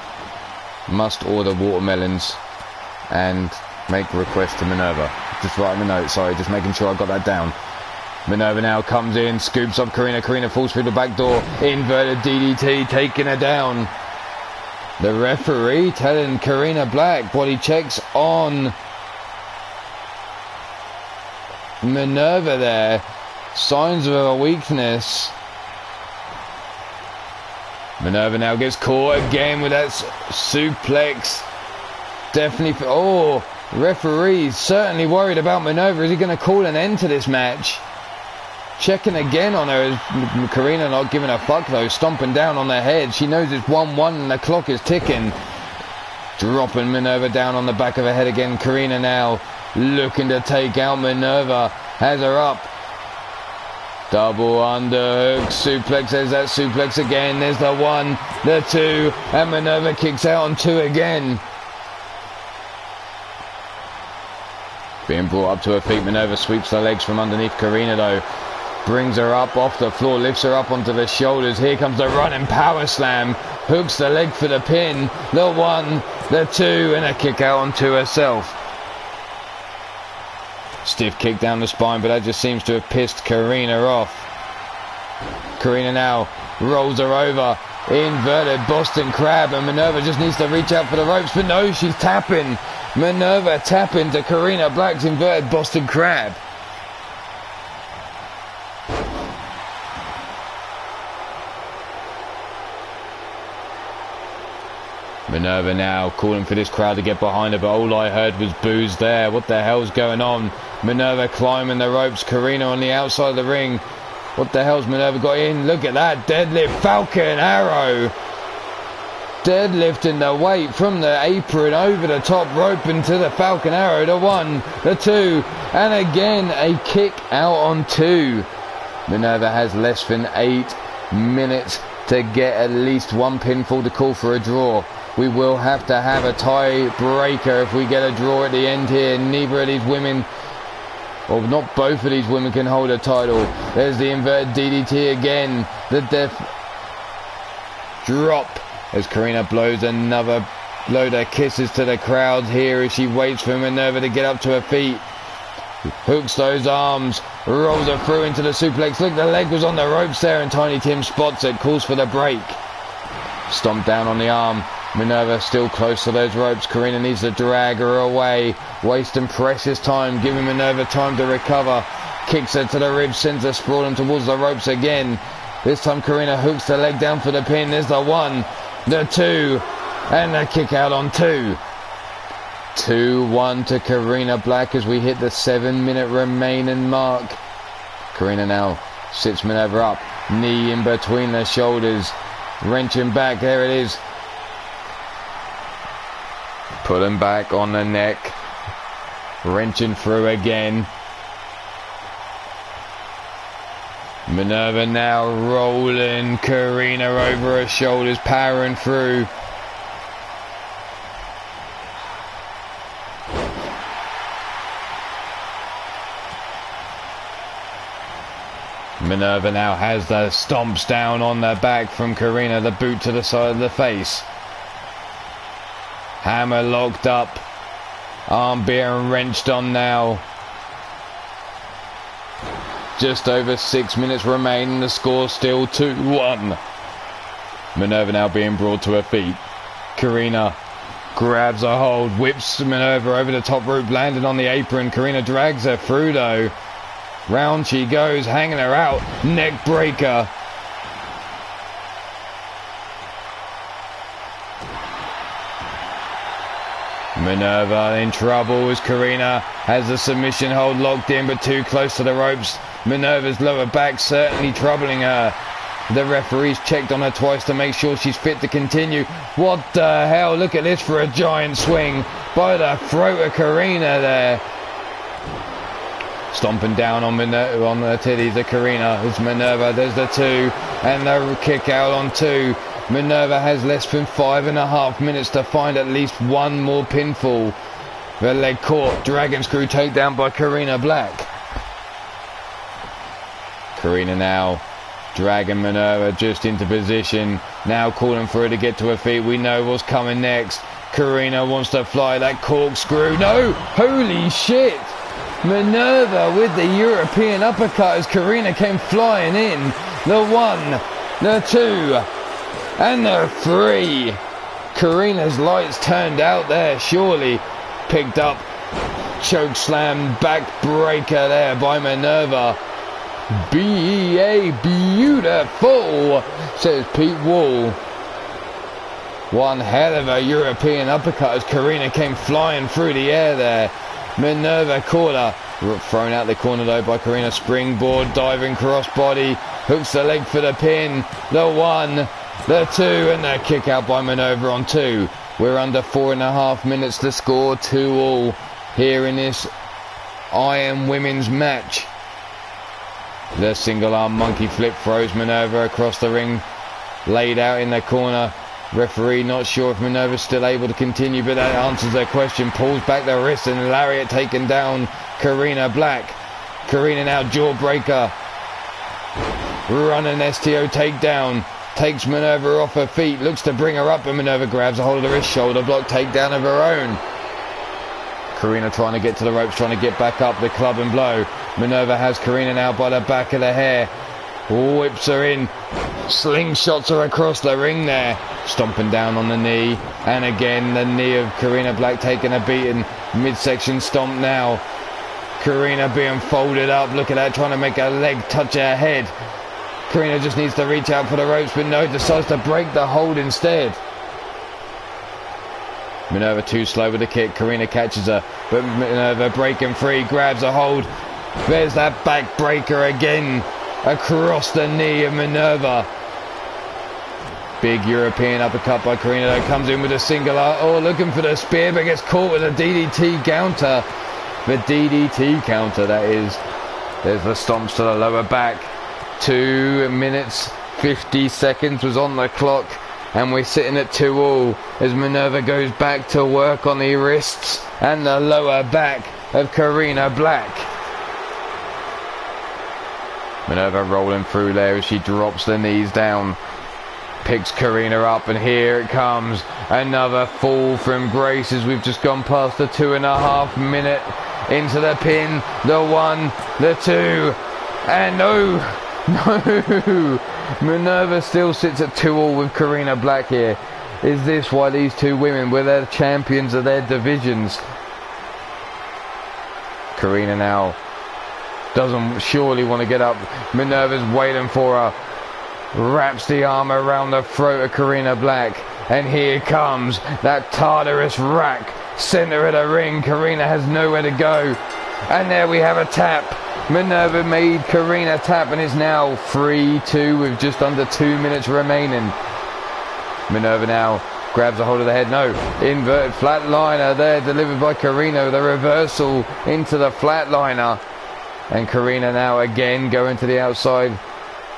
Must order watermelons and make a request to Minerva. Just writing a note, sorry, just making sure I got that down. Minerva now comes in, scoops up Karina. Karina falls through the back door. Inverted DDT, taking her down. The referee telling Karina Black, body checks on Minerva there. Signs of a weakness. Minerva now gets caught again with that suplex. Definitely. Oh, referee certainly worried about Minerva. Is he going to call an end to this match? Checking again on her. Karina not giving a fuck though, stomping down on the head. She knows it's 1-1 and the clock is ticking. Dropping Minerva down on the back of her head again. Karina now looking to take out Minerva. Has her up. Double underhook suplex. There's that suplex again. There's the 1, the 2, and Minerva kicks out on 2 again. Being brought up to her feet. Minerva sweeps the legs from underneath Karina though. Brings her up off the floor, lifts her up onto the shoulders. Here comes the running power slam. Hooks the leg for the pin. The 1, the 2, and a kick out onto herself. Stiff kick down the spine, but that just seems to have pissed Karina off. Karina now rolls her over. Inverted Boston Crab, and Minerva just needs to reach out for the ropes, but no, she's tapping. Minerva tapping to Karina Black's inverted Boston Crab. Minerva now calling for this crowd to get behind her, but all I heard was boos there. What the hell's going on? Minerva climbing the ropes. Karina on the outside of the ring. What the hell's Minerva got in? Look at that deadlift, Falcon Arrow. Deadlifting the weight from the apron over the top rope into the Falcon Arrow. The 1, the 2, and again a kick out on 2. Minerva has less than 8 minutes to get at least one pinfall to call for a draw. We will have to have a tie-breaker if we get a draw at the end here. Neither of these women, or not both of these women, can hold a title. There's the inverted DDT again. The death drop as Karina blows another load her kisses to the crowd here as she waits for Minerva to get up to her feet. Hooks those arms, rolls her through into the suplex. Look, the leg was on the ropes there and Tiny Tim spots it, calls for the break. Stomp down on the arm. Minerva still close to those ropes. Karina needs to drag her away, wasting precious time, giving Minerva time to recover. Kicks her to the ribs, sends her sprawling towards the ropes again. This time Karina hooks the leg down for the pin. There's the 1, the 2, and the kick out on 2. 2-1 to Karina Black as we hit the 7-minute remaining mark. Karina now sits Minerva up, knee in between the shoulders, wrenching back. There it is. Pulling back on the neck, wrenching through again. Minerva now rolling Karina over her shoulders, powering through. Minerva now has the stomps down on the back from Karina, the boot to the side of the face. Hammer locked up, arm being wrenched on now. Just over 6 minutes remain, the score still 2-1. Minerva now being brought to her feet. Karina grabs a hold, whips Minerva over the top rope, landing on the apron. Karina drags her through though. Round she goes, hanging her out, neck breaker. Minerva in trouble as Karina has the submission hold locked in but too close to the ropes. Minerva's lower back certainly troubling her. The referee's checked on her twice to make sure she's fit to continue. What the hell? Look at this for a giant swing by the throat of Karina there. Stomping down on the titties of Karina. It's Minerva. There's the 2 and the kick out on 2. Minerva has less than 5.5 minutes to find at least one more pinfall. The leg caught. Dragon screw takedown by Karina Black. Karina now dragging Minerva just into position. Now calling for her to get to her feet. We know what's coming next. Karina wants to fly that corkscrew. No! Holy shit! Minerva with the European uppercut as Karina came flying in. The 1, the 2, and the 3. Karina's lights turned out there, surely. Picked up, choke slam, backbreaker there by Minerva. BEA beautiful, says Pete Wall. One hell of a European uppercut as Karina came flying through the air there. Minerva caught her, thrown out the corner though by Karina. Springboard, diving crossbody, hooks the leg for the pin. The 1, the 2, and the kick out by Minerva on 2. We're under 4.5 minutes to score 2-2 here in this Iron Women's match. The single arm monkey flip throws Minerva across the ring, laid out in the corner. Referee not sure if Minerva's still able to continue, but that answers their question. Pulls back the wrist and lariat taken down Karina Black. Karina now jawbreaker. Running STO takedown. Takes Minerva off her feet. Looks to bring her up, but Minerva grabs a hold of the wrist. Shoulder block takedown of her own. Karina trying to get to the ropes, trying to get back up. The club and blow. Minerva has Karina now by the back of the hair. Whips her in. Slingshots her across the ring there. Stomping down on the knee. And again the knee of Karina Black taking a beating. Midsection stomp now. Karina being folded up. Look at that, trying to make her leg touch her head. Karina just needs to reach out for the ropes, but no, decides to break the hold instead. Minerva too slow with the kick. Karina catches her, but Minerva breaking free, grabs a hold. There's that backbreaker again across the knee of Minerva. Big European uppercut by Karina that comes in with a singular. Oh, looking for the spear, but gets caught with a DDT counter. The DDT counter, that is. There's the stomps to the lower back. 2 minutes 50 seconds was on the clock, and we're sitting at 2-2 as Minerva goes back to work on the wrists and the lower back of Karina Black. Minerva rolling through there as she drops the knees down, picks Karina up, and here it comes. Another fall from Grace as we've just gone past the 2.5 minute into the pin. The 1, the 2, and no. Minerva still sits at 2-all with Karina Black here. Is this why these two women were the champions of their divisions? Karina now doesn't surely want to get up. Minerva's waiting for her. Wraps the arm around the throat of Karina Black. And here comes that Tartarus rack. Center of the ring. Karina has nowhere to go. And there we have a tap. Minerva made Karina tap and is now 3-2 with just under 2 minutes remaining. Minerva now grabs a hold of the head. No, inverted flatliner there, delivered by Karina. The reversal into the flatliner. And Karina now again going to the outside,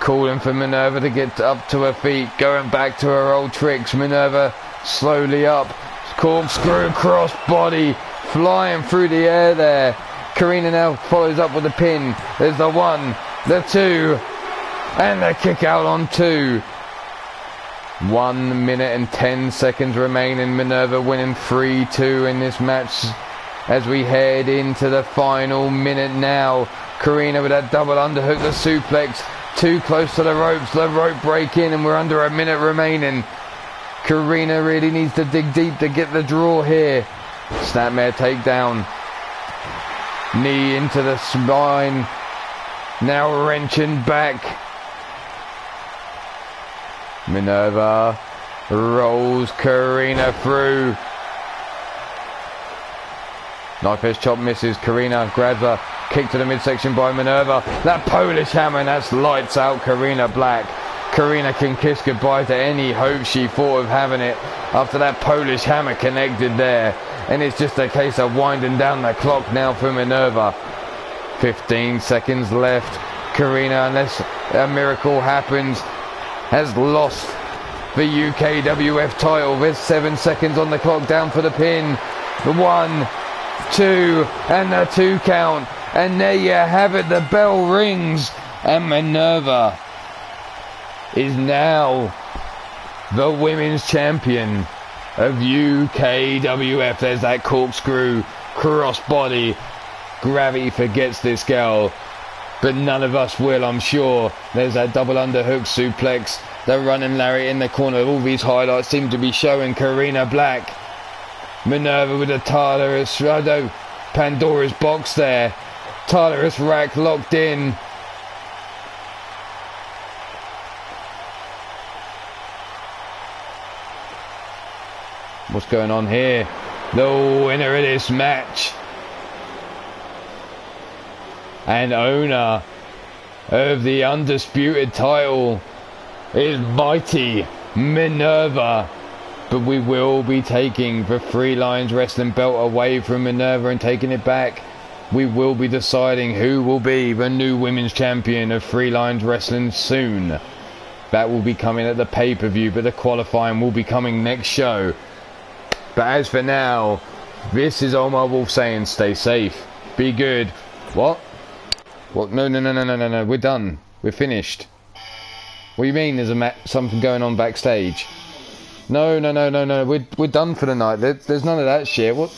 calling for Minerva to get up to her feet, going back to her old tricks. Minerva slowly up, corkscrew cross body, flying through the air there. Karina now follows up with the pin. There's the 1, the 2, and the kick out on 2. 1 minute and 10 seconds remaining. Minerva winning 3-2 in this match as we head into the final minute now. Karina with that double underhook, the suplex, too close to the ropes, the rope break in, and we're under a minute remaining. Karina really needs to dig deep to get the draw here. Snapmare takedown. Knee into the spine. Now wrenching back. Minerva rolls Karina through. Knife edge chop misses. Karina grabs her. Kick to the midsection by Minerva. That Polish hammer, and that's lights out Karina Black. Karina can kiss goodbye to any hope she thought of having it after that Polish hammer connected there. And it's just a case of winding down the clock now for Minerva. 15 seconds left. Karina, unless a miracle happens, has lost the UKWF title. There's 7 seconds on the clock, down for the pin. The 1, 2, and the 2 count. And there you have it, the bell rings. And Minerva is now the women's champion of UKWF. There's that corkscrew crossbody. Gravity forgets this girl, but none of us will, I'm sure. There's that double underhook suplex. The running lariat in the corner. All these highlights seem to be showing Karina Black. Minerva with a Tartarus, Pandora's box there. Tartarus rack locked in. What's going on here? The winner of this match and owner of the undisputed title is mighty Minerva. But we will be taking the Three Lions Wrestling belt away from Minerva and taking it back. We will be deciding who will be the new women's champion of Three Lions Wrestling soon. That will be coming at the pay-per-view, but the qualifying will be coming next show. But as for now, this is Ulmarwolf saying stay safe, be good. What? What? No, we're done. We're finished. What do you mean there's something going on backstage? No. We're done for the night. There's none of that shit. What?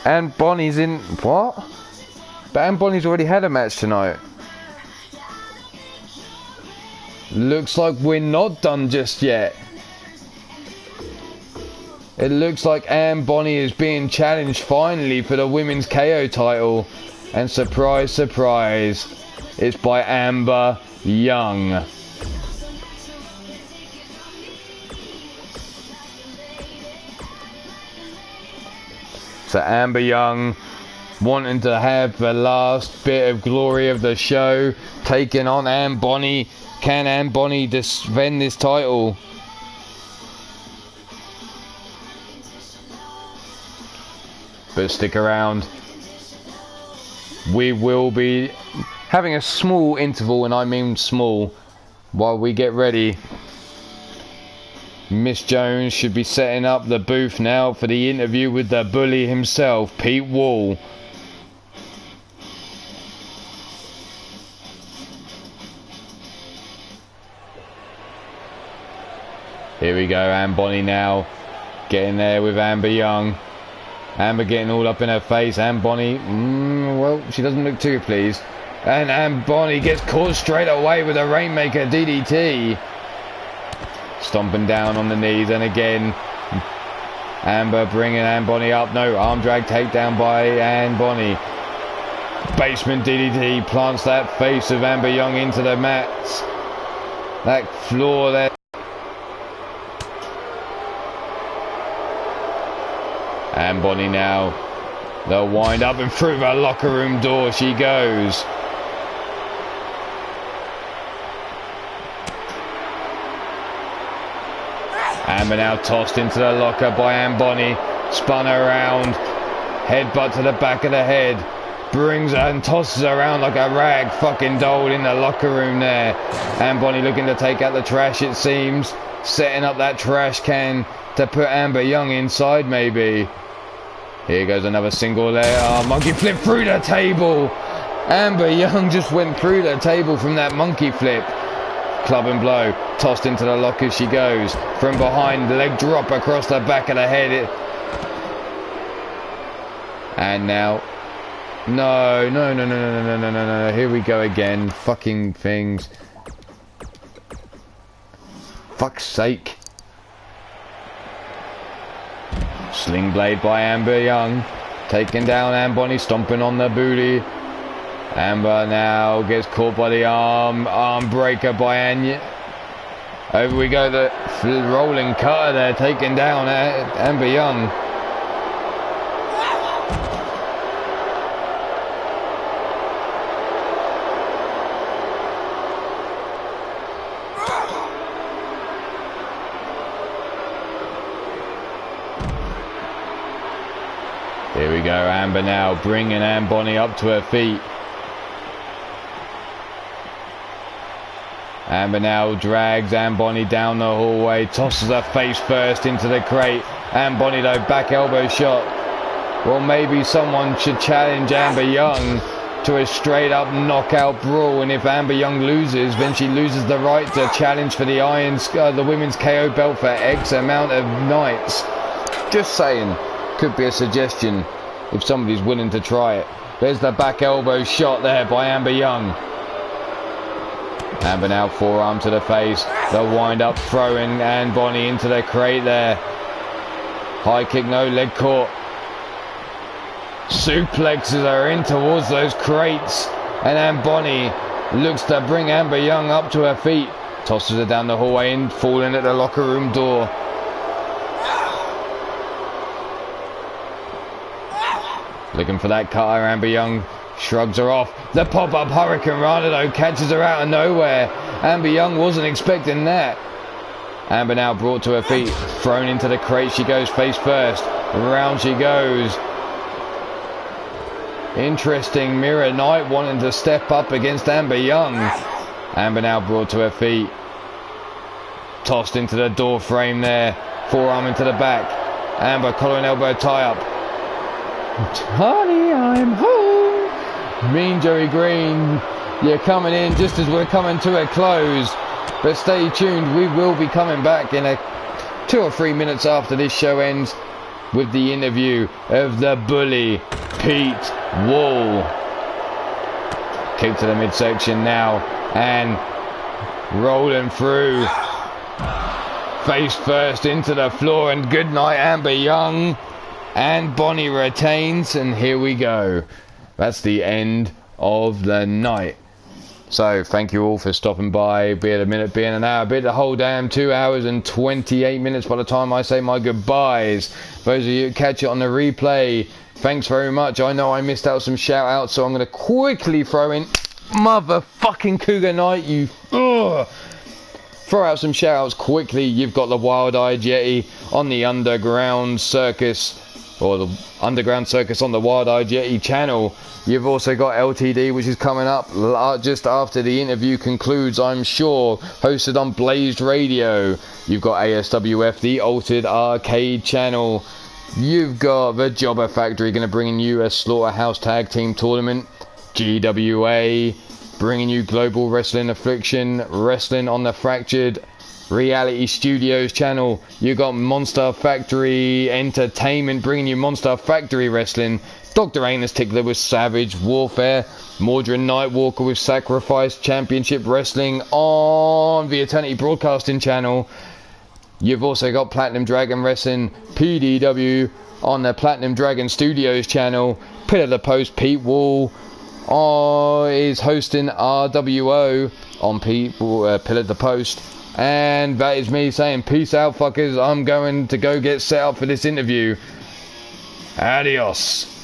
And Bonnie's in... What? But Anne Bonnie's already had a match tonight. Looks like we're not done just yet. It looks like Anne Bonnie is being challenged finally for the women's KO title. And surprise, surprise, it's by Amber Young. So Amber Young wanting to have the last bit of glory of the show, taking on Anne Bonnie. Can Anne Bonnie defend this title? But stick around. We will be having a small interval, and I mean small, while we get ready. Miss Jones should be setting up the booth now for the interview with the bully himself, Pete Wall. Here we go, Anne Bonny now getting there with Amber Young. Amber getting all up in her face. Anne Bonny, well, she doesn't look too pleased. And Anne Bonny gets caught straight away with a Rainmaker DDT. Stomping down on the knees, and again, Amber bringing Anne Bonny up. No, arm drag takedown by Anne Bonny. Basement DDT plants that face of Amber Young into the mats. That floor there. Anne Bonny now, they'll wind up and through the locker room door she goes. Amber now tossed into the locker by Anne Bonny, spun around, headbutt to the back of the head, brings her and tosses her around like a rag fucking doll in the locker room there. Anne Bonny looking to take out the trash, it seems, setting up that trash can to put Amber Young inside maybe. Here goes another single there. Oh, monkey flip through the table. Amber Young just went through the table from that monkey flip. Club and blow. Tossed into the locker she goes. From behind, leg drop across the back of the head. And now... No. Here we go again. Fucking things. Fuck's sake. Sling blade by Amber Young, taking down Anne Bonny, stomping on the booty. Amber now gets caught by the arm breaker by Anya. Over we go, the rolling cutter there, taking down Amber Young. Here we go, Amber now bringing Anne Bonny up to her feet. Amber now drags Anne Bonny down the hallway, tosses her face first into the crate. Anne Bonny though, back elbow shot. Well, maybe someone should challenge Amber Young to a straight up knockout brawl, and if Amber Young loses, then she loses the right to challenge for the the women's KO belt for X amount of nights. Just saying. Could be a suggestion if somebody's willing to try it. There's the back elbow shot there by Amber Young. Amber now forearm to the face. The wind up throwing Anne Bonny into the crate there. High kick, no leg caught. Suplexes her in towards those crates. And Anne Bonny looks to bring Amber Young up to her feet. Tosses her down the hallway and falling at the locker room door. Looking for that cutter, Amber Young shrugs her off. The pop-up Hurricane Rana though catches her out of nowhere. Amber Young wasn't expecting that. Amber now brought to her feet, thrown into the crate. She goes face first. Round she goes. Interesting, Mirror Knight wanting to step up against Amber Young. Amber now brought to her feet. Tossed into the door frame there. Forearm into the back. Amber collar and elbow tie up. Honey, I'm home. Mean Joey Green, you're coming in just as we're coming to a close. But stay tuned, we will be coming back in 2 or 3 minutes after this show ends with the interview of the bully, Pete Wall. Kick to the midsection now, and rolling through. Face first into the floor, and good night, Amber Young. And Bonny retains, and here we go. That's the end of the night. So thank you all for stopping by, be it a minute, be it an hour, be it the whole damn 2 hours and 28 minutes by the time I say my goodbyes. Those of you who catch it on the replay, thanks very much. I know I missed out some shout outs, so I'm going to quickly throw in motherfucking Cougar Night, you throw out some shout outs quickly. You've got the Wild Eyed Yeti on the Underground Circus, or the Underground Circus on the Wild Eyed Yeti channel. You've also got LTD, which is coming up just after the interview concludes, I'm sure, hosted on Blazed Radio. You've got ASWF, the Altered Arcade channel. You've got the Jobber Factory going to bring you a Slaughterhouse Tag Team Tournament. GWA bringing you Global Wrestling Affliction, Wrestling on the Fractured Reality Studios channel. You got Monster Factory Entertainment bringing you Monster Factory Wrestling. Dr. Anus Tickler with Savage Warfare. Mordred Nightwalker with Sacrifice Championship Wrestling on the Eternity Broadcasting channel. You've also got Platinum Dragon Wrestling PDW on the Platinum Dragon Studios channel. Pillar of the Post Pete Wall is hosting RWO on Pillar of the Post. And that is me saying peace out, fuckers. I'm going to go get set up for this interview. Adios.